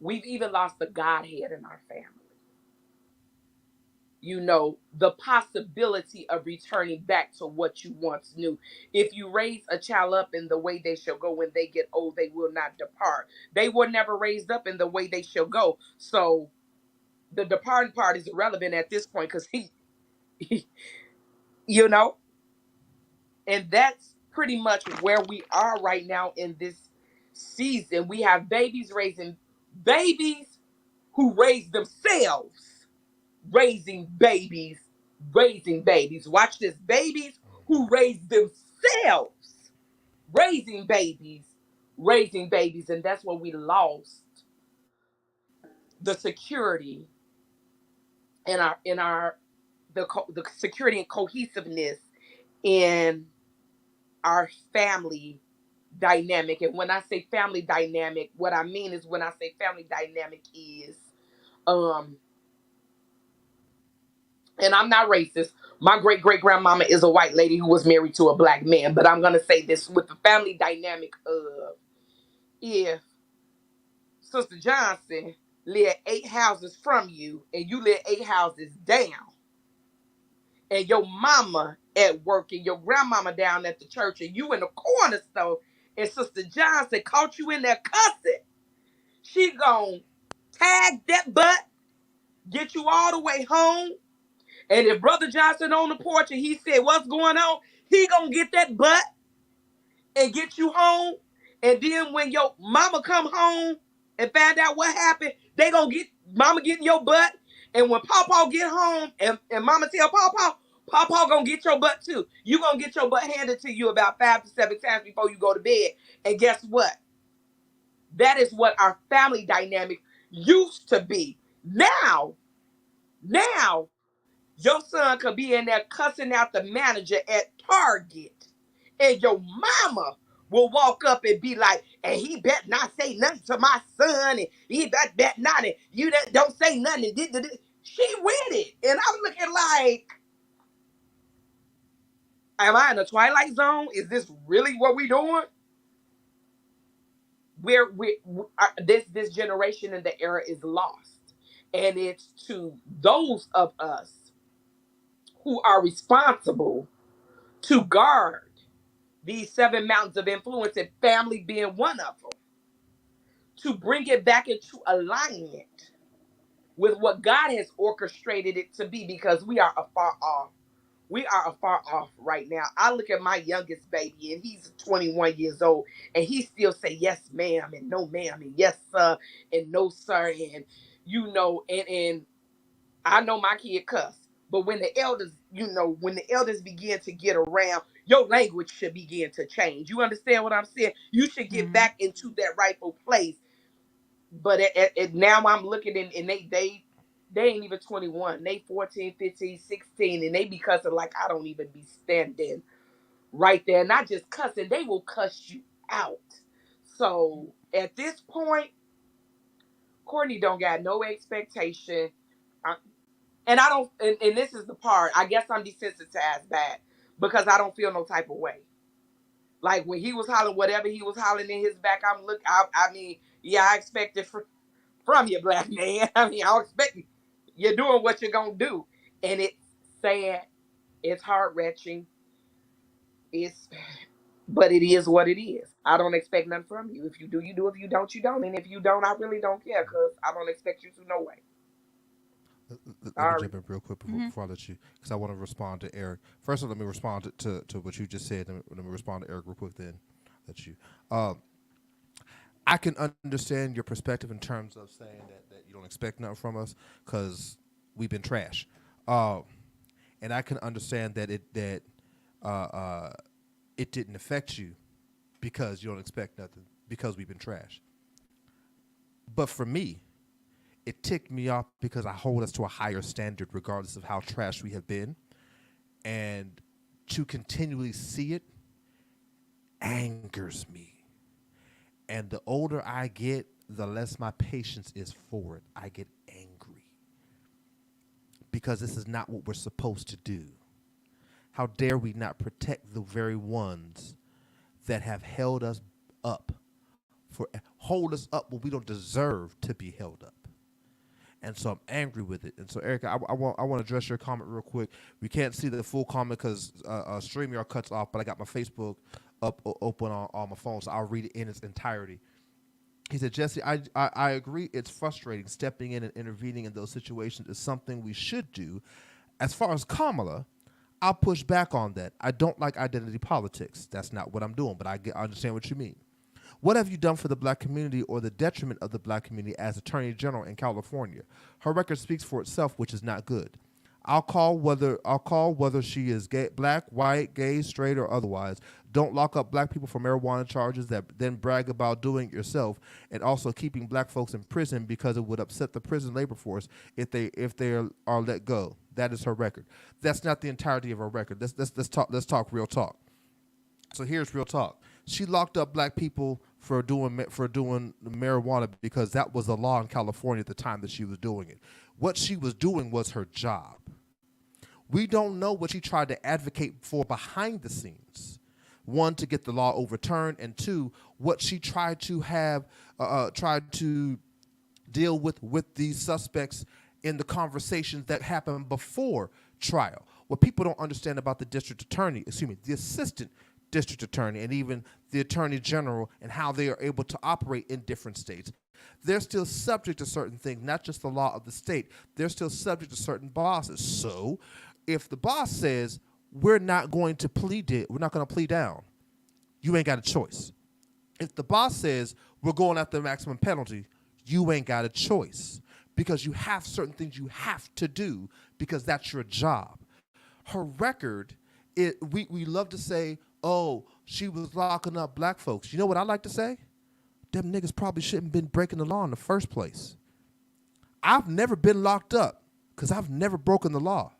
we've even lost the Godhead in our family. The possibility of returning back to what you once knew. If you raise a child up in the way they shall go when they get old, they will not depart. They were never raised up in the way they shall go. So the departing part is irrelevant at this point because he, you know, and that's pretty much where we are right now in this. season. We have babies raising babies who raise themselves, raising babies, raising babies. Watch this. Babies who raise themselves, raising babies, raising babies. And that's where we lost the security the security and cohesiveness in our family dynamic. And when I say family dynamic, what I mean is when I say family dynamic is um and I'm not racist. My great great grandmama is a white lady who was married to a black man, but I'm gonna say this with the family dynamic of if Sister Johnson lived 8 houses from you and you live 8 houses down, and your mama at work and your grandmama down at the church and you in the corner store and Sister Johnson caught you in there cussing, she gon' tag that butt, get you all the way home. And if Brother Johnson on the porch and he said, what's going on? He gonna get that butt and get you home. And then when your mama come home and find out what happened, they gonna get mama getting your butt. And when Pawpaw get home and mama tell Pawpaw, Pawpaw gonna get your butt too. You gonna get your butt handed to you about 5 to 7 times before you go to bed. And guess what? That is what our family dynamic used to be. Now, your son could be in there cussing out the manager at Target, and your mama will walk up and be like, and he bet not say nothing to my son, and he bet not, and you don't say nothing. And she with it. And I'm looking like, am I in a Twilight Zone? Is this really what we doing? This generation and the era is lost. And it's to those of us who are responsible to guard these 7 mountains of influence, and family being one of them, to bring it back into alignment with what God has orchestrated it to be, because we are afar off. We are afar off right now. I look at my youngest baby and he's 21 years old and he still say yes ma'am and no ma'am and yes sir and no sir, and and I know my kid cuss, but when the elders begin to get around, your language should begin to change. You understand what I'm saying? You should get back into that rightful place. But now I'm looking and they ain't even 21. They 14, 15, 16, and they be cussing like I don't even be standing right there. Not just cussing, they will cuss you out. So at this point, Courtney don't got no expectation. And I don't, and this is the part, I guess I'm desensitized back because I don't feel no type of way. Like when he was hollering, whatever he was hollering in his back, I mean, yeah, I expect it from you, black man. I mean, I expect you're doing what you're going to do. And it's sad, it's heart-wrenching, but it is what it is. I don't expect nothing from you. If you do, you do. If you don't, you don't. And if you don't, I really don't care because I don't expect you to no way. Let me jump in real quick before I let you, because I want to respond to Eric. First of all, let me respond to what you just said. Let me respond to Eric real quick, then let you. I can understand your perspective in terms of saying that you don't expect nothing from us because we've been trash. And I can understand that it didn't affect you because you don't expect nothing because we've been trash. But for me, it ticked me off because I hold us to a higher standard regardless of how trash we have been. And to continually see it angers me. And the older I get, the less my patience is for it. I get angry. Because this is not what we're supposed to do. How dare we not protect the very ones that have held us up, hold us up when we don't deserve to be held up. And so I'm angry with it. And so, Erica, I want to address your comment real quick. We can't see the full comment because StreamYard cuts off, but I got my Facebook open on my phone, so I'll read it in its entirety. He said, Jesse, I agree it's frustrating. Stepping in and intervening in those situations is something we should do. As far as Kamala, I'll push back on that. I don't like identity politics. That's not what I'm doing, but I understand what you mean. What have you done for the black community or the detriment of the black community as Attorney General in California? Her record speaks for itself, which is not good. I'll call whether she is gay, black, white, gay, straight, or otherwise. Don't lock up black people for marijuana charges that then brag about doing it yourself, and also keeping black folks in prison because it would upset the prison labor force if they are let go. That is her record. That's not the entirety of her record. Let's talk real talk. So here's real talk. She locked up black people for doing marijuana because that was the law in California at the time that she was doing it. What she was doing was her job. We don't know what she tried to advocate for behind the scenes. One, to get the law overturned, and two, what she tried to deal with these suspects in the conversations that happened before trial. What people don't understand about the the assistant district attorney, and even the attorney general, and how they are able to operate in different states. They're still subject to certain things, not just the law of the state. They're still subject to certain bosses. So if the boss says, we're not going to plead down, you ain't got a choice. If the boss says, we're going after the maximum penalty, you ain't got a choice, because you have certain things you have to do because that's your job. Her record, we love to say, oh, she was locking up black folks. You know what I like to say? Them niggas probably shouldn't have been breaking the law in the first place. I've never been locked up because I've never broken the law.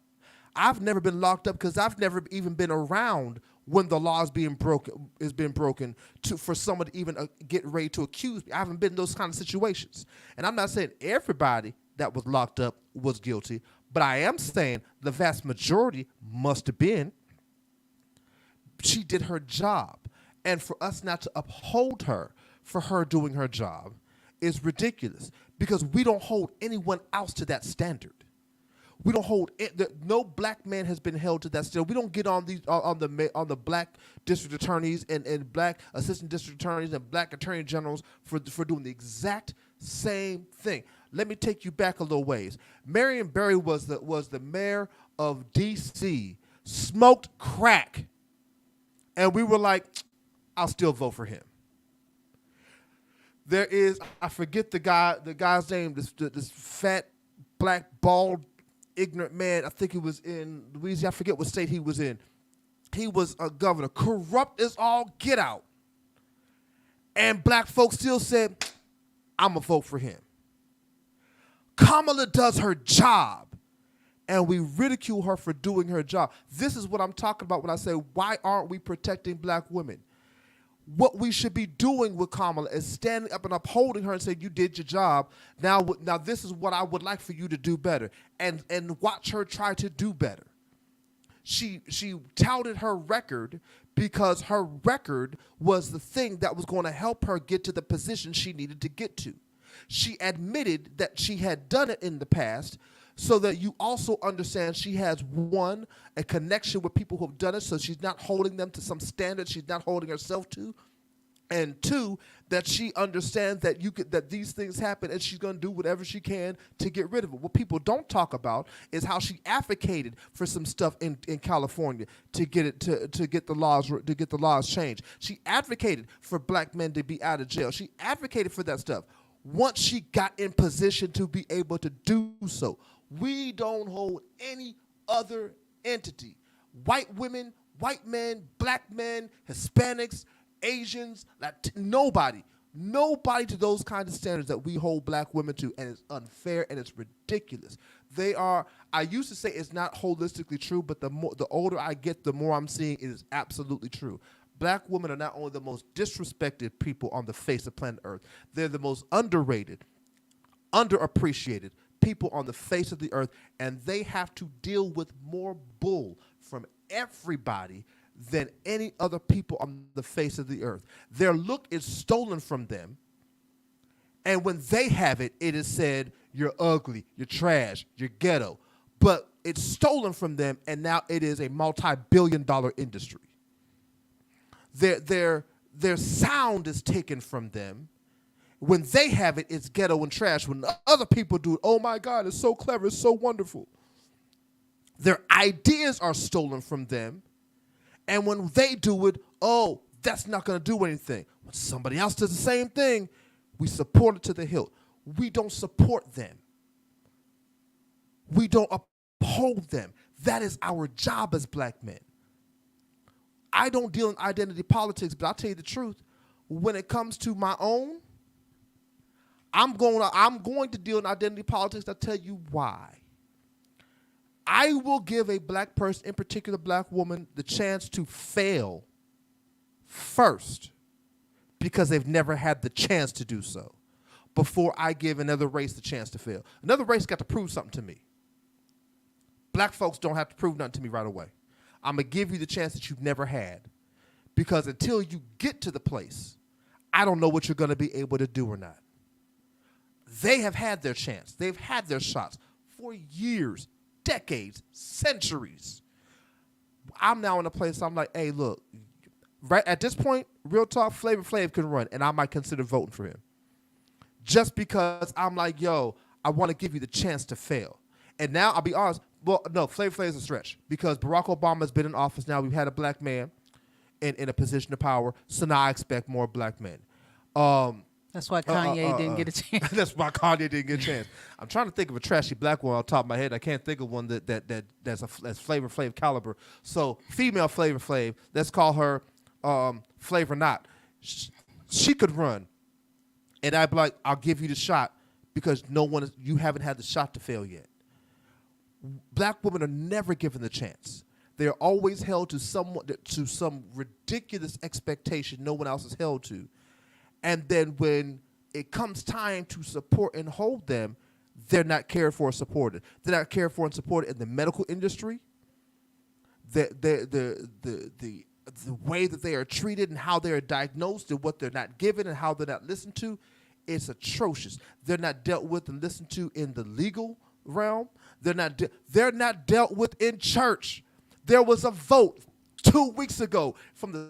I've never been locked up because I've never even been around when the law is being broken for someone to even get ready to accuse me. I haven't been in those kind of situations. And I'm not saying everybody that was locked up was guilty, but I am saying the vast majority must have been. She did her job. And for us not to uphold her for her doing her job is ridiculous, because we don't hold anyone else to that standard. We don't hold no black man has been held to that standard. We don't get on the black district attorneys and black assistant district attorneys and black attorney generals for doing the exact same thing. Let me take you back a little ways. Marion Barry was the mayor of D.C., smoked crack, and we were like, I'll still vote for him. There is, I forget the guy's name, this fat, black, bald, ignorant man. I think he was in Louisiana. I forget what state he was in. He was a governor, corrupt as all get out. And black folks still said, I'm going to vote for him. Kamala does her job, and we ridicule her for doing her job. This is what I'm talking about when I say, why aren't we protecting black women? What we should be doing with Kamala is standing up and upholding her and saying, you did your job. Now this is what I would like for you to do better. And watch her try to do better. She touted her record because her record was the thing that was going to help her get to the position she needed to get to. She admitted that she had done it in the past, so that you also understand she has, one, a connection with people who have done it, so she's not holding them to some standard she's not holding herself to, and two, that she understands that these things happen, and she's going to do whatever she can to get rid of it. What people don't talk about is how she advocated for some stuff in California to get the laws changed. She advocated for black men to be out of jail. She advocated for that stuff. Once she got in position to be able to do so, we don't hold any other entity, white women, white men, black men, Hispanics, Asians, nobody to those kinds of standards that we hold black women to, and it's unfair and it's ridiculous. I used to say it's not holistically true, but the older I get, the more I'm seeing it is absolutely true. Black women are not only the most disrespected people on the face of planet Earth, they're the most underrated, underappreciated people on the face of the earth, and they have to deal with more bull from everybody than any other people on the face of the earth. Their look is stolen from them, and when they have it, it is said, you're ugly, you're trash, you're ghetto. But it's stolen from them, and now it is a multi-billion-dollar industry. Their sound is taken from them. When they have it, it's ghetto and trash. When other people do it, oh my God, it's so clever, it's so wonderful. Their ideas are stolen from them. And when they do it, oh, That's not going to do anything. When somebody else does the same thing, we support it to the hilt. We don't support them. We don't uphold them. That is our job as black men. I don't deal in identity politics, but I'll tell you the truth. When it comes to my own, I'm going to deal in identity politics. I'll tell you why. I will give a black person, in particular black woman, the chance to fail first because they've never had the chance to do so before I give another race the chance to fail. Another race got to prove something to me. Black folks don't have to prove nothing to me right away. I'm going to give you the chance that you've never had because until you get to the place, I don't know what you're going to be able to do or not. They have had their chance. They've had their shots for years, decades, centuries. I'm now in a place I'm like, hey, look, right at this point, real talk, Flavor Flav can run, and I might consider voting for him. Just because I'm like, yo, I want to give you the chance to fail. And now, I'll be honest, well, no, Flavor Flav is a stretch because Barack Obama has been in office now. We've had a black man in a position of power, so now I expect more black men. That's why Kanye didn't get a chance. That's why Kanye didn't get a chance. I'm trying to think of a trashy black one on top of my head. I can't think of one that's Flavor Flav caliber. So female Flavor Flav, let's call her Flavor Not. She could run, and I'd be like, I'll give you the shot because you haven't had the shot to fail yet. Black women are never given the chance. They're always held to some ridiculous expectation no one else is held to. And then when it comes time to support and hold them, they're not cared for or supported. They're not cared for and supported in the medical industry. The way that they are treated and how they are diagnosed and what they're not given and how they're not listened to, it's atrocious. They're not dealt with and listened to in the legal realm. They're not dealt with in church. There was a vote 2 weeks ago from the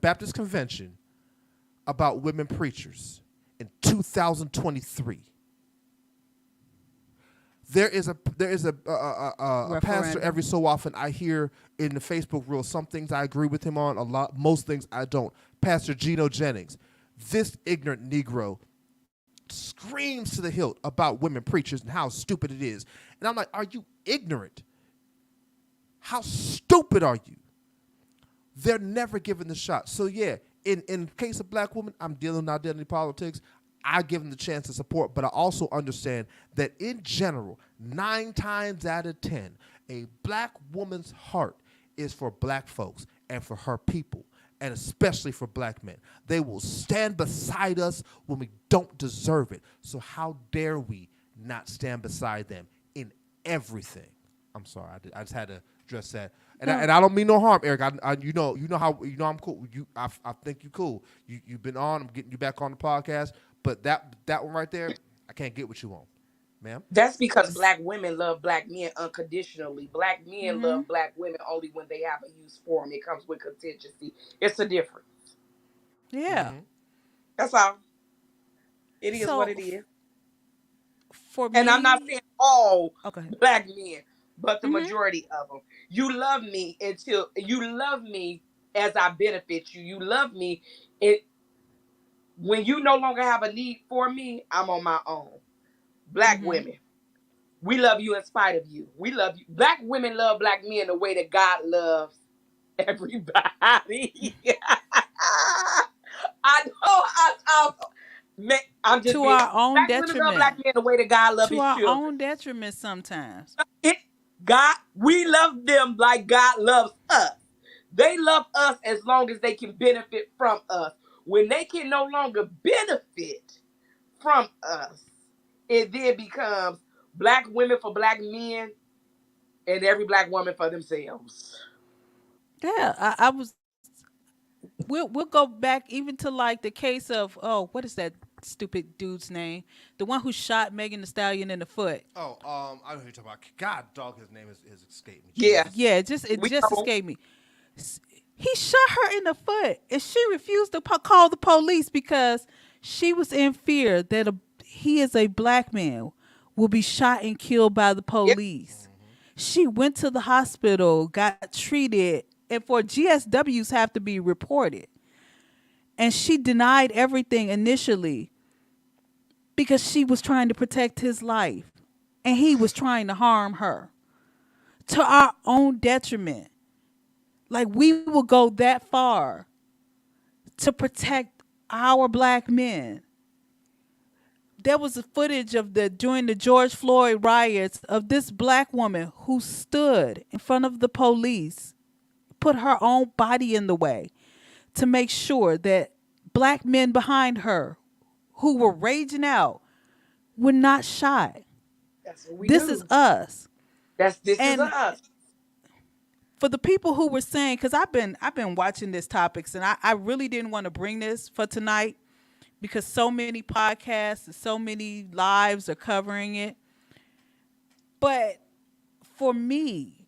Baptist Convention about women preachers in 2023. There is a pastor every so often I hear in the Facebook reel. Some things I agree with him on a lot. Most things I don't. Pastor Geno Jennings, this ignorant Negro, screams to the hilt about women preachers and how stupid it is. And I'm like, are you ignorant? How stupid are you? They're never given the shot. So yeah, in case of black women, I'm dealing with identity politics. I give them the chance to support, but I also understand that in general, 9 times out of 10, a black woman's heart is for black folks and for her people, and especially for black men. They will stand beside us when we don't deserve it. So how dare we not stand beside them in everything? I'm sorry, I just had to address that. And, I don't mean no harm, Eric. You know I'm cool. I think you cool. You've been on. I'm getting you back on the podcast. But that one right there, I can't get what you want, ma'am. That's because black women love black men unconditionally. Black men love black women only when they have a use for them. It comes with contingency. It's a difference. Yeah. Mm-hmm. That's all. It is So, what it is. For me, And I'm not saying all okay. black men, but the majority of them. You love me until you love me as I benefit you. You love me when you no longer have a need for me. I'm on my own. Black women, we love you in spite of you. We love you. Black women love black men the way that God loves everybody. I know. I'm just To being, our own black women love detriment. black men the way that God loves To his our children. own detriment sometimes. We love them like God loves us. They love us as long as they can benefit from us. When they can no longer benefit from us, it then becomes black women for black men and every black woman for themselves. Yeah, I was. We'll go back even to like the case of what is that stupid dude's name? The one who shot Megan Thee Stallion in the foot. Oh, I know who you're talking about. God, dog, his name has escaped me. Yeah. Yeah, it just escaped me. He shot her in the foot, and she refused to call the police because she was in fear that he is a black man will be shot and killed by the police. She went to the hospital, got treated, and for GSWs have to be reported. And she denied everything initially because she was trying to protect his life and he was trying to harm her to our own detriment. Like, we will go that far to protect our black men. There was a footage of during the George Floyd riots of this black woman who stood in front of the police, put her own body in the way to make sure that black men behind her who were raging out were not shot. That's what we This do. is us. This is And us. for the people who were saying, because I've been watching this topics, and I really didn't want to bring this for tonight because so many podcasts and so many lives are covering it. But for me,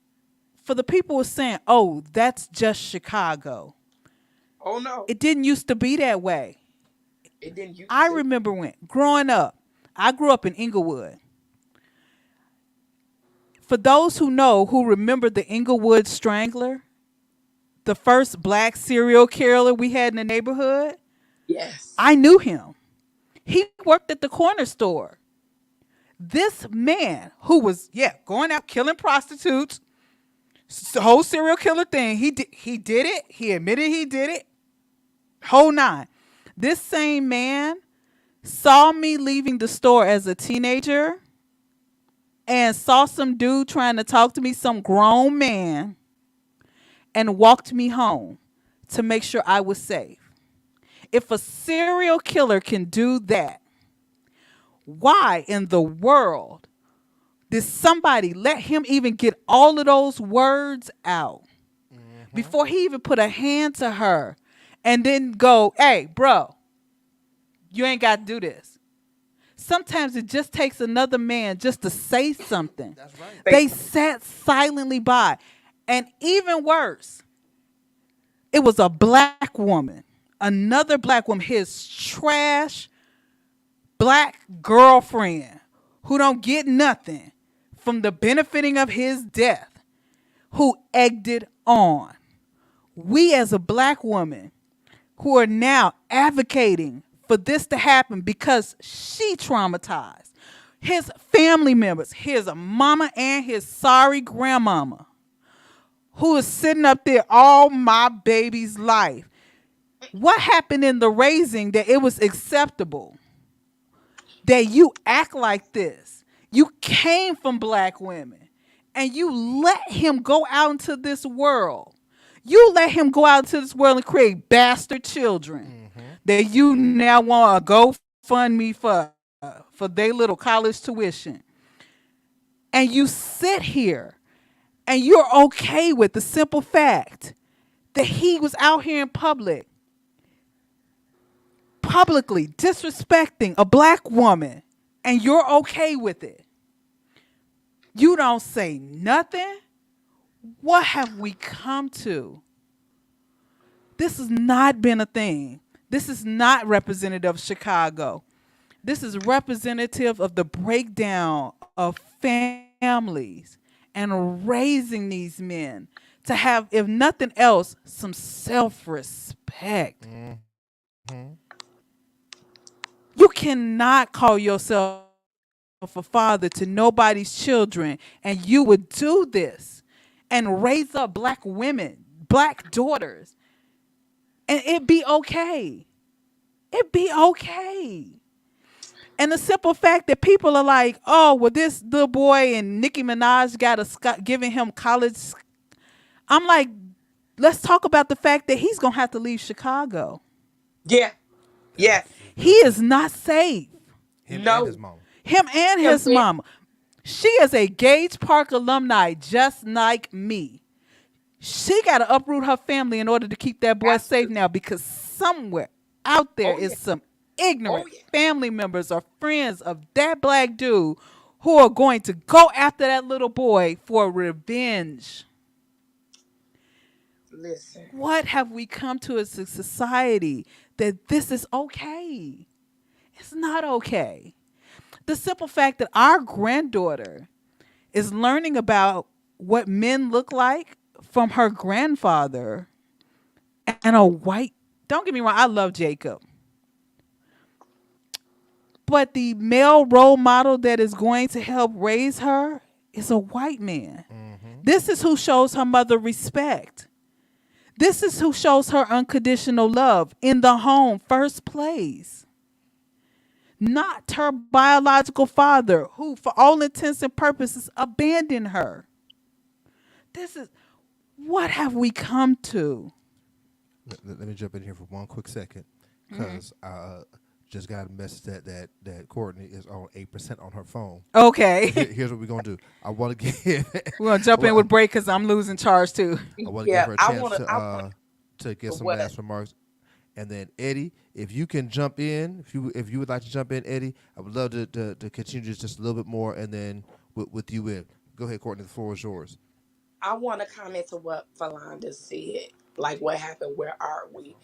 for the people who are saying, oh, that's just Chicago. Oh no, It didn't used to be that way. it didn't. I remember when growing up, I grew up in Inglewood. For those who know, who remember the Inglewood Strangler, the first black serial killer we had in the neighborhood, Yes. I knew him. He worked at the corner store. This man who was, going out killing prostitutes, the whole serial killer thing, he did it. He admitted he did it. Whole nine. This same man saw me leaving the store as a teenager and saw some dude trying to talk to me, some grown man, and walked me home to make sure I was safe. If a serial killer can do that, why in the world did somebody let him even get all of those words out before he even put a hand to her and then go, hey, bro, you ain't got to do this? Sometimes it just takes another man just to say something. That's right. They sat silently by. And even worse, it was a black woman, another black woman, his trash black girlfriend who don't get nothing from the benefiting of his death, who egged it on. We as a black woman who are now advocating for this to happen because she traumatized his family members, his mama and his sorry grandmama, who is sitting up there all my baby's life. What happened in the raising that it was acceptable that you act like this? You came from black women and you let him go out into this world. You let him go out into this world and create bastard children that you now want to GoFundMe for their little college tuition. And you sit here and you're okay with the simple fact that he was out here in publicly disrespecting a black woman, and you're okay with it. You don't say nothing. What have we come to? This has not been a thing. This is not representative of Chicago. This is representative of the breakdown of families and raising these men to have, if nothing else, some self-respect. You cannot call yourself a father to nobody's children, and you would do this and raise up black women, black daughters, and it'd be okay. It'd be okay. And the simple fact that people are like, oh, well, this little boy and Nicki Minaj giving him college. I'm like, let's talk about the fact that he's going to have to leave Chicago. Yeah. Yes. He is not safe. Him and his mama. Him and his mama. She is a Gage Park alumni just like me. She got to uproot her family in order to keep that boy safe now, because somewhere out there is some ignorant family members or friends of that black dude who are going to go after that little boy for revenge. Listen. What have we come to as a society that this is okay? It's not okay. The simple fact that our granddaughter is learning about what men look like from her grandfather and a white. Don't get me wrong, I love Jacob, but the male role model that is going to help raise her is a white man. This is who shows her mother respect. This is who shows her unconditional love in the home, first place. Not her biological father, who, for all intents and purposes, abandoned her. This is what have we come to? Let me jump in here for one quick second, because I just got a message that Courtney is on 8% on her phone. Okay. Here's what we're gonna do. I want to give. We're going to jump in with break because I'm losing charge too. I want to give her a I chance want to get some what? last remarks, and then Eddie, if you can jump in, if you would like to jump in, Eddie, I would love to continue just a little bit more, and then with you in. Go ahead, Courtney. The floor is yours. I want to comment to what Falonda said. Like, what happened? Where are we?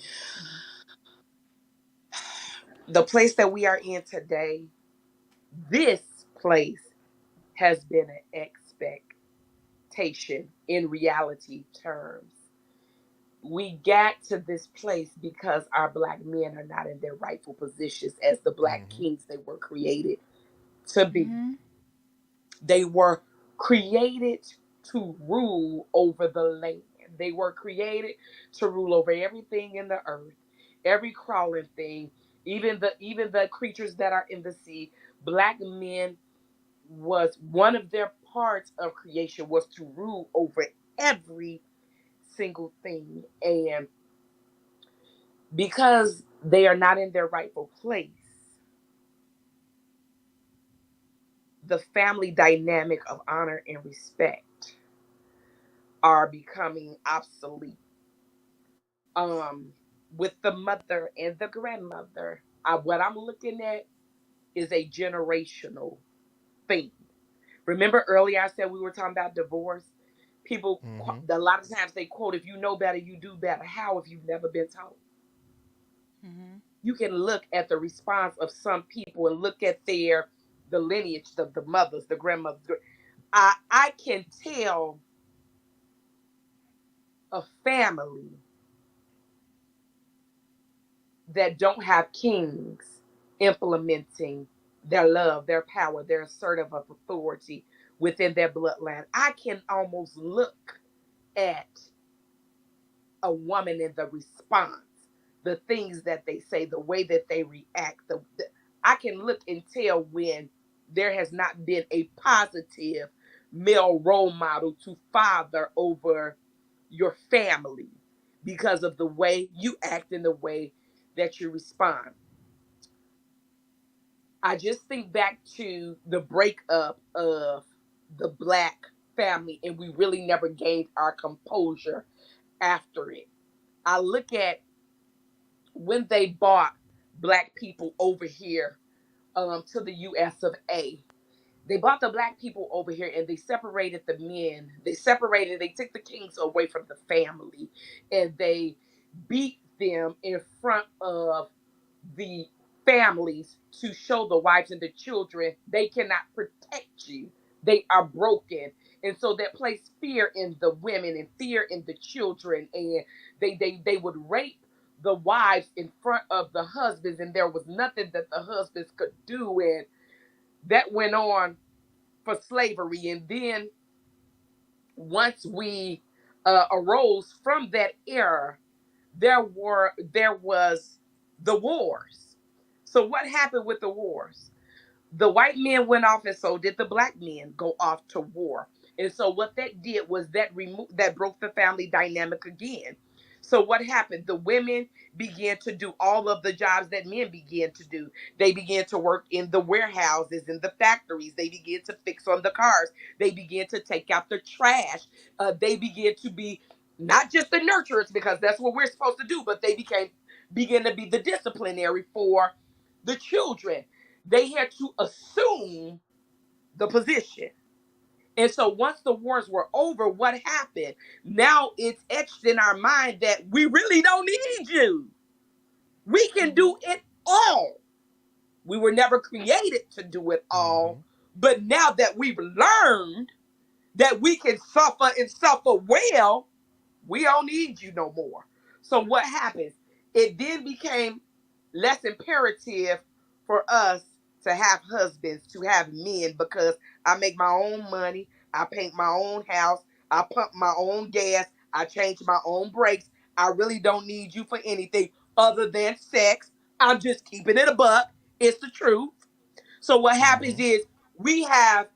The place that we are in today, this place has been an expectation in reality terms. We got to this place because our black men are not in their rightful positions as the black kings they were created to be. They were created to rule over the land. They were created to rule over everything in the earth, every crawling thing, even the creatures that are in the sea. Black men was one of their parts of creation was to rule over every single thing. And because they are not in their rightful place, the family dynamic of honor and respect are becoming obsolete. With the mother and the grandmother, what I'm looking at is a generational thing. Remember earlier I said we were talking about divorce? People, a lot of times they quote, if you know better, you do better. How if you've never been taught? You can look at the response of some people and look at the lineage, the mothers, the grandmothers. I can tell a family that don't have kings implementing their love, their power, their assertive of authority within their bloodline. I can almost look at a woman in the response, the things that they say, the way that they react. I can look and tell when there has not been a positive male role model to father over your family because of the way you act and the way that you respond. I just think back to the breakup of the black family, and we really never gained our composure after it. I look at when they bought black people over here to the US of A. They brought the black people over here and they separated the men. They took the kings away from the family and they beat them in front of the families to show the wives and the children they cannot protect you. They are broken. And so that placed fear in the women and fear in the children. And they would rape the wives in front of the husbands, and there was nothing that the husbands could do. And that went on for slavery. And then once we arose from that era, there was the wars. So what happened with the wars? The white men went off, and so did the black men go off to war. And so what that did was that broke the family dynamic again. So what happened? The women began to do all of the jobs that men began to do. They began to work in the warehouses, in the factories. They began to fix on the cars. They began to take out the trash. They began to be not just the nurturers, because that's what we're supposed to do, but they began to be the disciplinary for the children. They had to assume the position. And so once the wars were over, what happened? Now it's etched in our mind that we really don't need you. We can do it all. We were never created to do it all. But now that we've learned that we can suffer and suffer well, We don't need you no more. So what happens? It then became less imperative for us to have husbands, to have men, because I make my own money, I paint my own house, I pump my own gas, I change my own brakes. I really don't need you for anything other than sex. I'm just keeping it a buck. It's the truth. So what happens Mm-hmm. is we have,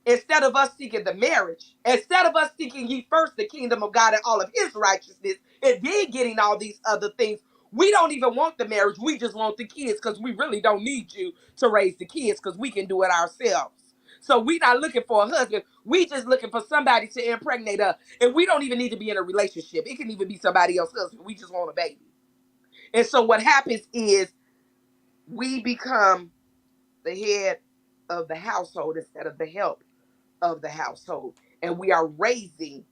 instead of us seeking the marriage, instead of us seeking ye first the kingdom of God and all of his righteousness, and then getting all these other things, we don't even want the marriage. We just want the kids because we really don't need you to raise the kids because we can do it ourselves. So we not looking for a husband. We just looking for somebody to impregnate us. And we don't even need to be in a relationship. It can even be somebody else's husband. We just want a baby. And so what happens is we become the head of the household instead of the help of the household. And we are raising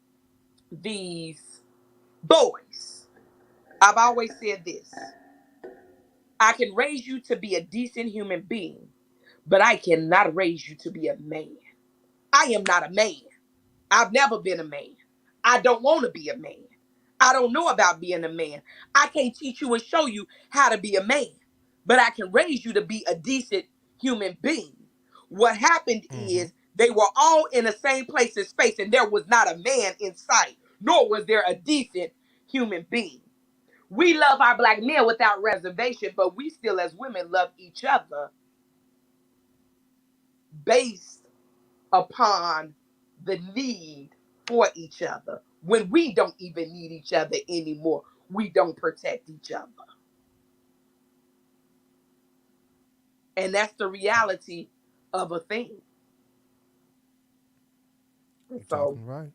these boys. I've always said this: I can raise you to be a decent human being, but I cannot raise you to be a man. I am not a man. I've never been a man. I don't want to be a man. I don't know about being a man. I can't teach you and show you how to be a man, but I can raise you to be a decent human being. What happened Mm-hmm. is they were all in the same place in space, and there was not a man in sight, nor was there a decent human being. We love our black men without reservation, but we still, as women, love each other based upon the need for each other. When we don't even need each other anymore, we don't protect each other. And that's the reality of a thing. You're So, talking right.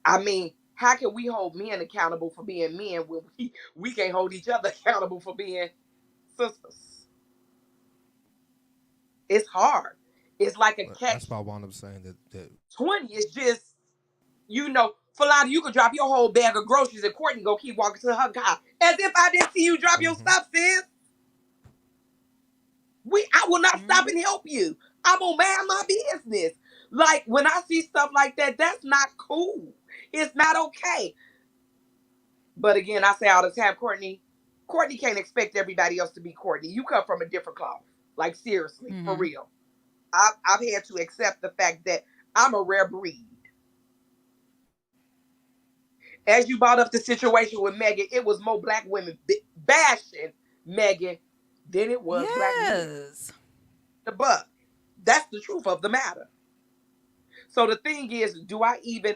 I mean, how can we hold men accountable for being men when we can't hold each other accountable for being sisters? It's hard. It's like a But catch that's why I wound up saying that 20. It's just, Falada, you could drop your whole bag of groceries and Courtney go keep walking to her car. As if I didn't see you drop your mm-hmm. stuff, sis. I will not stop and help you. I'm gonna mind my business. Like when I see stuff like that, that's not cool. It's not okay. But again, I say all the time, Courtney can't expect everybody else to be Courtney. You come from a different cloth. Like seriously, for Mm-hmm. real. I've had to accept the fact that I'm a rare breed. As you brought up the situation with Megan, it was more black women bashing Megan than it was black men. Yes. The buck. That's the truth of the matter. So the thing is,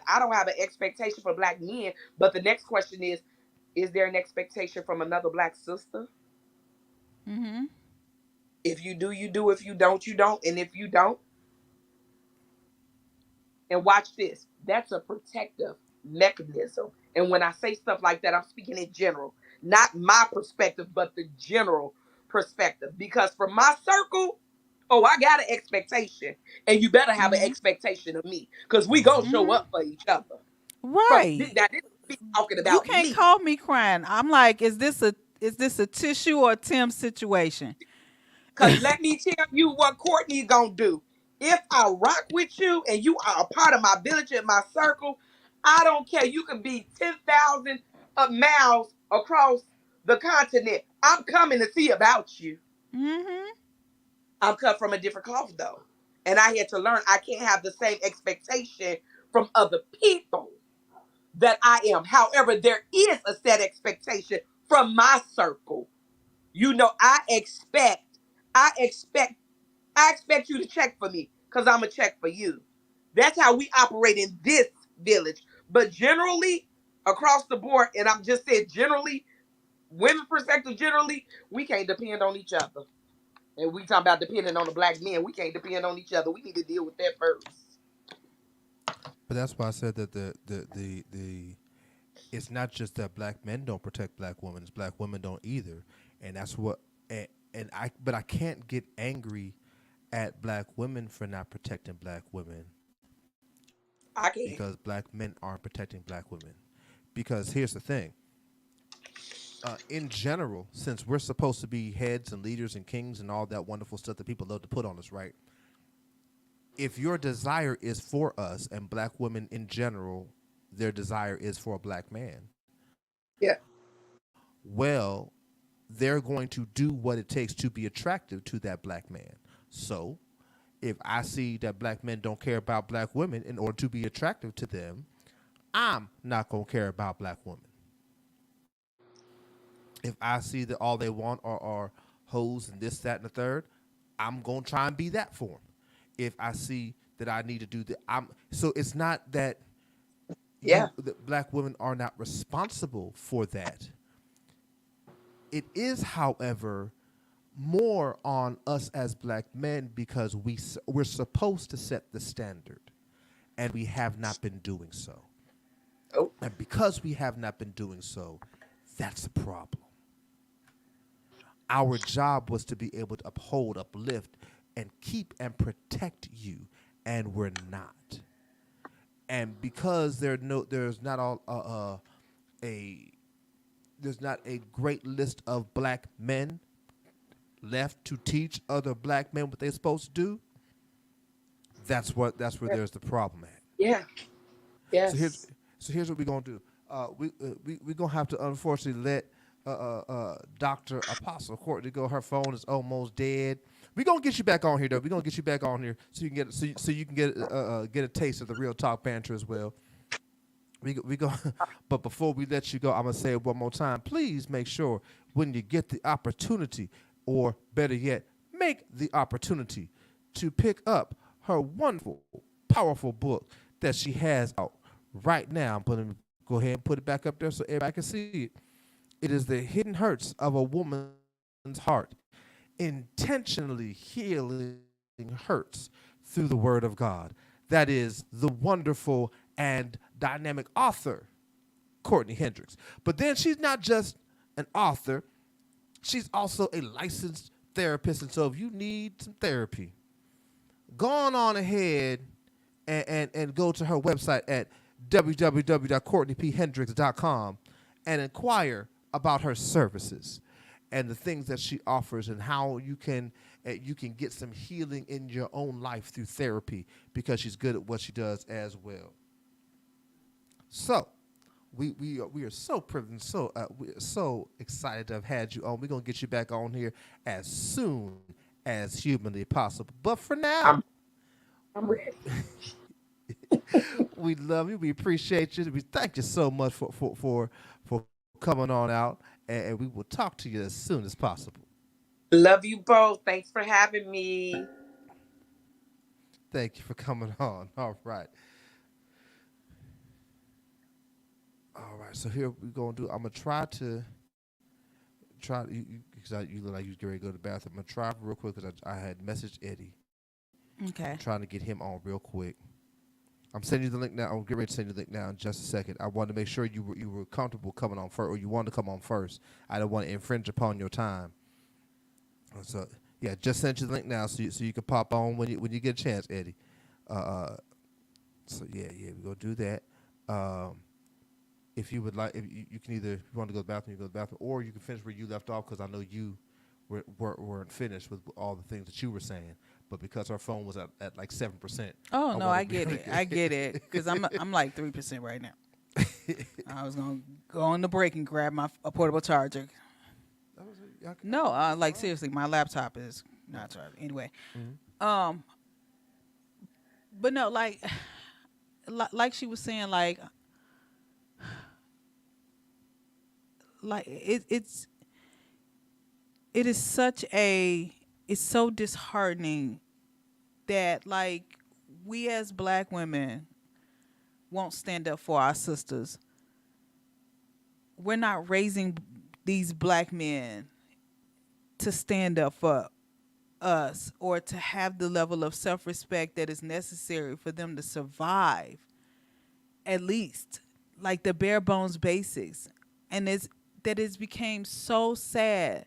I don't have an expectation for black men, but the next question is there an expectation from another black sister? Mm-hmm. If you do, you do. If you don't, you don't. And if you don't, and watch this, that's a protective mechanism. And when I say stuff like that, I'm speaking in general, not my perspective, but the general perspective. Because from my circle, oh, I got an expectation, and you better have an Mm-hmm. expectation of me, because we gonna Mm-hmm. show Mm-hmm. up for each other. Right. Now this is me talking You about can't me. call me crying. I'm like, is this a tissue or a Tim situation? Cause let me tell you what Courtney gonna do. If I rock with you and you are a part of my village and my circle, I don't care. You can be 10,000 miles across the continent. I'm coming to see about you. Mm-hmm. I'm cut from a different cloth though. And I had to learn I can't have the same expectation from other people that I am. However, there is a set expectation from my circle. I expect I expect you to check for me because I'm going to check for you. That's how we operate in this village. But generally, across the board, and I'm just saying generally, women perspective generally, we can't depend on each other. And we talking about depending on the black men. We can't depend on each other. We need to deal with that first. But that's why I said that the it's not just that black men don't protect black women; it's black women don't either, and that's what and I. But I can't get angry at black women for not protecting black women I because can. black men aren't protecting black women. Because here's the thing: in general, since we're supposed to be heads and leaders and kings and all that wonderful stuff that people love to put on us, right? If your desire is for us and black women in general, their desire is for a black man, Yeah. well, they're going to do what it takes to be attractive to that black man. So, if I see that black men don't care about black women in order to be attractive to them, I'm not going to care about black women. If I see that all they want are hoes and this, that, and the third, I'm going to try and be that for them. If I see that I need to do that, so it's not that Yeah. that black women are not responsible for that. It is, however, more on us as black men because we're supposed to set the standard, and we have not been doing so. Oh. And because we have not been doing so, that's a problem. Our job was to be able to uphold, uplift, and keep and protect you, and we're not. And because there's not a great list of black men left to teach other black men what they're supposed to do, that's where there's the problem at. Yeah. Yes. So here's what we're gonna do. We're gonna have to unfortunately let Dr. Apostle Courtney go. Her phone is almost dead. We're gonna get you back on here though. We're gonna get you back on here so you can get a taste of the real talk banter as well. We go, but before we let you go, I'm gonna say it one more time. Please make sure when you get the opportunity, or better yet, make the opportunity to pick up her wonderful, powerful book that she has out right now. I'm gonna go ahead and put it back up there so everybody can see it. It is The Hidden Hurts of a Woman's Heart, intentionally healing hurts through the Word of God. That is the wonderful and dynamic author, Courtney Hendrix. But then she's not just an author, she's also a licensed therapist. And so if you need some therapy, go on ahead and go to her website at www.courtneyphendrix.com and inquire about her services and the things that she offers and how you can get some healing in your own life through therapy, because she's good at what she does as well. So we are so privileged, we're so excited to have had you on. We're gonna get you back on here as soon as humanly possible. But for now, I'm ready. we love you. We appreciate you. We thank you so much for coming on out, and we will talk to you as soon as possible. Love you both. Thanks for having me. Thank you for coming on. All right. So here we're gonna do. I'm gonna try because you look like you get ready to go to the bathroom. I'm gonna try real quick because I had messaged Eddie. Okay. I'm trying to get him on real quick. I'm sending you the link now. I'm getting ready to send you the link now in just a second. I wanted to make sure you were comfortable coming on first, or you wanted to come on first. I don't want to infringe upon your time. So yeah, just sent you the link now, so you can pop on when you get a chance, Eddie. So yeah, we're gonna do that. If you would like, if you can either, if you want to go to the bathroom, you go to the bathroom, or you can finish where you left off, because I know you weren't finished with all the things that you were saying. But because our phone was at like 7%. Oh no, I get it. I get it, because I'm like 3% right now. I was gonna go on the break and grab a portable charger. No, like seriously, my laptop is not charged anyway. Mm-hmm. But no, like she was saying, like it's so disheartening that like we as black women won't stand up for our sisters. We're not raising these black men to stand up for us or to have the level of self-respect that is necessary for them to survive, at least like the bare bones basics. And it's became so sad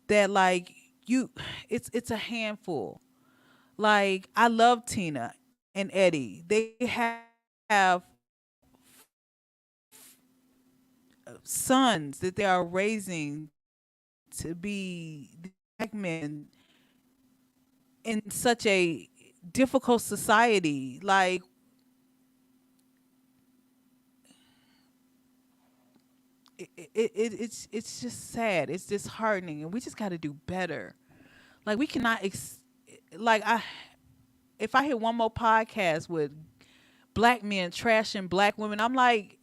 that like it's a handful. Like I love Tina and Eddie. They have sons that they are raising to be black men in such a difficult society. Like it's just sad. It's disheartening, and we just got to do better. Like we cannot like I if I hear one more podcast with black men trashing black women, I'm like,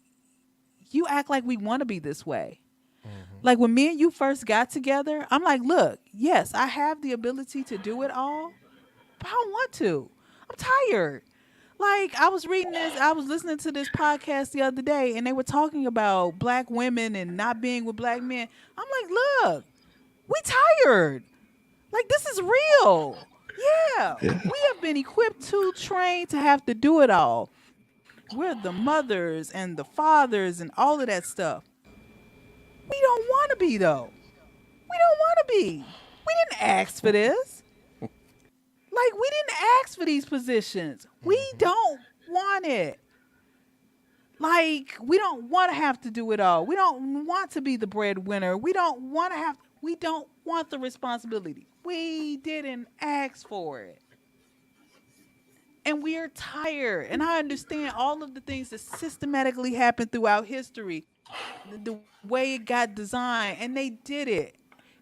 you act like we want to be this way. Like when me and you first got together, I'm like, look, yes, I have the ability to do it all, but I don't want to. I'm tired. Like I was listening to this podcast the other day, and they were talking about black women and not being with black men. I'm like, look, we tired. Like this is real. Yeah, we have been equipped to train to have to do it all. We're the mothers and the fathers and all of that stuff. We don't want to be though. We don't want to be. We didn't ask for this. Like we didn't ask for these positions. We don't want it. Like we don't want to have to do it all. We don't want to be the breadwinner. We don't want to have. We don't want the responsibility. We didn't ask for it. And we are tired. And I understand all of the things that systematically happened throughout history, the way it got designed, and they did it.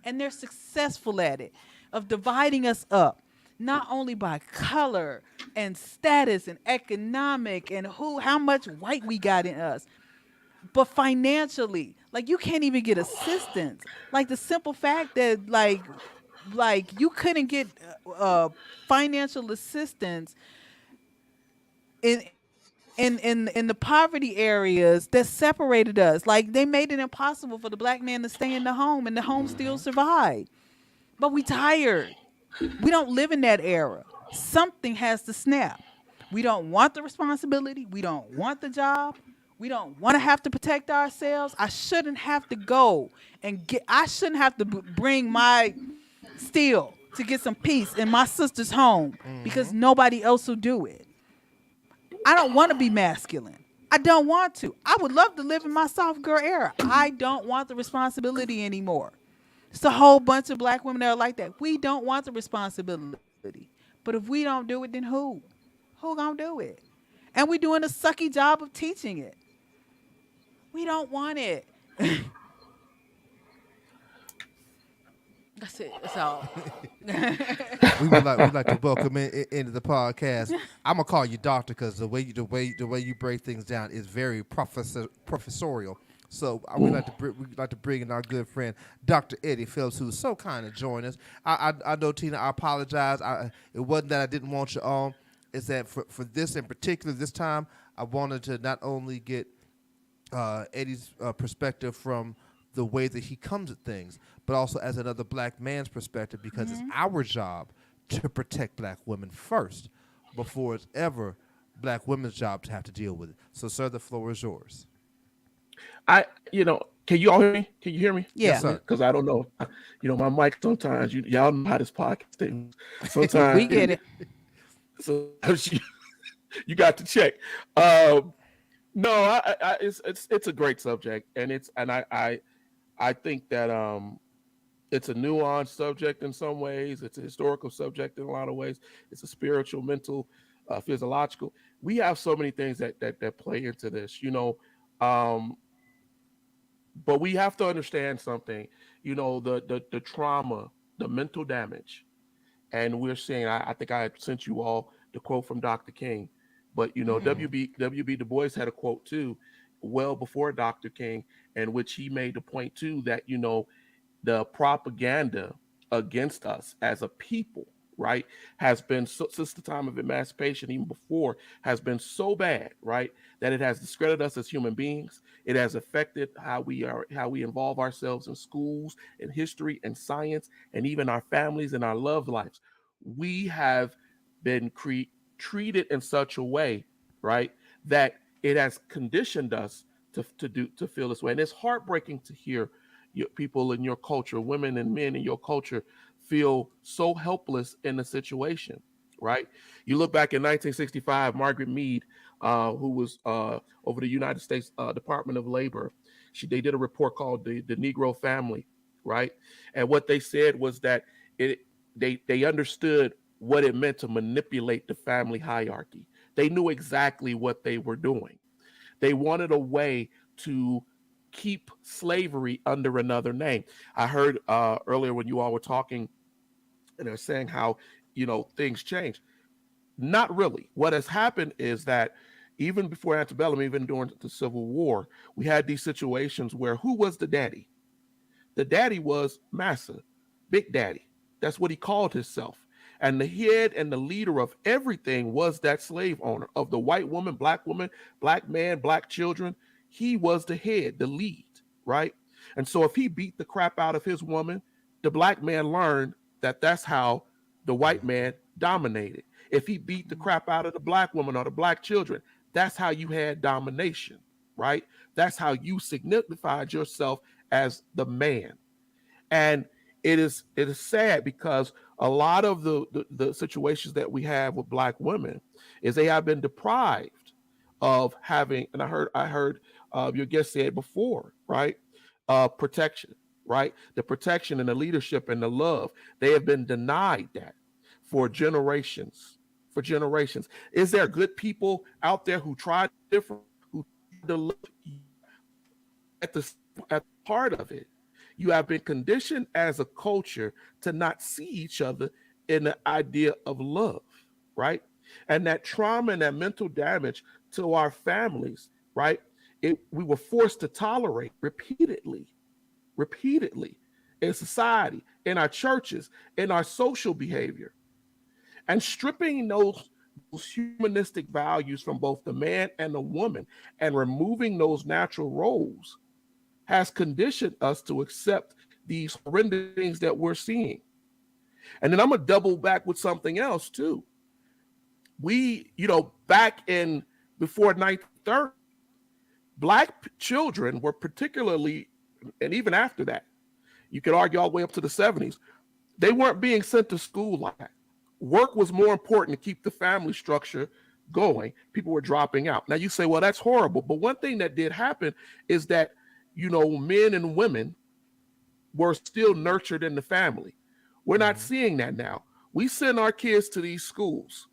And they're successful at it, of dividing us up, not only by color and status and economic and how much white we got in us, but financially. Like you can't even get assistance. Like the simple fact that like you couldn't get financial assistance in in the poverty areas that separated us. Like they made it impossible for the black man to stay in the home, and the home still survived. But we tired. We don't live in that era. Something has to snap. We don't want the responsibility. We don't want the job. We don't want to have to protect ourselves. I shouldn't have to go and get. I shouldn't have to bring my steel to get some peace in my sister's home because nobody else will do it. I don't want to be masculine. I don't want to. I would love to live in my soft girl era. I don't want the responsibility anymore. It's a whole bunch of black women that are like that. We don't want the responsibility. But if we don't do it, then who? Who gonna do it? And we're doing a sucky job of teaching it. We don't want it. That's it. That's all. We like to welcome into the podcast. I'm gonna call you doctor because the way you break things down is very professorial. So we like to bring in our good friend Dr. Eddie Phillips, who's so kind to join us. I know, Tina, I apologize. It wasn't that I didn't want you on. It's that for this in particular, this time I wanted to not only get Eddie's perspective from the way that he comes at things, but also as another black man's perspective, because it's our job to protect black women first before it's ever black women's job to have to deal with it. So, sir, the floor is yours. Can you all hear me? Can you hear me? Yeah. Yes, sir. Because I don't know. My mic sometimes, y'all know how this podcast thing. Sometimes We get it. So you got to check. No, it's a great subject, and I think that it's a nuanced subject in some ways. It's a historical subject in a lot of ways. It's a spiritual, mental, physiological. We have so many things that play into this, but we have to understand something. The trauma, the mental damage, and we're seeing. I think I had sent you all the quote from Dr. King, but W.B. Du Bois had a quote too, well before Dr. King, in which he made the point too that the propaganda against us as a people, right, has been since the time of emancipation, even before, has been so bad, right, that it has discredited us as human beings. It has affected how we involve ourselves in schools, in history, and science, and even our families and our love lives. We have been treated in such a way, right, that it has conditioned us to feel this way. And it's heartbreaking to hear people in your culture, women and men in your culture, feel so helpless in the situation, right? You look back in 1965, Margaret Mead, who was over the United States Department of Labor, they did a report called the Negro Family, right? And what they said was that they understood what it meant to manipulate the family hierarchy. They knew exactly what they were doing. They wanted a way to keep slavery under another name. I heard earlier when you all were talking, and they're saying how things change. Not really. What has happened is that even before antebellum, even during the Civil War, we had these situations where who was the daddy? The daddy was Massa, Big Daddy. That's what he called himself. And the head and the leader of everything was that slave owner of the white woman, black man, black children. He was the head, the lead, right? And so if he beat the crap out of his woman, the black man learned that that's how the white man dominated. If he beat the crap out of the black woman or the black children, that's how you had domination, right? That's how you signified yourself as the man. And it is sad because a lot of the situations that we have with black women is they have been deprived of having, and I heard your guest say it before, right? Protection, right? The protection and the leadership and the love. They have been denied that for generations. For generations. Is there good people out there who tried different, who tried to look at the part of it? You have been conditioned as a culture to not see each other in the idea of love, right? And that trauma and that mental damage to our families, right? We were forced to tolerate repeatedly in society, in our churches, in our social behavior. And stripping those humanistic values from both the man and the woman and removing those natural roles has conditioned us to accept these horrendous things that we're seeing. And then I'm going to double back with something else too. We, back in before 1930, black children were particularly, and even after that, you could argue all the way up to the 70s, they weren't being sent to school like that. Work was more important to keep the family structure going. People were dropping out. Now you say, well, that's horrible. But one thing that did happen is that, men and women were still nurtured in the family. We're not seeing that now. We send our kids to these schools,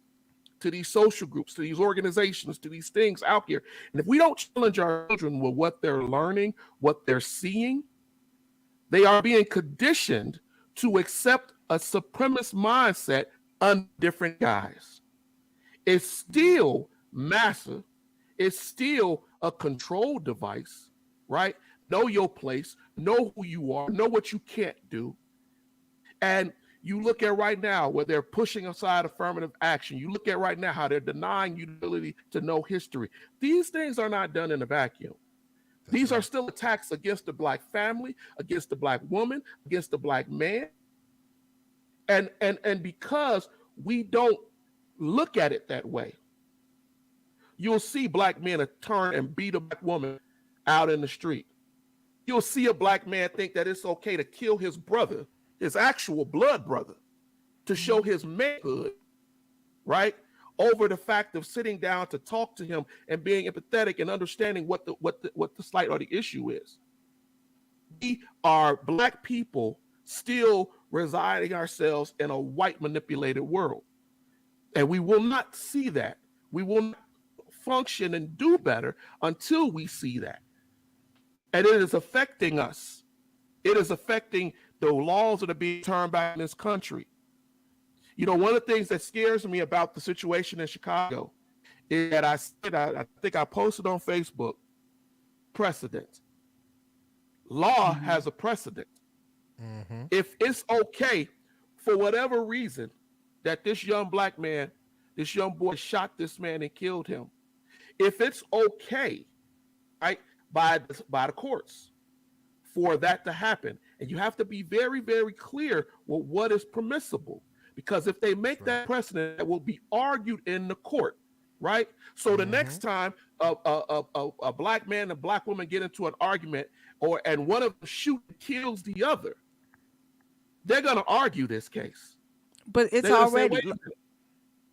to these social groups, to these organizations, to these things out here. And if we don't challenge our children with what they're learning, what they're seeing, they are being conditioned to accept a supremacist mindset under different guise. It's still massive. It's still a control device, right? Know your place, know who you are, know what you can't do. And you look at right now where they're pushing aside affirmative action. You look at right now how they're denying you the ability to know history. These things are not done in a vacuum. These are still attacks against the black family, against the black woman, against the black man. And because we don't look at it that way, you'll see black men turn and beat a black woman out in the street. You'll see a black man think that it's okay to kill his brother, his actual blood brother, to show his manhood, right? Over the fact of sitting down to talk to him and being empathetic and understanding what the slight or the issue is. We are black people still residing ourselves in a white manipulated world. And we will not see that. We will not function and do better until we see that. And it is affecting us. It is affecting the laws that are being turned back in this country. One of the things that scares me about the situation in Chicago is that I think I posted on Facebook, precedent. Law has a precedent. Mm-hmm. If it's okay for whatever reason that this young black man, this young boy shot this man and killed him, if it's okay, right, by the courts for that to happen, and you have to be very, very clear with what is permissible, because if they make that precedent, it will be argued in the court, right? So the next time a black man and a black woman get into an argument, and one of them shoots and kills the other, they're going to argue this case. But it's already.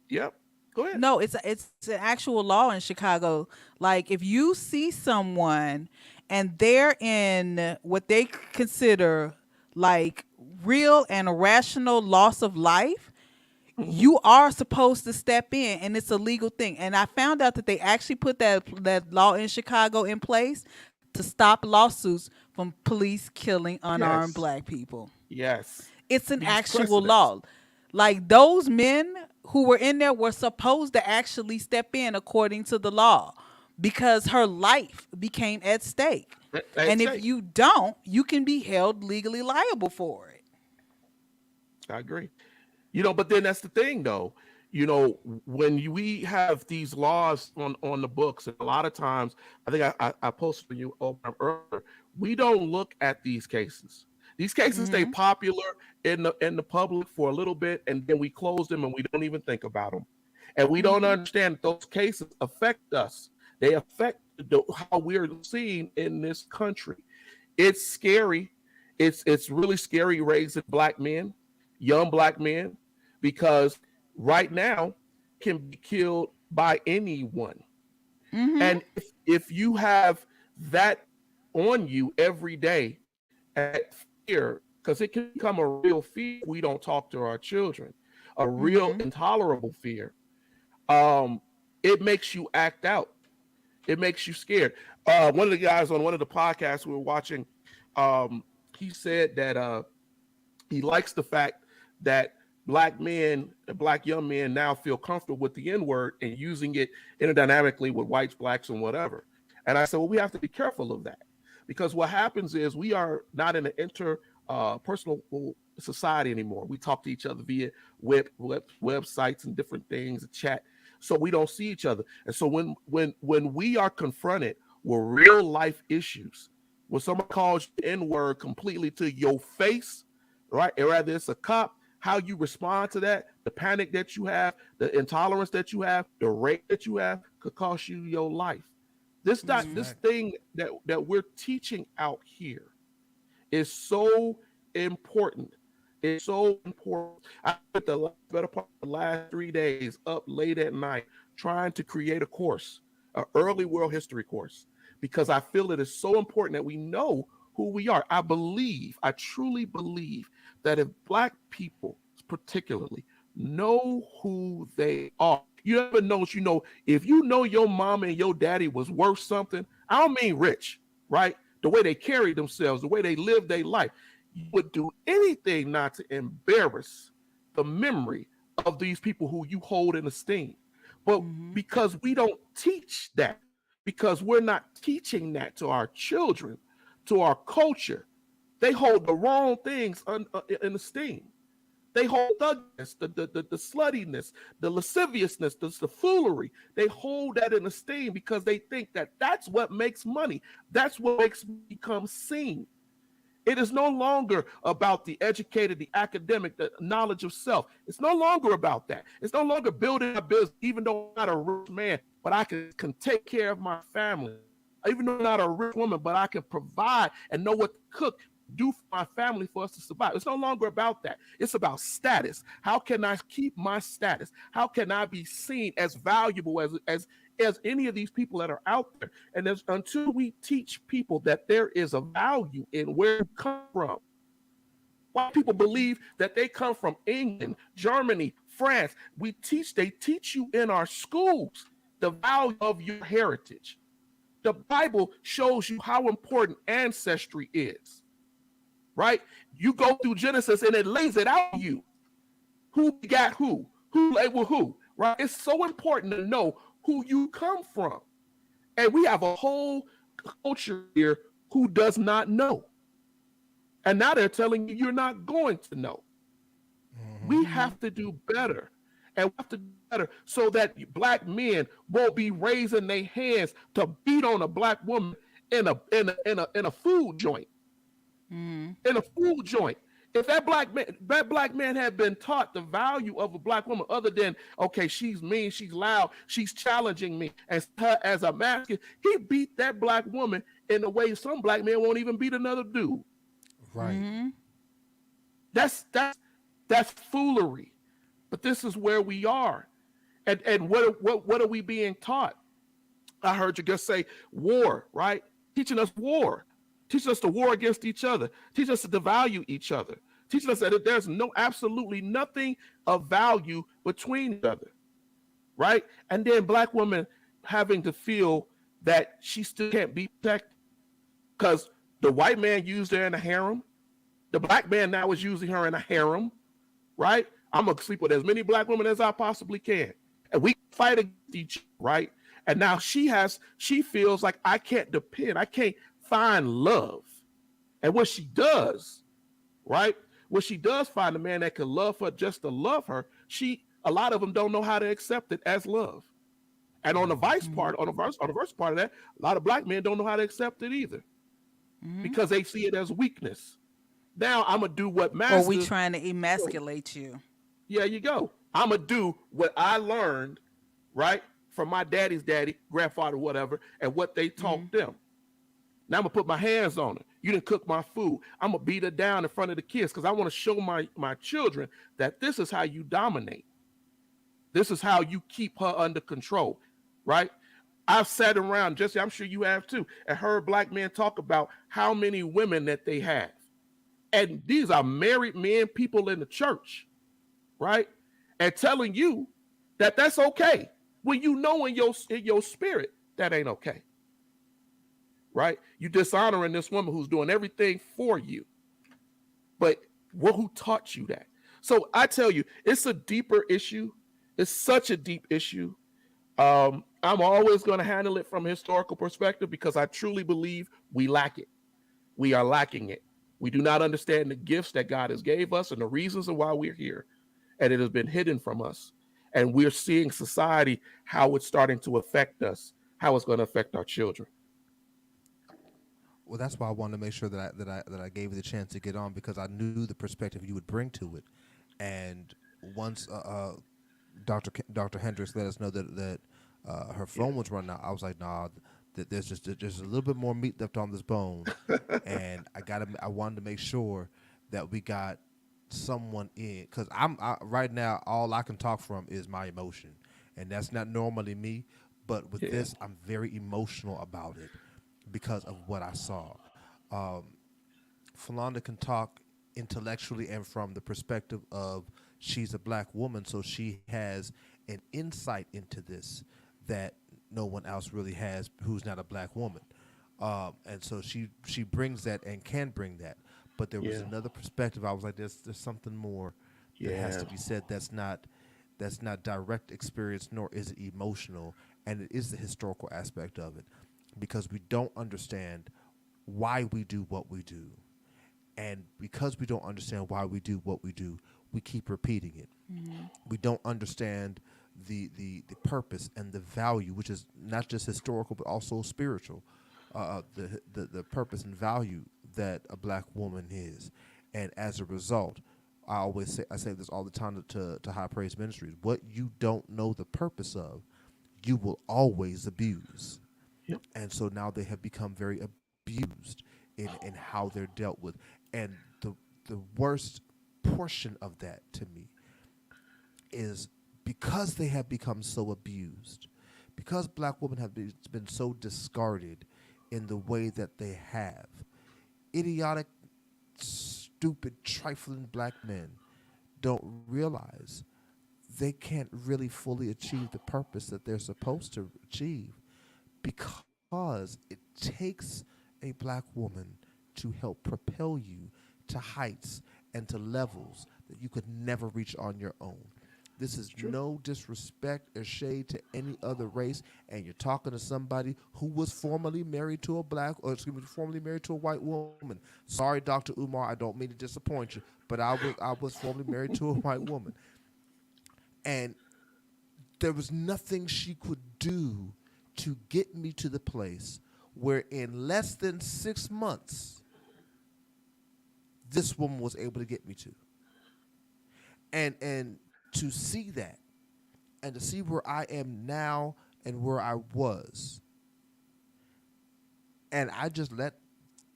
Yep. Go ahead. No, it's an actual law in Chicago. Like if you see someone and they're in what they consider like real and irrational loss of life, you are supposed to step in, and it's a legal thing. And I found out that they actually put that law in Chicago in place to stop lawsuits from police killing unarmed Yes. black people. Yes. It's an These actual precedents. law. Like those men who were in there were supposed to actually step in according to the law because her life became at stake. At And if stake. you don't, you can be held legally liable for it. I agree. But then that's the thing, though. When we have these laws on the books, and a lot of times, I think I posted you earlier, we don't look at these cases. These cases stay popular in the public for a little bit, and then we close them, and we don't even think about them, and we don't understand that those cases affect us. They affect how we're seen in this country. It's scary. It's really scary raising black men, young black men, because right now can be killed by anyone. And if you have that on you every day, at fear, because it can become a real fear if we don't talk to our children, a real intolerable fear, it makes you act out. It makes you scared. One of the guys on one of the podcasts we were watching, he said that he likes the fact that black young men now feel comfortable with the N-word and using it interdynamically with whites, blacks, and whatever. And I said, well, we have to be careful of that, because what happens is we are not in an interpersonal society anymore. We talk to each other via websites and different things, chat, so we don't see each other. And so when we are confronted with real life issues, when someone calls you N-word completely to your face, right? And rather it's a cop, how you respond to that, the panic that you have, the intolerance that you have, the rage that you have could cost you your life. This thing that we're teaching out here is so important. It's so important. I spent the better part of the last 3 days up late at night trying to create a course, an early world history course, because I feel it is so important that we know who we are. I truly believe that if black people particularly know who they are, you ever notice, if you know your mama and your daddy was worth something, I don't mean rich, right? The way they carried themselves, the way they lived their life, you would do anything not to embarrass the memory of these people who you hold in esteem. But because we don't teach that, because we're not teaching that to our children, to our culture, they hold the wrong things in esteem. They hold thuggishness, the sluttiness, the lasciviousness, the foolery. They hold that in esteem because they think that that's what makes money. That's what makes me become seen. It is no longer about the educated, the academic, the knowledge of self. It's no longer about that. It's no longer building a business, even though I'm not a rich man, but I can take care of my family. Even though I'm not a rich woman, but I can provide and know what to cook, do for my family for us to survive. It's no longer about that. It's about status. How can I keep my status? How can I be seen as valuable as any of these people that are out there? And until we teach people that there is a value in where you come from, why people believe that they come from England, Germany, France, they teach you in our schools the value of your heritage. The Bible shows you how important ancestry is, right? You go through Genesis and it lays it out to you. Who begat who lay with who, right? It's so important to know who you come from. And we have a whole culture here who does not know. And now they're telling you you're not going to know. We have to do better. And we have to do better so that black men won't be raising their hands to beat on a black woman in a food joint. In a food joint. If that black man had been taught the value of a black woman, other than, okay, she's mean, she's loud, she's challenging me as a masculine, he beat that black woman in a way some black men won't even beat another dude. Right. That's foolery. But this is where we are. And what are we being taught? I heard you just say war, right? Teaching us war. Teaching us to war against each other. Teaching us to devalue each other. Teaching us that there's absolutely nothing of value between each other, right? And then black women having to feel that she still can't be protected. Because the white man used her in a harem. The black man now is using her in a harem, right? I'm gonna sleep with as many black women as I possibly can, and we fight against each other, right? And now she feels like I can't depend, I can't find love, and what she does, right? When she does find a man that can love her just to love her, a lot of them don't know how to accept it as love. And on the vice part, on the verse part of that, a lot of black men don't know how to accept it either, because they see it as weakness. Now I'm gonna do what matters. Or we trying to emasculate you. Yeah, you go. I'm gonna do what I learned, right, from my daddy's daddy, grandfather, whatever, and what they taught them. Now I'm gonna put my hands on her. You didn't cook my food. I'm gonna beat her down in front of the kids because I want to show my children that this is how you dominate. This is how you keep her under control, right? I've sat around, Jesse, I'm sure you have too, and heard black men talk about how many women that they have. And these are married men, people in the church, right? And telling you that that's okay when you know in your spirit that ain't okay, right? You dishonoring this woman who's doing everything for you. But who taught you that? So I tell you, it's a deeper issue. It's such a deep issue. I'm always going to handle it from a historical perspective because I truly believe we lack it. We are lacking it. We do not understand the gifts that God has gave us and the reasons of why we're here. And it has been hidden from us. And we're seeing society, how it's starting to affect us, how it's going to affect our children. Well, that's why I wanted to make sure that I gave you the chance to get on because I knew the perspective you would bring to it. And once Dr. Hendrix let us know that her phone was running out, I was like, nah, that there's just a little bit more meat left on this bone, and I wanted to make sure that we got someone in because right now all I can talk from is my emotion, and that's not normally me, but with this I'm very emotional about it because of what I saw. Falonda can talk intellectually and from the perspective of she's a black woman, so she has an insight into this that no one else really has who's not a black woman. And so she brings that and can bring that. But there was another perspective. I was like, there's something more that has to be said that's not direct experience, nor is it emotional, and it is the historical aspect of it. Because we don't understand why we do what we do. And because we don't understand why we do what we do, we keep repeating it. We don't understand the purpose and the value, which is not just historical but also spiritual, the purpose and value that a black woman is. And as a result, I say this all the time to High Praise Ministries, what you don't know the purpose of, you will always abuse. Yep. And so now they have become very abused in how they're dealt with. And the worst portion of that to me is because they have become so abused, because black women have been so discarded in the way that they have, idiotic, stupid, trifling black men don't realize they can't really fully achieve the purpose that they're supposed to achieve because it takes a black woman to help propel you to heights and to levels that you could never reach on your own. This is no disrespect or shade to any other race, and you're talking to somebody who was formerly married to a formerly married to a white woman. Sorry, Dr. Umar, I don't mean to disappoint you, but I was formerly married to a white woman. And there was nothing she could do to get me to the place where in less than 6 months, this woman was able to get me to. And to see that and to see where I am now and where I was, and I just let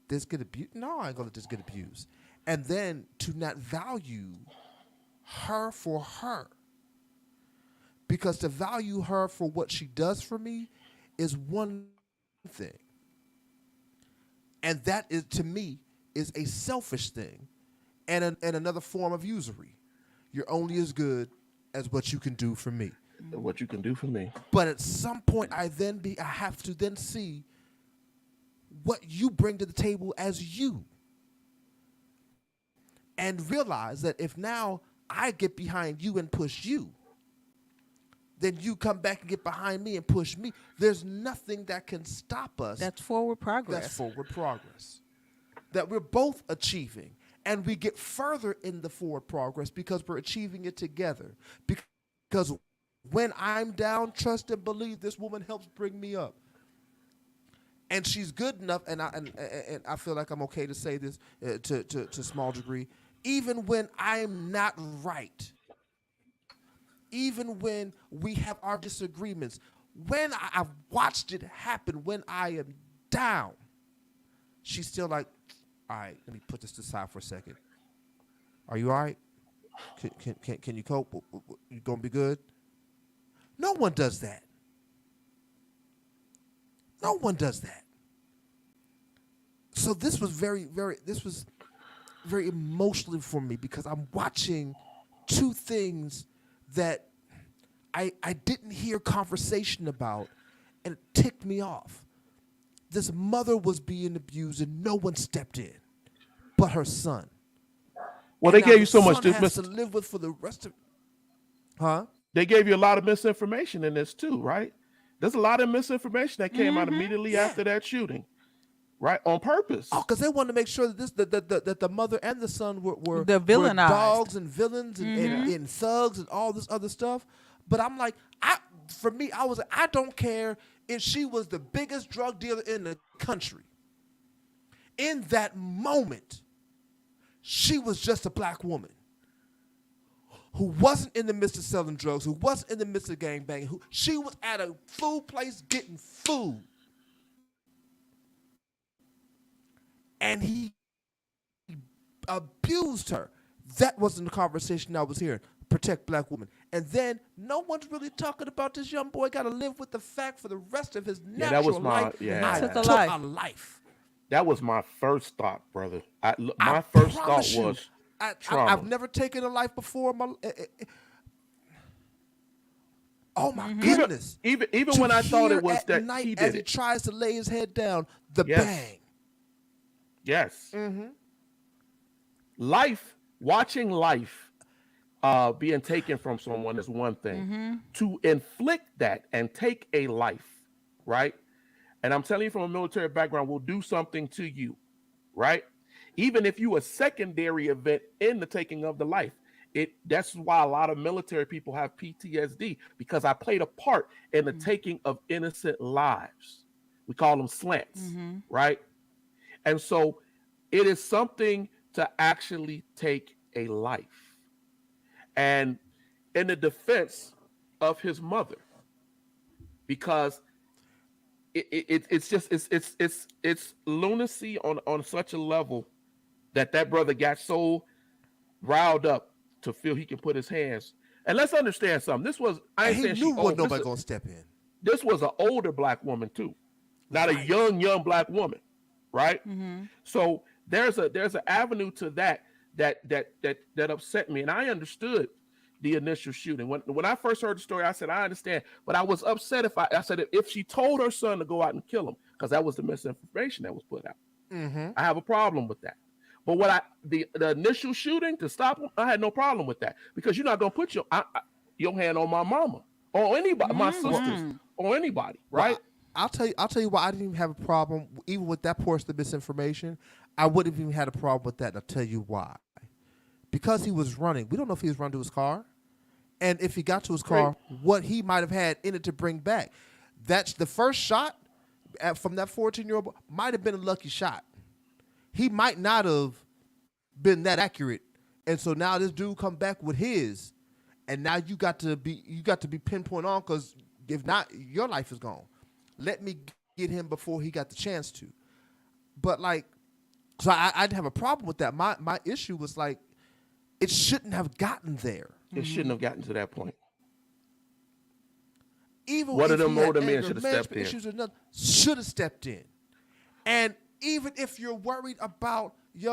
this get abused. No, I ain't gonna let this get abused. And then to not value her for her. Because to value her for what she does for me is one thing. And that is, to me, is a selfish thing and another form of usury. You're only as good as what you can do for me. What you can do for me. But at some point, I have to then see what you bring to the table as you. And realize that if now I get behind you and push you, then you come back and get behind me and push me. There's nothing that can stop us. That's forward progress. That's forward progress. That we're both achieving. And we get further in the forward progress because we're achieving it together. Because when I'm down, trust and believe this woman helps bring me up. And she's good enough, and I feel like I'm okay to say this to a small degree, even when I'm not right, even when we have our disagreements, when I've watched it happen, when I am down, she's still like, all right, let me put this aside for a second. Are you all right? Can you cope? You gonna be good? No one does that. No one does that. So this was very emotional for me because I'm watching two things that I didn't hear conversation about, and it ticked me off. This mother was being abused and no one stepped in but her son. Well, and they gave you so much to live with for the rest of They gave you a lot of misinformation in this too, right? There's a lot of misinformation that came out immediately after that shooting, right? On purpose. Oh, because they wanted to make sure that that the mother and the son were villainized. dogs and villains and thugs and all this other stuff. But I'm like, I don't care if she was the biggest drug dealer in the country. In that moment, she was just a black woman who wasn't in the midst of selling drugs, who wasn't in the midst of gangbanging, she was at a food place getting food. And he abused her. That wasn't the conversation I was hearing. Protect black women. And then no one's really talking about this young boy got to live with the fact for the rest of his natural life. I took a life. That was my first thought, brother. My first thought was trauma. I've never taken a life before. Oh my goodness! Even when I thought it was that night he did as it. he tries to lay his head down, the bang. Yes. Watching life being taken from someone is one thing. To inflict that and take a life, right? And I'm telling you from a military background, will do something to you, right? Even if you a secondary event in the taking of the life. That's why a lot of military people have PTSD, because I played a part in the taking of innocent lives. We call them slants, right? And so it is something to actually take a life. And in the defense of his mother, because it's lunacy on such a level that brother got so riled up to feel he can put his hands. And let's understand something. This was He knew wasn't nobody gonna step in. This was an older black woman too, not a young black woman, right? So there's an avenue to that upset me, and I understood the initial shooting. When I first heard the story, I said I understand, but I was upset if she told her son to go out and kill him, because that was the misinformation that was put out. I have a problem with that. But the initial shooting to stop him, I had no problem with that, because you're not gonna put your hand on my mama or anybody, my sisters or anybody, right? Well, I'll tell you why I didn't even have a problem, even with that portion of misinformation. I wouldn't have even had a problem with that, and I'll tell you why. Because he was running. We don't know if he was running to his car, and if he got to his car, what he might have had in it to bring back. That's the first shot from that 14-year-old might have been a lucky shot. He might not have been that accurate, and so now this dude come back with his, and now you got to be pinpoint on, because if not, your life is gone. Let me get him before he got the chance to. But so I didn't have a problem with that. My issue was it shouldn't have gotten there. It shouldn't have gotten to that point. Even one if of them he older had men should have stepped in. Should have stepped in. And even if you're worried about, he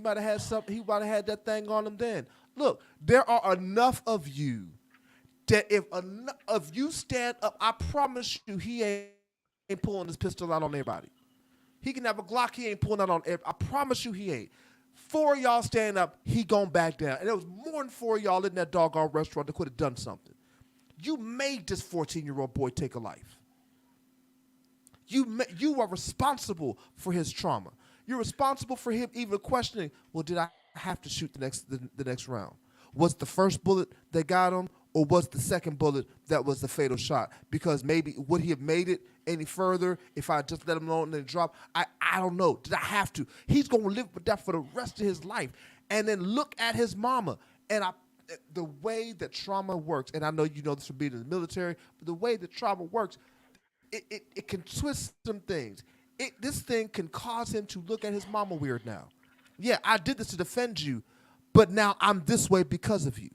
might have had something, he might have had that thing on him then. Look, there are enough of you that if you stand up, I promise you he ain't pulling his pistol out on everybody. He can have a Glock. He ain't pulling out on everybody. I promise you he ain't. 4 of y'all stand up, he gonna back down. And there was more than 4 of y'all in that doggone restaurant that could have done something. You made this 14-year-old boy take a life. You are responsible for his trauma. You're responsible for him even questioning, well, did I have to shoot the next round? Was the first bullet that got him, or was the second bullet that was the fatal shot? Because maybe would he have made it any further if I just let him alone and then drop? I don't know. Did I have to? He's going to live with that for the rest of his life. And then look at his mama. And the way that trauma works, and I know you know this from being in the military, but the way that trauma works, it can twist some things. This thing can cause him to look at his mama weird now. Yeah, I did this to defend you, but now I'm this way because of you.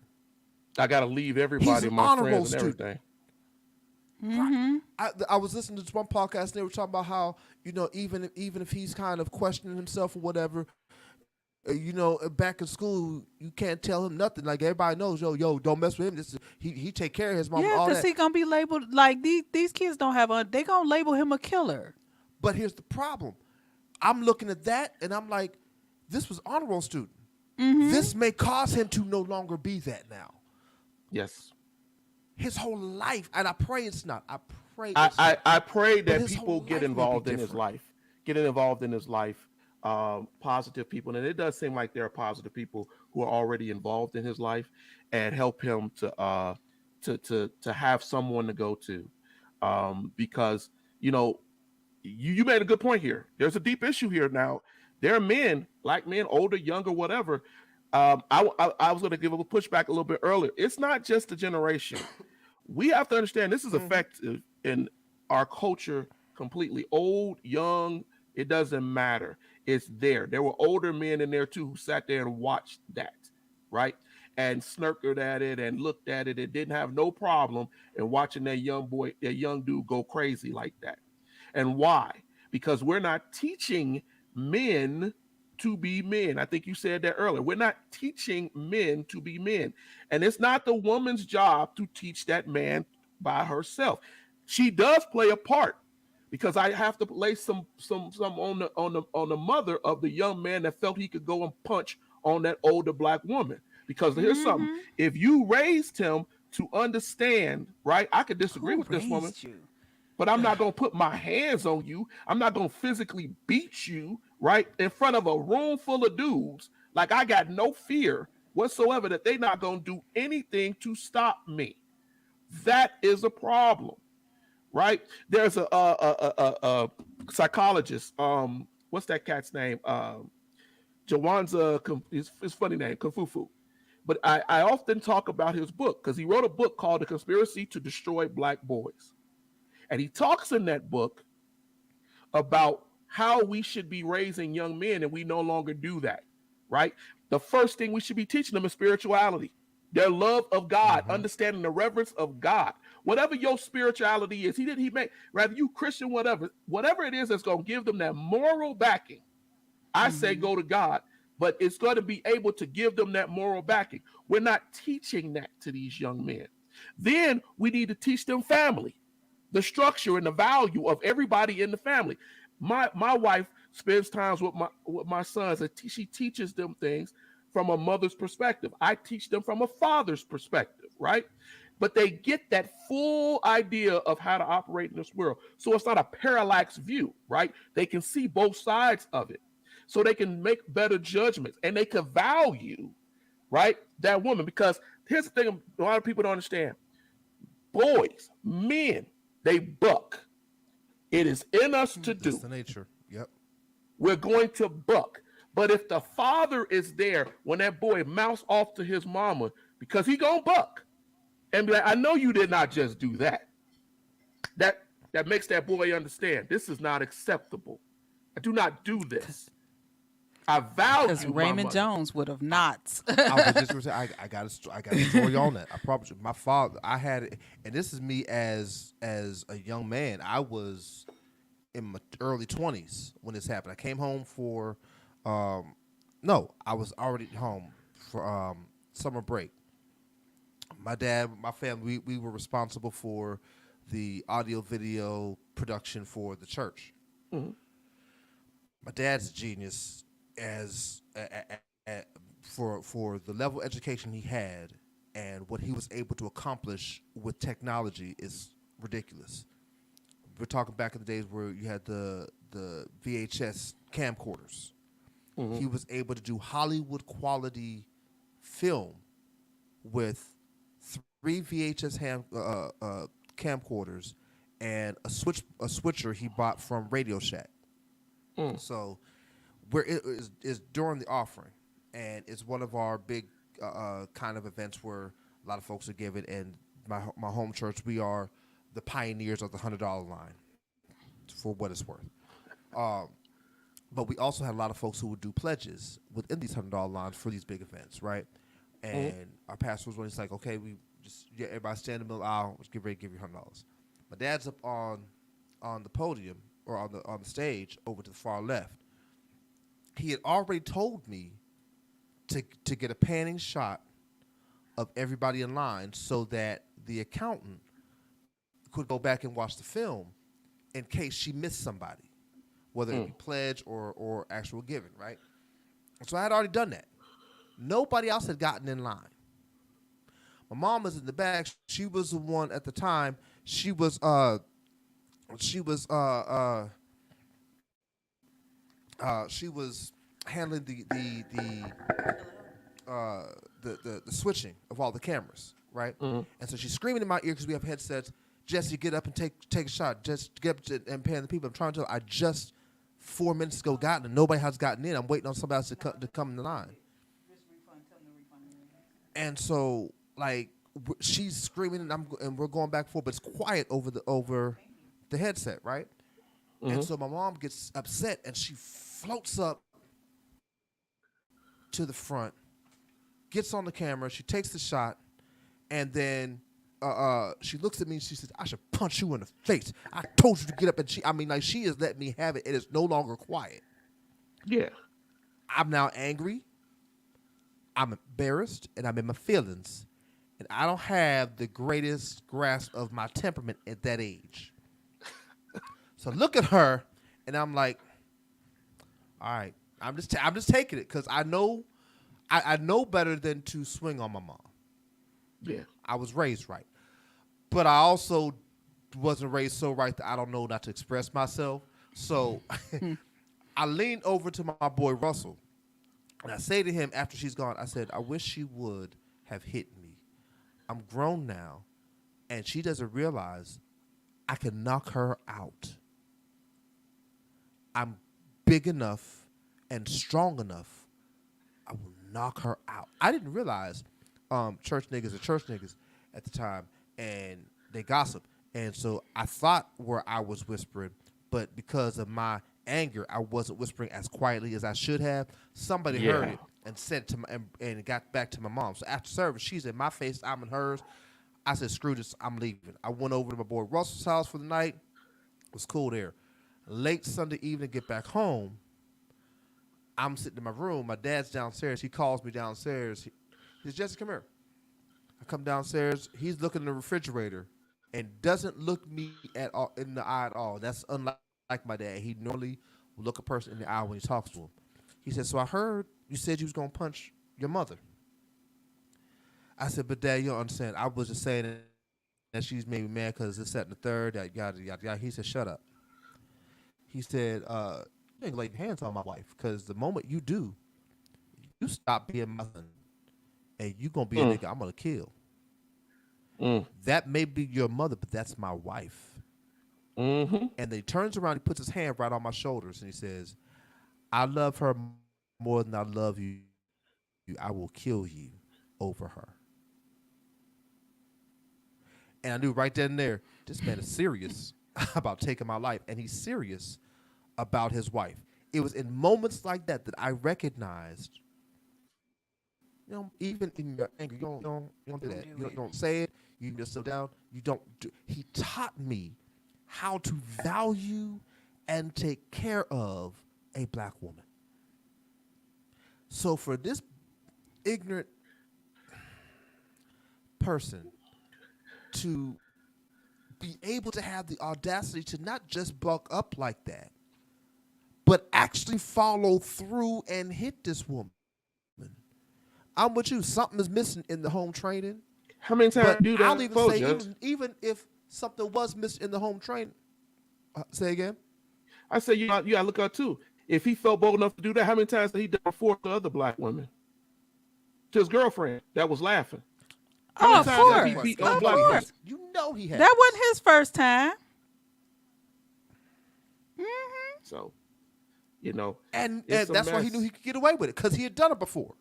I got to leave everybody, my friends and everything. Mm-hmm. I was listening to this one podcast, and they were talking about how, even if he's kind of questioning himself or whatever, back in school, you can't tell him nothing. Like, everybody knows, yo, don't mess with him. He take care of his mom. Yeah, because he gonna be labeled like these kids don't have they gonna label him a killer. But here's the problem. I'm looking at that, and I'm like, this was honor roll student. Mm-hmm. This may cause him to no longer be that now. Yes. His whole life, and I pray it's not. I pray that people get involved in his life. Positive people, and it does seem like there are positive people who are already involved in his life, and help him to have someone to go to, because you made a good point here. There's a deep issue here now. There are men, black men, older, younger, whatever. I was going to give a pushback a little bit earlier. It's not just a generation. We have to understand this is effective in our culture completely. Old, young, it doesn't matter. It's there. There were older men in there too who sat there and watched that, right? And snirked at it and looked at it and didn't have no problem in watching that young dude go crazy like that. And why? Because we're not teaching men to be men. I think you said that earlier. We're not teaching men to be men. And it's not the woman's job to teach that man by herself. She does play a part, because I have to lay some on the mother of the young man that felt he could go and punch on that older black woman. Because here's something. If you raised him to understand, right? I could disagree with this woman. But I'm not going to put my hands on you. I'm not going to physically beat you, right, in front of a room full of dudes. Like, I got no fear whatsoever that they're not going to do anything to stop me. That is a problem, right? There's a psychologist. What's that cat's name? Jawanza, his funny name, Confufu. But I often talk about his book because he wrote a book called The Conspiracy to Destroy Black Boys. And he talks in that book about how we should be raising young men, and we no longer do that, right? The first thing we should be teaching them is spirituality, their love of God, understanding the reverence of God. Whatever your spirituality is, he made, rather you Christian, whatever it is that's going to give them that moral backing. I say go to God, but it's going to be able to give them that moral backing. We're not teaching that to these young men. Then we need to teach them family, the structure and the value of everybody in the family. My wife spends times with my sons, and she teaches them things from a mother's perspective. I teach them from a father's perspective, right? But they get that full idea of how to operate in this world. So it's not a parallax view, right? They can see both sides of it. So they can make better judgments, and they can value, right, that woman. Because here's the thing a lot of people don't understand. Boys, men, they buck. It is in us to do. That's the nature. Yep. We're going to buck. But if the father is there when that boy mouths off to his mama, because he gonna buck and be like, I know you did not just do that. That makes that boy understand this is not acceptable. I do not do this. I value because Raymond Jones would have not. I was just gonna say, I got a story on that. I promise you. My father, I had it, and this is me as a young man. I was in my early 20s when this happened. I came home for, no, I was already home for summer break. My dad, my family, we were responsible for the audio video production for the church. Mm-hmm. My dad's a genius as for the level of education he had and what he was able to accomplish with technology is ridiculous. We're talking back in the days where you had the VHS camcorders. Mm-hmm. He was able to do Hollywood quality film with three VHS camcorders and a switcher he bought from Radio Shack. So it's during the offering, and it's one of our big kind of events where a lot of folks are giving. And my home church, we are the pioneers of the $100 line, for what it's worth. But we also had a lot of folks who would do pledges within these $100 lines for these big events, right? And our pastor was when he's like, okay, we just everybody stand in the middle aisle, let's get ready to give you $100. My dad's up on the podium or on the stage over to the far left. He had already told me to get a panning shot of everybody in line so that the accountant could go back and watch the film in case she missed somebody, whether it be pledge or actual giving, right? So I had already done that. Nobody else had gotten in line. My mom was in the back. She was the one at the time. She was handling the switching of all the cameras, right? And so she's screaming in my ear because we have headsets. Jesse, get up and take a shot. Just get up and pan the people. I'm trying to tell her, I just 4 minutes ago gotten and nobody has gotten in. I'm waiting on somebody else to come in the line. And so like she's screaming and we're going back and forth, but it's quiet over the headset, right? And so my mom gets upset and she floats up to the front, gets on the camera, she takes the shot, and then she looks at me and she says, I should punch you in the face. I told you to get up. And she is letting me have it. It is no longer quiet. Yeah. I'm now angry. I'm embarrassed and I'm in my feelings. And I don't have the greatest grasp of my temperament at that age. So look at her and I'm like, all right, I'm just taking it because I know better than to swing on my mom. Yeah. I was raised right. But I also wasn't raised so right that I don't know not to express myself. So I leaned over to my boy Russell, and I say to him after she's gone, I said, I wish she would have hit me. I'm grown now, and she doesn't realize I can knock her out. I'm big enough and strong enough. I will knock her out. I didn't realize church niggas are church niggas at the time, and they gossip. And so I thought where I was whispering, but because of my anger, I wasn't whispering as quietly as I should have. Somebody heard it and sent to and it got back to my mom. So after service, she's in my face, I'm in hers. I said, screw this, I'm leaving. I went over to my boy Russell's house for the night. It was cool there. Late Sunday evening, get back home. I'm sitting in my room. My dad's downstairs. He calls me downstairs. He says, Jesse, come here. I come downstairs. He's looking in the refrigerator and doesn't look me at all in the eye at all. That's unlike my dad. He normally will look a person in the eye when he talks to him. He said, so I heard you said you was going to punch your mother. I said, but Dad, you don't understand. I was just saying that she's made me mad because this, that, and the third, that yada, yada, yada. He said, shut up. He said, you ain't lay your hands on my wife because the moment you do, you stop being my son and you going to be a nigga I'm going to kill. That may be your mother, but that's my wife. And then he turns around, he puts his hand right on my shoulders, and he says, I love her more than I love you. I will kill you over her. And I knew right then and there, this man is serious about taking my life, and he's serious about his wife. It was in moments like that that I recognized, you know, even in your anger, you don't do that. You don't say it. You just sit down. You don't do. He taught me how to value and take care of a black woman. So for this ignorant person to be able to have the audacity to not just buck up like that, but actually follow through and hit this woman. I'm with you. Something is missing in the home training. How many times But do that? I'll even say, Judge? even if something was missing in the home training, say again. I say you gotta look out too. If he felt bold enough to do that, how many times did he done before to other black women? To his girlfriend that was laughing. How many Of times have he course. beat Of those black course. women? You know he has. That wasn't his first time. So, you know, and it's a that's why he mess. knew he could get away with it, because he had done it before.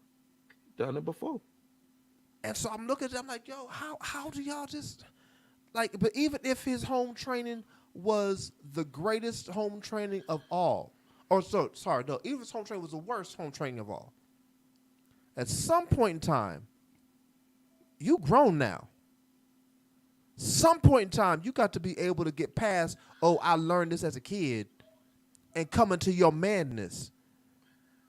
Done it before. And so I'm looking at it, I'm like, yo, how do y'all just like? But even if his home training was the greatest home training of all, even if his home training was the worst home training of all, at some point in time, you grown now. Some point in time, you got to be able to get past, oh, I learned this as a kid, and come into your manness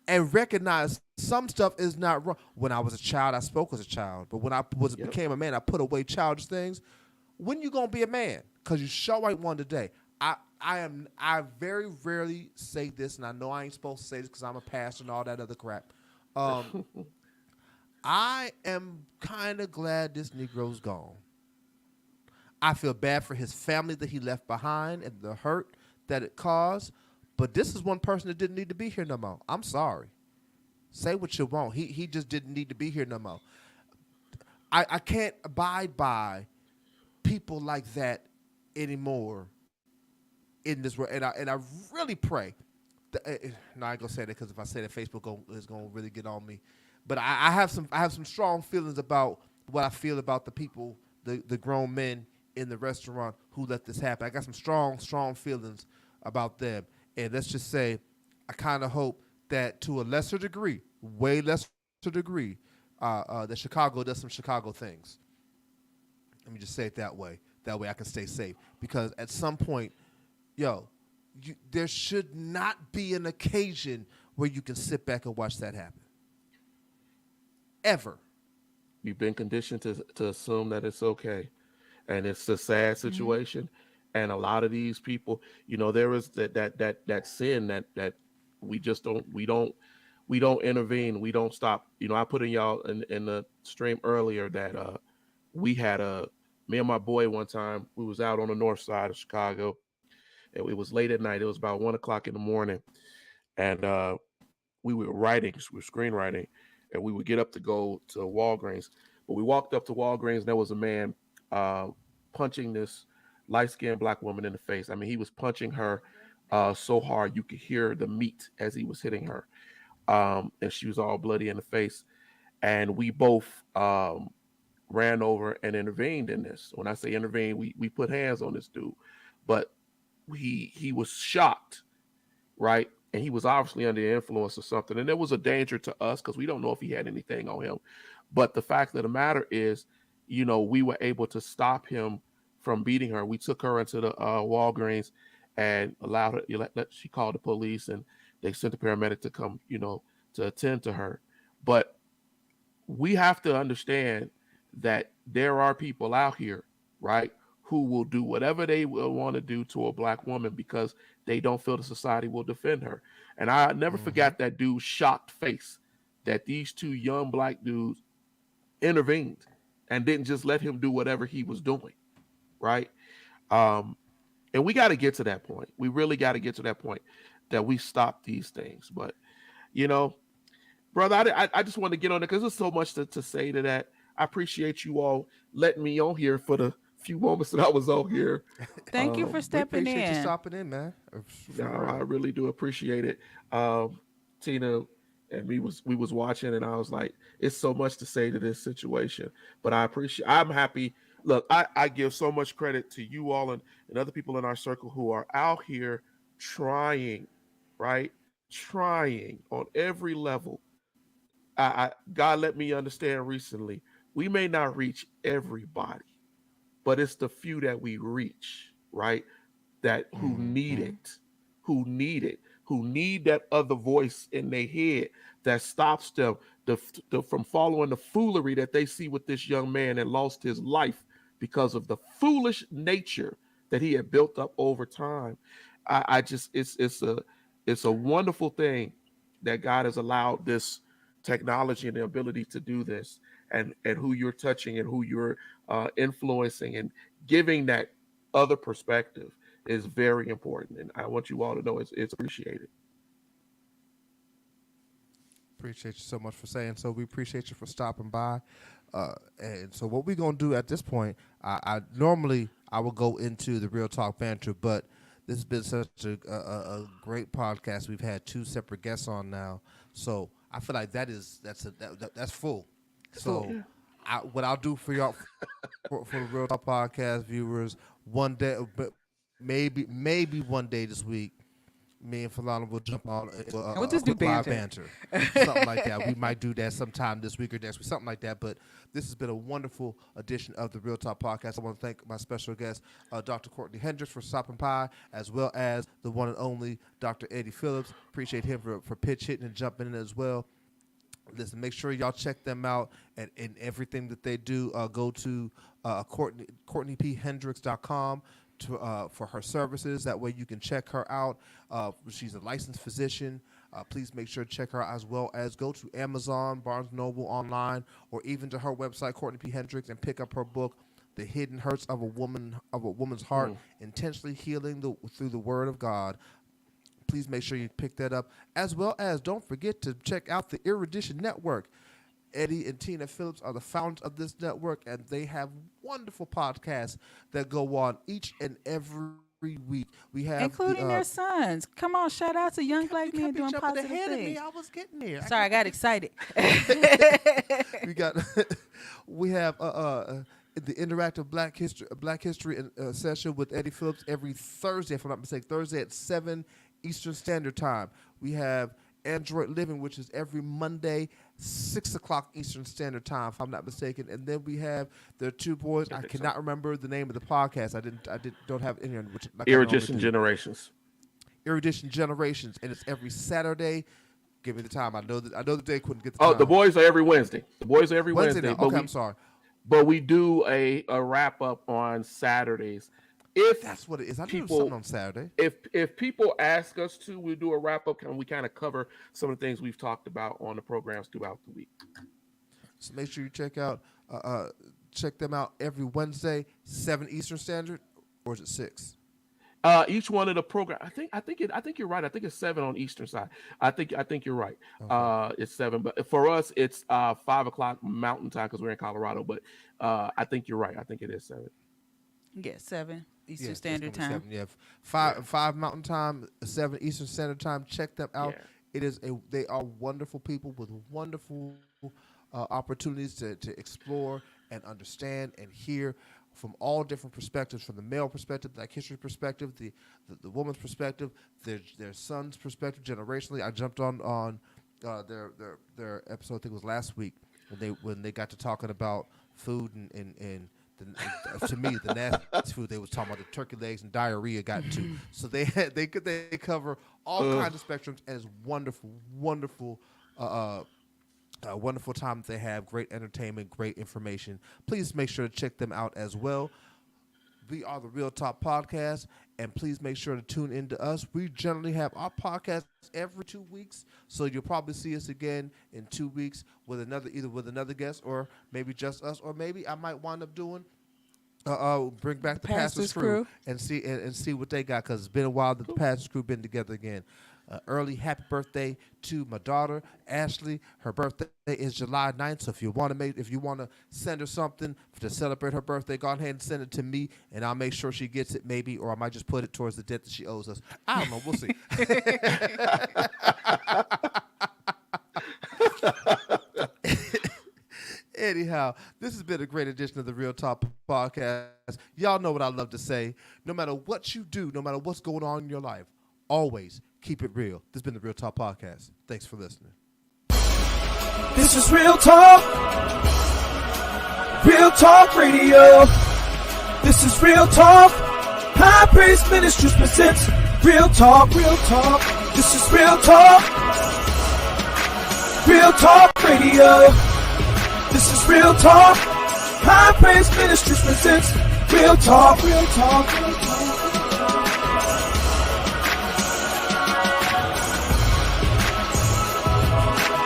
and recognize some stuff is not wrong. When I was a child, I spoke as a child. But when I became a man, I put away childish things. When you gonna be a man? Because you sure ain't one today. I very rarely say this, and I know I ain't supposed to say this because I'm a pastor and all that other crap. I am kind of glad this Negro's gone. I feel bad for his family that he left behind and the hurt that it caused. But this is one person that didn't need to be here no more. I'm sorry. Say what you want. He just didn't need to be here no more. I can't abide by people like that anymore in this world. And I really pray. No, I ain't gonna say that, because if I say that, Facebook is gonna really get on me. But I have some strong feelings about what I feel about the people, the grown men in the restaurant who let this happen. I got some strong feelings about them. And let's just say, I kind of hope that to a lesser degree, way lesser degree, that Chicago does some Chicago things. Let me just say it that way. That way I can stay safe. Because at some point, there should not be an occasion where you can sit back and watch that happen. Ever. You've been conditioned to assume that it's okay. And it's a sad situation. Mm-hmm. And a lot of these people, there is that sin that we just don't intervene. We don't stop. I put in y'all in the stream earlier that we had me and my boy one time, we was out on the north side of Chicago, and it was late at night. It was about 1:00 in the morning. And we were screenwriting, and we would get up to go to Walgreens. But we walked up to Walgreens, and there was a man punching this light-skinned black woman in the face. I mean, he was punching her so hard you could hear the meat as he was hitting her. And she was all bloody in the face. And we both ran over and intervened in this. When I say intervene, we put hands on this dude. But he was shocked, right? And he was obviously under the influence of something. And there was a danger to us because we don't know if he had anything on him. But the fact of the matter is, we were able to stop him from beating her. We took her into the Walgreens and allowed her. She called the police, and they sent the paramedic to come, to attend to her. But we have to understand that there are people out here, right, who will do whatever they will want to do to a black woman because they don't feel the society will defend her. And I never forgot that dude's shocked face that these two young black dudes intervened and didn't just let him do whatever he was doing. Right. And we got to get to that point. We really got to get to that point that we stop these things. But, brother, I just want to get on it because there's so much to say to that. I appreciate you all letting me on here for the few moments that I was on here. Thank you for stepping we appreciate in. You stopping in, man. I really do appreciate it. Tina and we was watching, and I was like, it's so much to say to this situation. But I'm happy. Look, I give so much credit to you all and other people in our circle who are out here trying, right? Trying on every level. God let me understand recently, we may not reach everybody, but it's the few that we reach, right? That who need it, who need that other voice in their head that stops them from following the foolery that they see with this young man that lost his life because of the foolish nature that he had built up over time. I just it's a wonderful thing that God has allowed this technology and the ability to do this, and who you're touching and who you're influencing and giving that other perspective is very important. And I want you all to know it's appreciated. Appreciate you so much for saying so. We appreciate you for stopping by. And so what we're going to do at this point, I normally I will go into the Real Talk Banter, but this has been such a great podcast. We've had 2 separate guests on now. So I feel like that's full. So what I'll do for y'all, for the Real Talk Podcast viewers, one day, but maybe one day this week, me and Falonda will jump on we'll just do live banter. something like that. We might do that sometime this week or next week, something like that. But this has been a wonderful edition of the Real Talk Podcast. I want to thank my special guest, Dr. Courtney Hendrix, for stopping by, as well as the one and only Dr. Eddie Phillips. Appreciate him for pitch hitting and jumping in as well. Listen, make sure y'all check them out and everything that they do. Go to CourtneyPHendrix.com for her services. That way you can check her out. She's a licensed physician. Please make sure to check her out, as well as go to Amazon, Barnes & Noble online, or even to her website, Courtney P. Hendrix, and pick up her book, The Hidden Hurts of a Woman's Heart, Intentionally Healing through the Word of God. Please make sure you pick that up, as well as don't forget to check out the Erudition Network. Eddie and Tina Phillips are the founders of this network, and they have wonderful podcasts that go on each and every week. We have including their sons. Come on, shout out to young black men doing positive things. I was getting there. Sorry, I got excited. We have the interactive Black History session with Eddie Phillips every Thursday, if I'm not mistaken, Thursday at 7 Eastern Standard Time. We have Android Living, which is every Monday, 6 o'clock Eastern Standard Time, if I'm not mistaken. And then we have the 2 boys. I cannot remember the name of the podcast. I don't have it in here. Which, like Erudition Generations. Erudition Generations, and it's every Saturday. Give me the time. I know the day couldn't get the time. Oh, the boys are every Wednesday. Wednesday. Okay, I'm sorry. But we do a wrap up on Saturdays. If that's what it is, I do something on Saturday. If people ask us to, we do a wrap up and we kind of cover some of the things we've talked about on the programs throughout the week. So make sure you check them out every Wednesday, 7 Eastern Standard, or is it 6? Each one of the program, I think you're right. I think it's 7 on Eastern side. I think you're right. Okay. It's 7, but for us it's 5 o'clock Mountain Time because we're in Colorado. But I think you're right. I think it is 7. Yeah, 7 Eastern Standard Time. 7, yeah. 5 Mountain Time, 7 Eastern Standard Time. Check them out. Yeah. They are wonderful people with wonderful opportunities to explore and understand and hear from all different perspectives, from the male perspective, Black history perspective, the woman's perspective, their son's perspective, generationally. I jumped on their episode, I think it was last week, when they got to talking about food and to me, the nasty food they was talking about, the turkey legs and diarrhea got into. So they cover all kinds of spectrums, and it's wonderful time that they have. Great entertainment, great information. Please make sure to check them out as well. We are the Real Talk Podcast, and please make sure to tune into us. We generally have our podcast every 2 weeks, so you'll probably see us again in 2 weeks with either with another guest, or maybe just us, or maybe I might wind up doing bring back the Pastor's Crew and see what they got, because it's been a while that the Pastor's Crew been together again. Early happy birthday to my daughter Ashley. Her birthday is July 9th, so if you want to send her something to celebrate her birthday, go ahead and send it to me, and I'll make sure she gets it, maybe, or I might just put it towards the debt that she owes us. I don't know. We'll see. Anyhow, this has been a great edition of the Real Talk Podcast. Y'all know what I love to say. No matter what you do, no matter what's going on in your life, always keep it real. This has been the Real Talk Podcast. Thanks for listening. This is Real Talk. Real Talk Radio. This is Real Talk. High Praise Ministries presents Real Talk. Real Talk. This is Real Talk. Real Talk Radio. This is Real Talk. High Praise Ministries presents Real Talk. Real Talk.